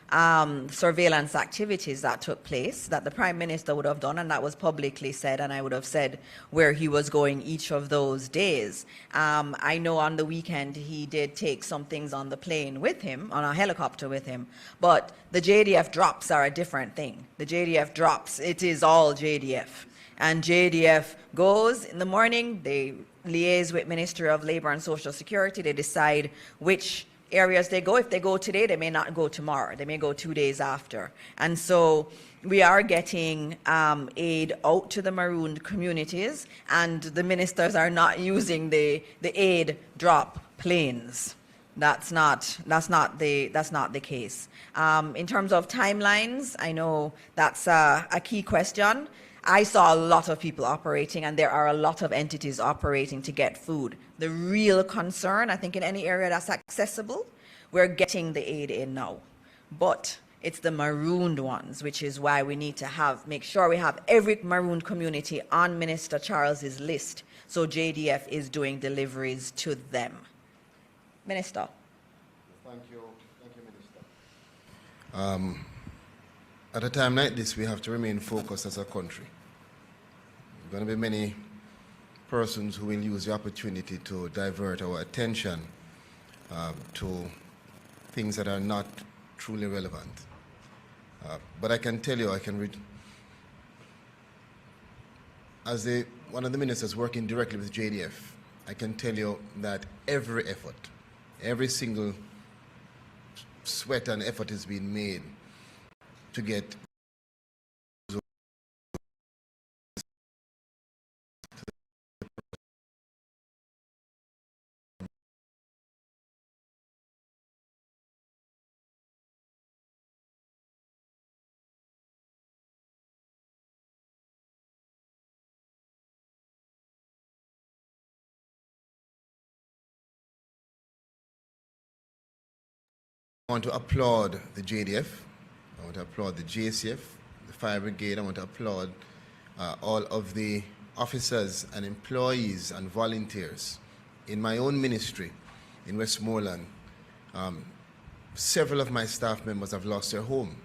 surveillance activities that took place that the Prime Minister would have done, and that was publicly said, and I would have said where he was going each of those days. I know on the weekend he did take some things on the plane with him, on a helicopter with him, but the JDF drops are a different thing. The JDF drops, it is all JDF. And JDF goes in the morning, they liaise with Ministry of Labor and Social Security, they decide which areas they go. If they go today, they may not go tomorrow. They may go 2 days after. And so we are getting aid out to the marooned communities, and the ministers are not using the aid drop planes. That's not the case. In terms of timelines, I know that's a key question. I saw a lot of people operating, and there are a lot of entities operating to get food. The real concern, I think, in any area that's accessible, we're getting the aid in now. But It's the marooned ones, which is why we need to make sure we have every marooned community on Minister Charles's list. So JDF is doing deliveries to them. Minister. Thank you, Minister. At a time like this, we have to remain focused as a country. There are going to be many persons who will use the opportunity to divert our attention to things that are not truly relevant. But I can tell you, as one of the ministers working directly with JDF, I can tell you that every effort, every single sweat and effort is being made to get I want to applaud the JDF, I want to applaud the JCF, the Fire Brigade, I want to applaud all of the officers and employees and volunteers. In my own ministry in Westmoreland, several of my staff members have lost their home,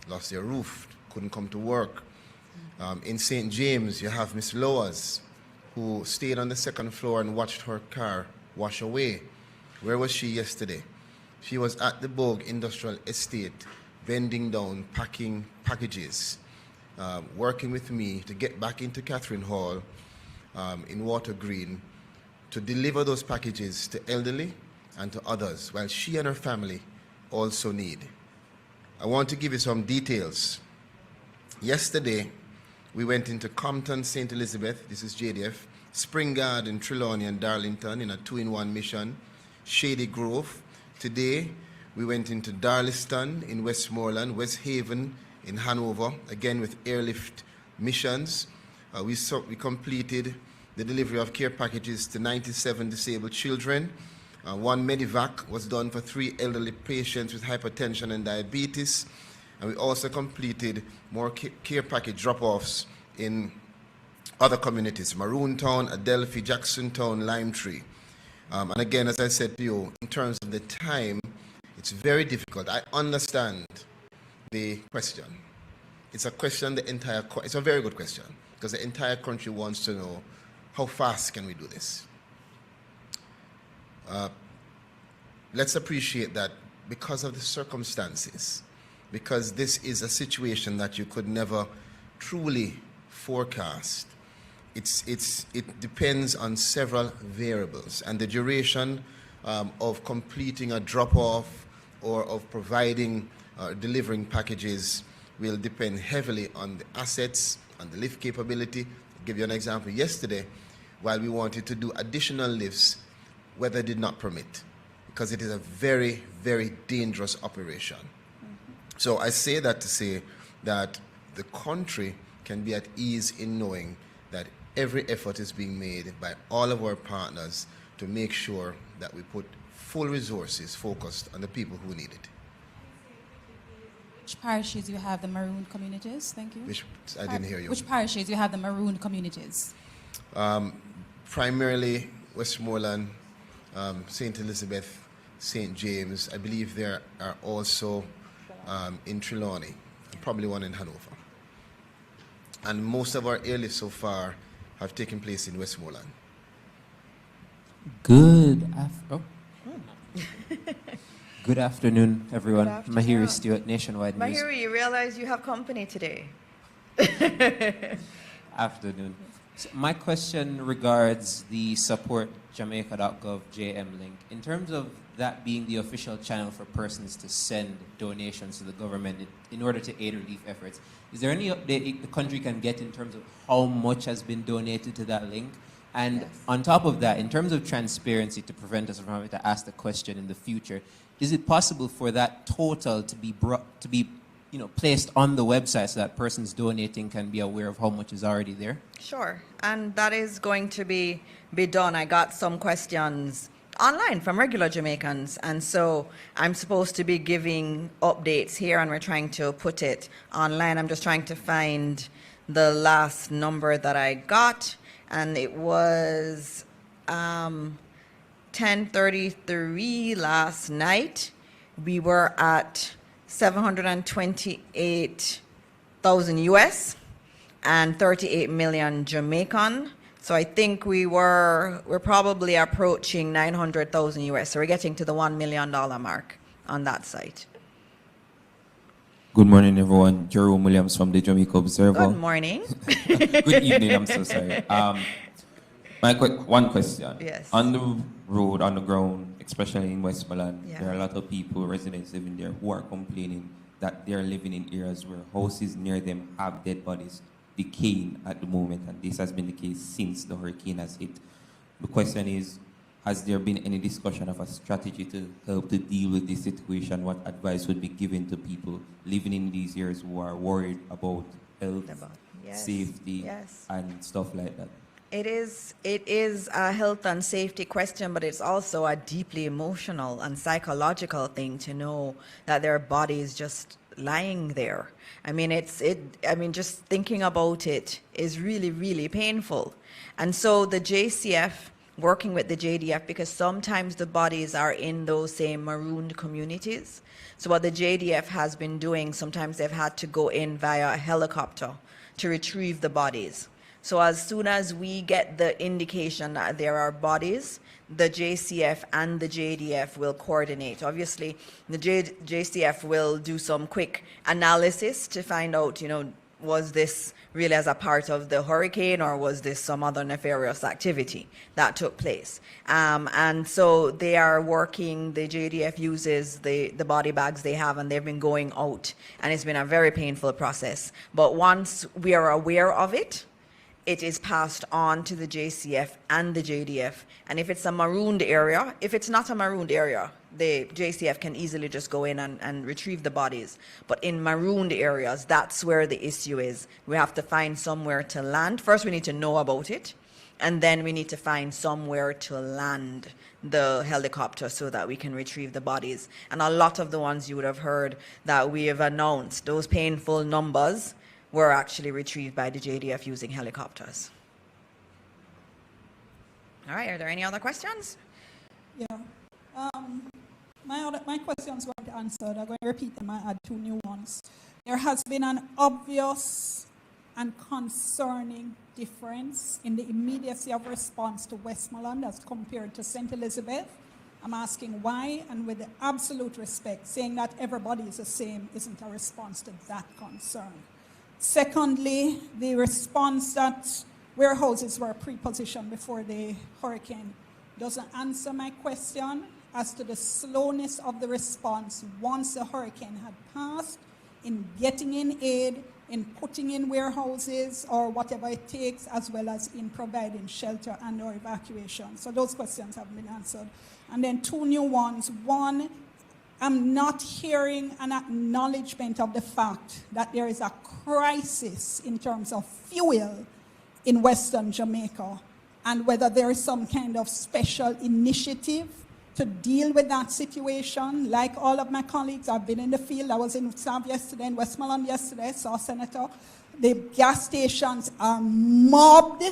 lost their roof, couldn't come to work. In St. James, you have Miss Loas, who stayed on the second floor and watched her car wash away. Where was she yesterday? She was at the Bogue Industrial Estate, bending down, packing packages, working with me to get back into Catherine Hall in Water Green to deliver those packages to elderly and to others, while she and her family also need. I want to give you some details. Yesterday, we went into Compton, St. Elizabeth, this is JDF, Spring Garden, Trelawney, and Darlington in a 2-in-1 mission, Shady Grove. Today, we went into Darliston in Westmoreland, West Haven in Hanover, again with airlift missions. We completed the delivery of care packages to 97 disabled children. 1 Medivac was done for 3 elderly patients with hypertension and diabetes. And we also completed more care package drop-offs in other communities, Maroontown, Adelphi, Jacksontown, Limetree. And again, as I said to you, in terms of the time, it's very difficult. I understand the question. It's a question it's a very good question, because the entire country wants to know, how fast can we do this? Let's appreciate that because of the circumstances, because this is a situation that you could never truly forecast. It depends on several variables, and the duration of completing a drop-off or of providing delivering packages will depend heavily on the assets and the lift capability. I'll give you an example. Yesterday, while we wanted to do additional lifts, weather did not permit, because it is a very, very dangerous operation. So I say that to say that the country can be at ease in knowing that every effort is being made by all of our partners to make sure that we put full resources focused on the people who need it. Which parishes you have the marooned communities? Thank you. I didn't hear you. Which parishes you have the marooned communities? Primarily Westmoreland, St. Elizabeth, St. James. I believe there are also in Trelawney, and probably one in Hanover. And most of our airlifts so far have taken place in Westmoreland. Good afternoon, everyone. Mahiri Stewart, Nationwide News. Mahiri, you realize you have company today. Afternoon. So my question regards the support Jamaica.gov JM link. In terms of that being the official channel for persons to send donations to the government in order to aid relief efforts, is there any update the country can get in terms of how much has been donated to that link? And yes, on top of that, in terms of transparency, to prevent us from having to ask the question in the future, is it possible for that total to be placed on the website so that persons donating can be aware of how much is already there? Sure, and that is going to be done. I got some questions online from regular Jamaicans. And so I'm supposed to be giving updates here, and we're trying to put it online. I'm just trying to find the last number that I got, and it was 10:33 last night. We were at 728,000 US and 38 million Jamaican. So I think we're probably approaching 900,000 US. So we're getting to the $1 million mark on that site. Good morning, everyone. Jerome Williams from the Jamaica Observer. Good morning. Good evening, I'm so sorry. One question. Yes. On the road, on the ground, especially in Westmoreland, Yeah. there are a lot of people, residents living there, who are complaining that they're living in areas where houses near them have dead bodies decaying at the moment, and this has been the case since the hurricane has hit. The question is, has there been any discussion of a strategy to help to deal with this situation? What advice would be given to people living in these areas who are worried about health, safety, and stuff like that? It is a health and safety question, but it's also a deeply emotional and psychological thing to know that their body is just lying there. I mean, just thinking about it is really, really painful. And so the JCF, working with the JDF, because sometimes the bodies are in those same marooned communities. So what the JDF has been doing, sometimes they've had to go in via a helicopter to retrieve the bodies. So as soon as we get the indication that there are bodies, the JCF and the JDF will coordinate. Obviously, the JCF will do some quick analysis to find out, was this really as a part of the hurricane, or was this some other nefarious activity that took place? And so they are working, the JDF uses the body bags they have, and they've been going out, and it's been a very painful process. But once we are aware of it, it is passed on to the JCF and the JDF. And if it's a marooned area, if it's not a marooned area, the JCF can easily just go in and retrieve the bodies. But in marooned areas, that's where the issue is. We have to find somewhere to land. First, we need to know about it, and then we need to find somewhere to land the helicopter so that we can retrieve the bodies. And a lot of the ones you would have heard that we have announced, those painful numbers, were actually retrieved by the JDF using helicopters. All right, are there any other questions? Yeah. My questions weren't answered. I'm going to repeat them. I add two new ones. There has been an obvious and concerning difference in the immediacy of response to Westmoreland as compared to St. Elizabeth. I'm asking why, and with the absolute respect, saying that everybody is the same isn't a response to that concern. Secondly, the response that warehouses were pre-positioned before the hurricane doesn't answer my question as to the slowness of the response once the hurricane had passed in getting in aid, in putting in warehouses or whatever it takes, as well as in providing shelter and or evacuation. So those questions have been answered. And then two new ones. One, I'm not hearing an acknowledgement of the fact that there is a crisis in terms of fuel in Western Jamaica, and whether there is some kind of special initiative to deal with that situation. Like all of my colleagues, I've been in the field. I was in Sav yesterday, in Westmoreland yesterday, saw Senator. The gas stations are mobbed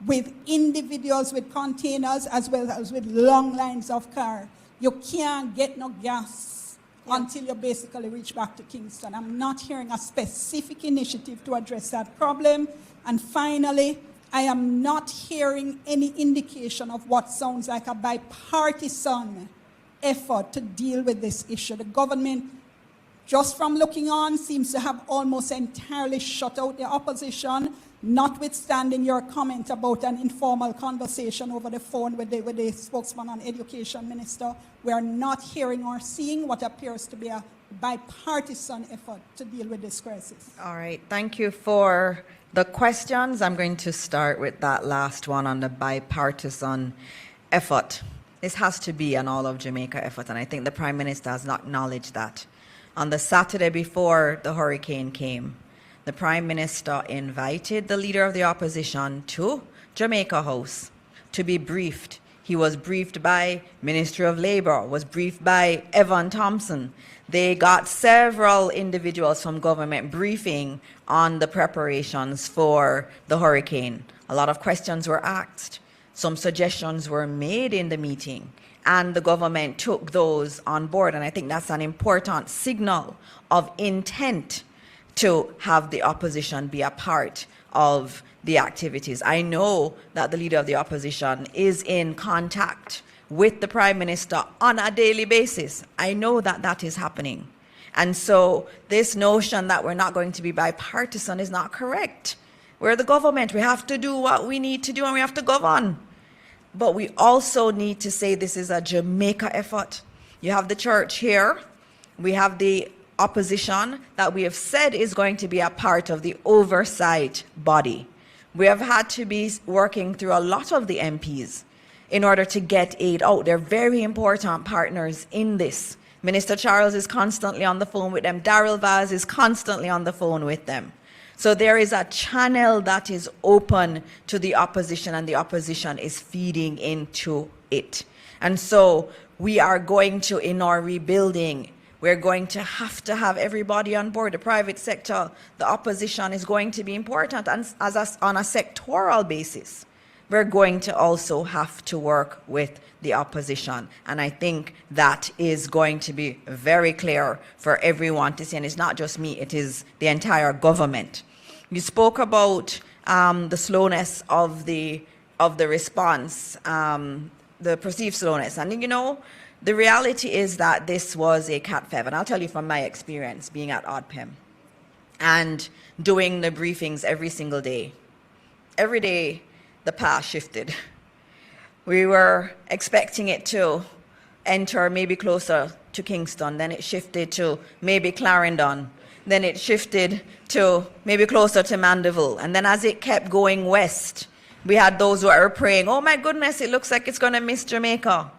with individuals with containers as well as with long lines of cars. You can't get no gas until you basically reach back to Kingston. I'm not hearing a specific initiative to address that problem. And finally, I am not hearing any indication of what sounds like a bipartisan effort to deal with this issue. The government, just from looking on, seems to have almost entirely shut out the opposition, notwithstanding your comment about an informal conversation over the phone with the spokesman on education minister. We are not hearing or seeing what appears to be a bipartisan effort to deal with this crisis. All right, thank you for the questions. I'm going to start with that last one on the bipartisan effort. This has to be an all of Jamaica effort, and I think the Prime Minister has not acknowledged that. On the Saturday before the hurricane came, the Prime Minister invited the Leader of the Opposition to Jamaica House to be briefed. He was briefed by Ministry of Labor, was briefed by Evan Thompson. They got several individuals from government briefing on the preparations for the hurricane. A lot of questions were asked. Some suggestions were made in the meeting, and the government took those on board. And I think that's an important signal of intent to have the opposition be a part of the activities. I know that the leader of the opposition is in contact with the Prime Minister on a daily basis. I know that that is happening. And so this notion that we're not going to be bipartisan is not correct. We're the government. We have to do what we need to do, and we have to govern. But we also need to say this is a Jamaica effort. You have the church here. We have the opposition that we have said is going to be a part of the oversight body. We have had to be working through a lot of the MPs in order to get aid out. They're very important partners in this. Minister Charles is constantly on the phone with them. Darrell Vaz is constantly on the phone with them. So there is a channel that is open to the opposition, and the opposition is feeding into it. And so we are going to, in our rebuilding, we're going to have everybody on board. The private sector, the opposition is going to be important. And on a sectoral basis, we're going to also have to work with the opposition. And I think that is going to be very clear for everyone to see. And it's not just me, it is the entire government. You spoke about the slowness of the response, the perceived slowness. And you know, the reality is that this was a Cat 5. And I'll tell you from my experience being at ODPEM and doing the briefings every single day. Every day, the path shifted. We were expecting it to enter maybe closer to Kingston, then it shifted to maybe Clarendon, then it shifted to maybe closer to Mandeville, and then as it kept going west, we had those who were praying, oh my goodness, it looks like it's going to miss Jamaica.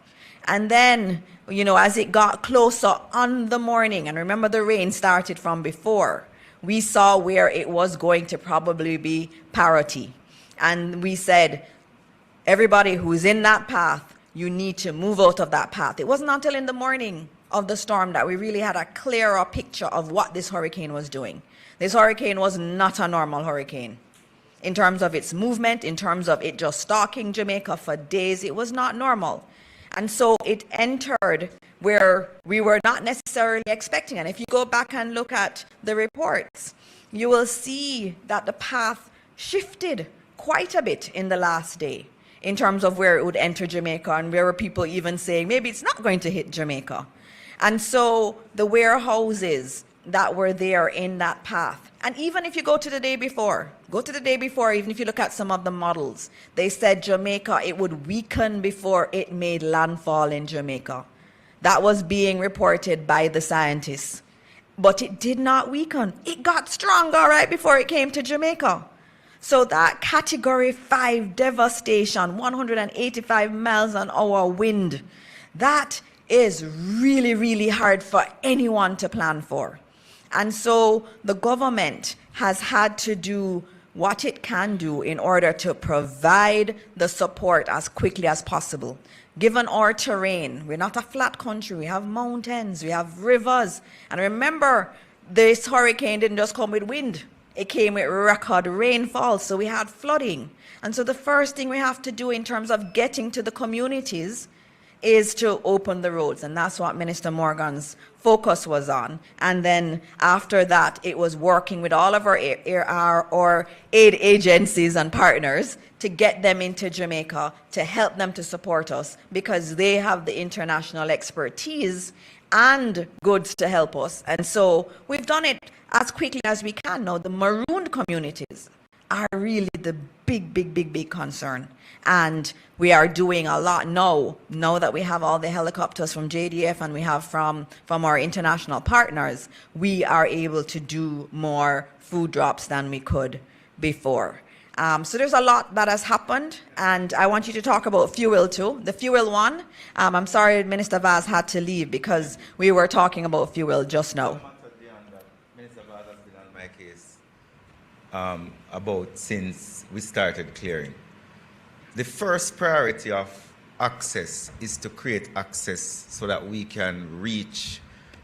And then, you know, as it got closer on the morning, and remember the rain started from before, we saw where it was going to probably be parity. And we said, everybody who's in that path, you need to move out of that path. It wasn't until in the morning of the storm that we really had a clearer picture of what this hurricane was doing. This hurricane was not a normal hurricane. In terms of its movement, in terms of it just stalking Jamaica for days, it was not normal. And so it entered where we were not necessarily expecting. And if you go back and look at the reports, you will see that the path shifted quite a bit in the last day in terms of where it would enter Jamaica, and where were people even saying maybe it's not going to hit Jamaica. And so the warehouses that were there in that path, and even if you go to the day before, even if you look at some of the models, they said Jamaica, it would weaken before it made landfall in Jamaica. That was being reported by the scientists. But it did not weaken. It got stronger right before it came to Jamaica. So that Category 5 devastation, 185 miles an hour wind, that is really, really hard for anyone to plan for. And so the government has had to do what it can do in order to provide the support as quickly as possible. Given our terrain, we're not a flat country, we have mountains, we have rivers. And remember, this hurricane didn't just come with wind. It came with record rainfall, so we had flooding. And so the first thing we have to do in terms of getting to the communities is to open the roads. And that's what Minister Morgan's focus was on. And then after that, it was working with all of our aid agencies and partners to get them into Jamaica, to help them to support us, because they have the international expertise and goods to help us. And so we've done it as quickly as we can. Now, the marooned communities are really the big concern. And we are doing a lot now that we have all the helicopters from JDF and we have from our international partners, we are able to do more food drops than we could before. So there's a lot that has happened, and I want you to talk about fuel too. The fuel one, I'm sorry Minister Vaz had to leave because we were talking about fuel just now. Minister Vaz has been on my case about since we started clearing. The first priority of access is to create access so that we can reach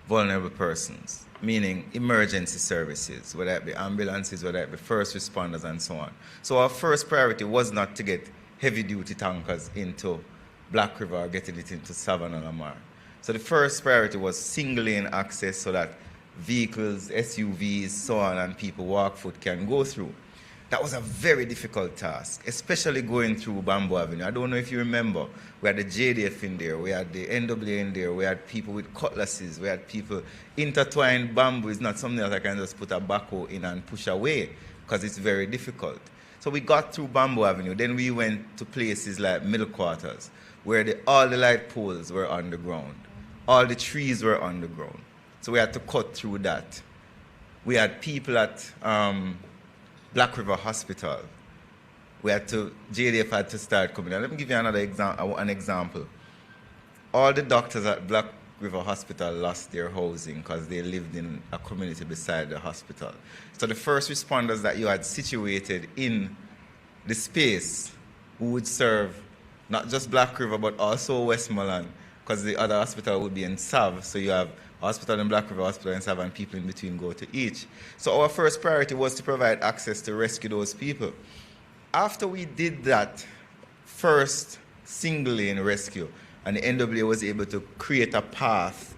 vulnerable persons, meaning emergency services, whether it be ambulances, whether it be first responders, and so on. So our first priority was not to get heavy-duty tankers into Black River or getting it into Savannah Lamar. So the first priority was single-lane access so that vehicles, SUVs, so on, and people walk foot can go through. That was a very difficult task, especially going through Bamboo Avenue. I don't know if you remember, we had the JDF in there, we had the NWA in there, we had people with cutlasses, we had people intertwined. Bamboo is not something that I can just put a backhoe in and push away, because it's very difficult. So we got through Bamboo Avenue, then we went to places like Middle Quarters, where all the light poles were underground, all the trees were underground. So we had to cut through that. We had people at Black River Hospital. JDF had to start coming in. Let me give you an example. All the doctors at Black River Hospital lost their housing because they lived in a community beside the hospital. So the first responders that you had situated in the space who would serve not just Black River but also Westmoreland, because the other hospital would be in Sav, so you have hospital in Black River, hospital in Sav, and people in between go to each. So our first priority was to provide access to rescue those people. After we did that first single-lane rescue, and the NWA was able to create a path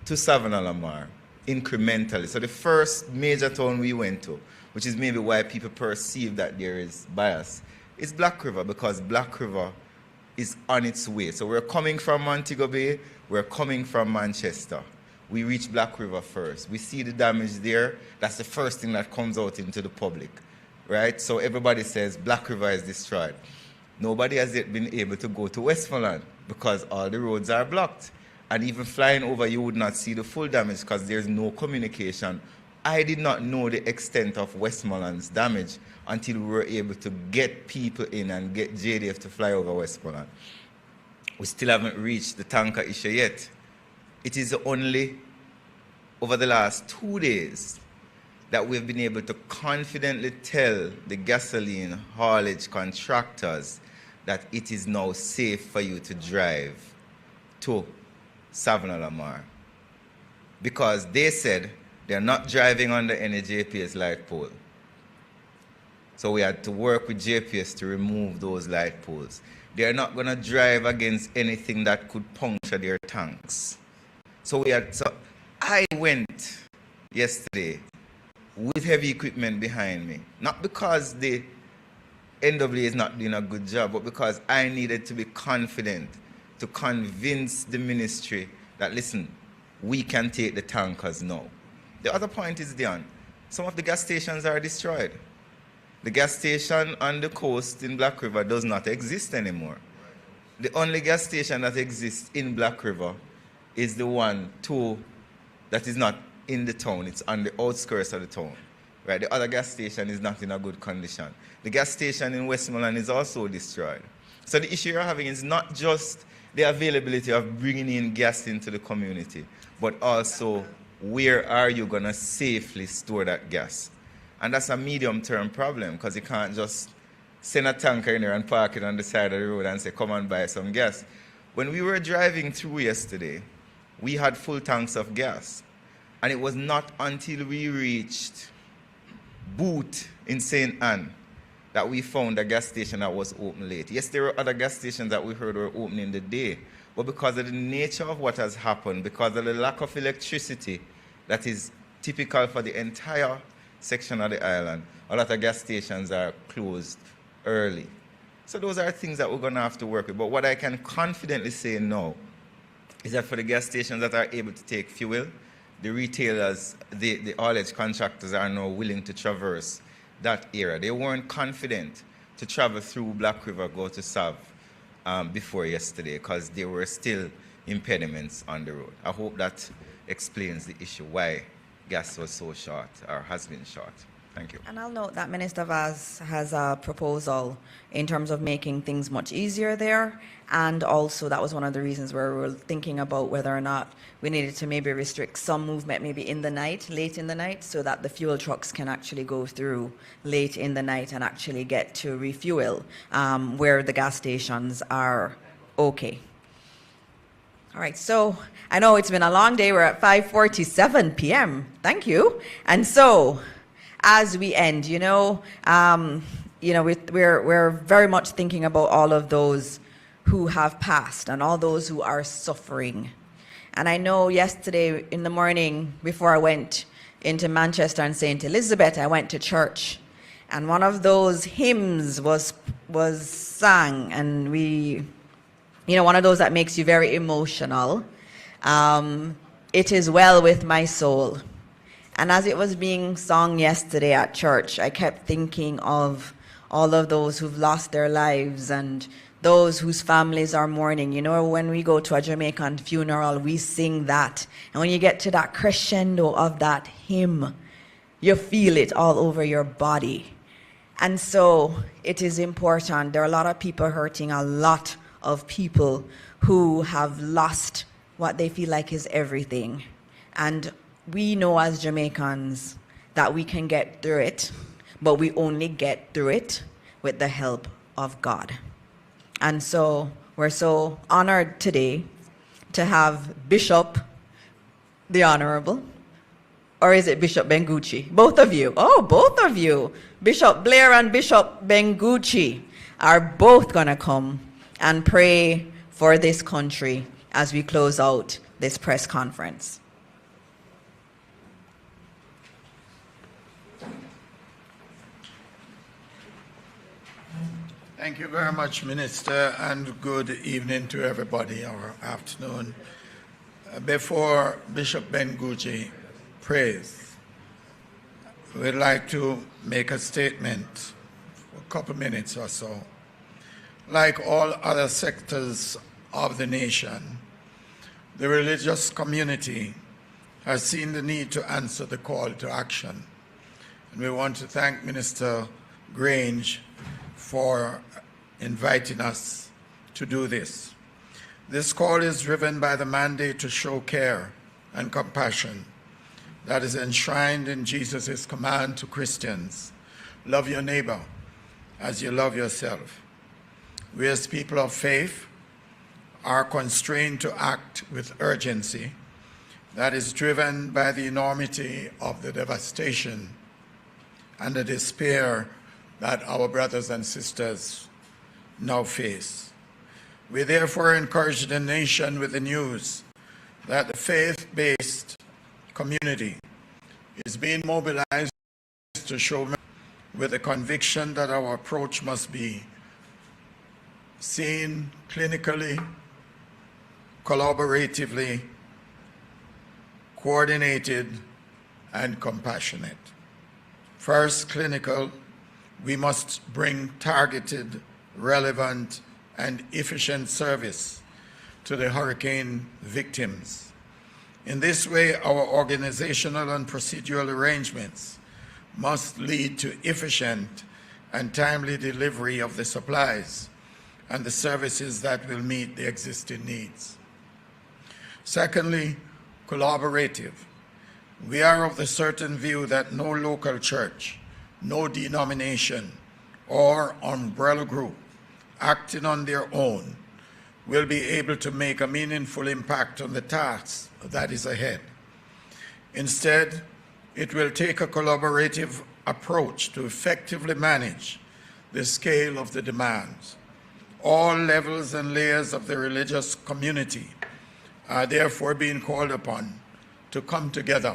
to Savannah Lamar incrementally. So the first major town we went to, which is maybe why people perceive that there is bias, is Black River, because Black River is on its way. So we're coming from Montego Bay, we're coming from Manchester. We reach Black River first. We see the damage there. That's the first thing that comes out into the public, right? So everybody says Black River is destroyed. Nobody has yet been able to go to Westmoreland because all the roads are blocked. And even flying over, you would not see the full damage because there's no communication. I did not know the extent of Westmoreland's damage until we were able to get people in and get JDF to fly over Westmoreland. We still haven't reached the tanker issue yet. It is only over the last 2 days that we've been able to confidently tell the gasoline haulage contractors that it is now safe for you to drive to Savannah Lamar. Because they said they're not driving under any JPS light pole. So we had to work with JPS to remove those light poles. They're not going to drive against anything that could puncture their tanks. So I went yesterday with heavy equipment behind me, not because the NWA is not doing a good job, but because I needed to be confident to convince the ministry that, listen, we can take the tankers now. The other point is, Dion, some of the gas stations are destroyed. The gas station on the coast in Black River does not exist anymore. The only gas station that exists in Black River is the one, that is not in the town. It's on the outskirts of the town. Right? The other gas station is not in a good condition. The gas station in Westmoreland is also destroyed. So the issue you're having is not just the availability of bringing in gas into the community, but also where are you going to safely store that gas? And that's a medium-term problem, because you can't just send a tanker in there and park it on the side of the road and say, come and buy some gas. When we were driving through yesterday, we had full tanks of gas. And it was not until we reached Boot in St. Anne that we found a gas station that was open late. Yes, there were other gas stations that we heard were open in the day, but because of the nature of what has happened, because of the lack of electricity that is typical for the entire section of the island, a lot of gas stations are closed early. So those are things that we're going to have to work with. But what I can confidently say now is that for the gas stations that are able to take fuel, the retailers, the haulage contractors are now willing to traverse that area. They weren't confident to travel through Black River, go to Sav before yesterday, because there were still impediments on the road. I hope that explains the issue, why gas was so short, or has been short. Thank you. And I'll note that Minister Vaz has a proposal in terms of making things much easier there. And also that was one of the reasons where we were thinking about whether or not we needed to maybe restrict some movement maybe in the night, late in the night, so that the fuel trucks can actually go through late in the night and actually get to refuel where the gas stations are okay. All right, so I know it's been a long day. We're at 5:47 p.m. Thank you. And so, as we end, we're very much thinking about all of those who have passed and all those who are suffering. And I know yesterday in the morning, before I went into Manchester and St. Elizabeth, I went to church, and one of those hymns was sung, and one of those that makes you very emotional. It is well with my soul. And as it was being sung yesterday at church, I kept thinking of all of those who've lost their lives and those whose families are mourning. When we go to a Jamaican funeral, we sing that. And when you get to that crescendo of that hymn, you feel it all over your body. And so it is important. There are a lot of people hurting, a lot of people who have lost what they feel like is everything. And we know as Jamaicans that we can get through it, but we only get through it with the help of God. And so we're so honored today to have Bishop, the Honorable, or is it Bishop Bengucci? Both of you. Oh, both of you. Bishop Blair and Bishop Bengucci are both going to come and pray for this country as we close out this press conference. Thank you very much, Minister, and good evening to everybody, or afternoon. Before Bishop Bengucci prays, we'd like to make a statement for a couple minutes or so. Like all other sectors of the nation, the religious community has seen the need to answer the call to action. And we want to thank Minister Grange for inviting us to do this. This call is driven by the mandate to show care and compassion that is enshrined in Jesus' command to Christians: love your neighbor as you love yourself. We as people of faith are constrained to act with urgency that is driven by the enormity of the devastation and the despair that our brothers and sisters now face. We therefore encourage the nation with the news that the faith-based community is being mobilized to show with the conviction that our approach must be seen clinically, collaboratively, coordinated, and compassionate. First, clinical. We must bring targeted, relevant, and efficient service to the hurricane victims. In this way, our organizational and procedural arrangements must lead to efficient and timely delivery of the supplies and the services that will meet the existing needs. Secondly, collaborative. We are of the certain view that no local church, no denomination, or umbrella group acting on their own will be able to make a meaningful impact on the task that is ahead. Instead, it will take a collaborative approach to effectively manage the scale of the demands. All levels and layers of the religious community are therefore being called upon to come together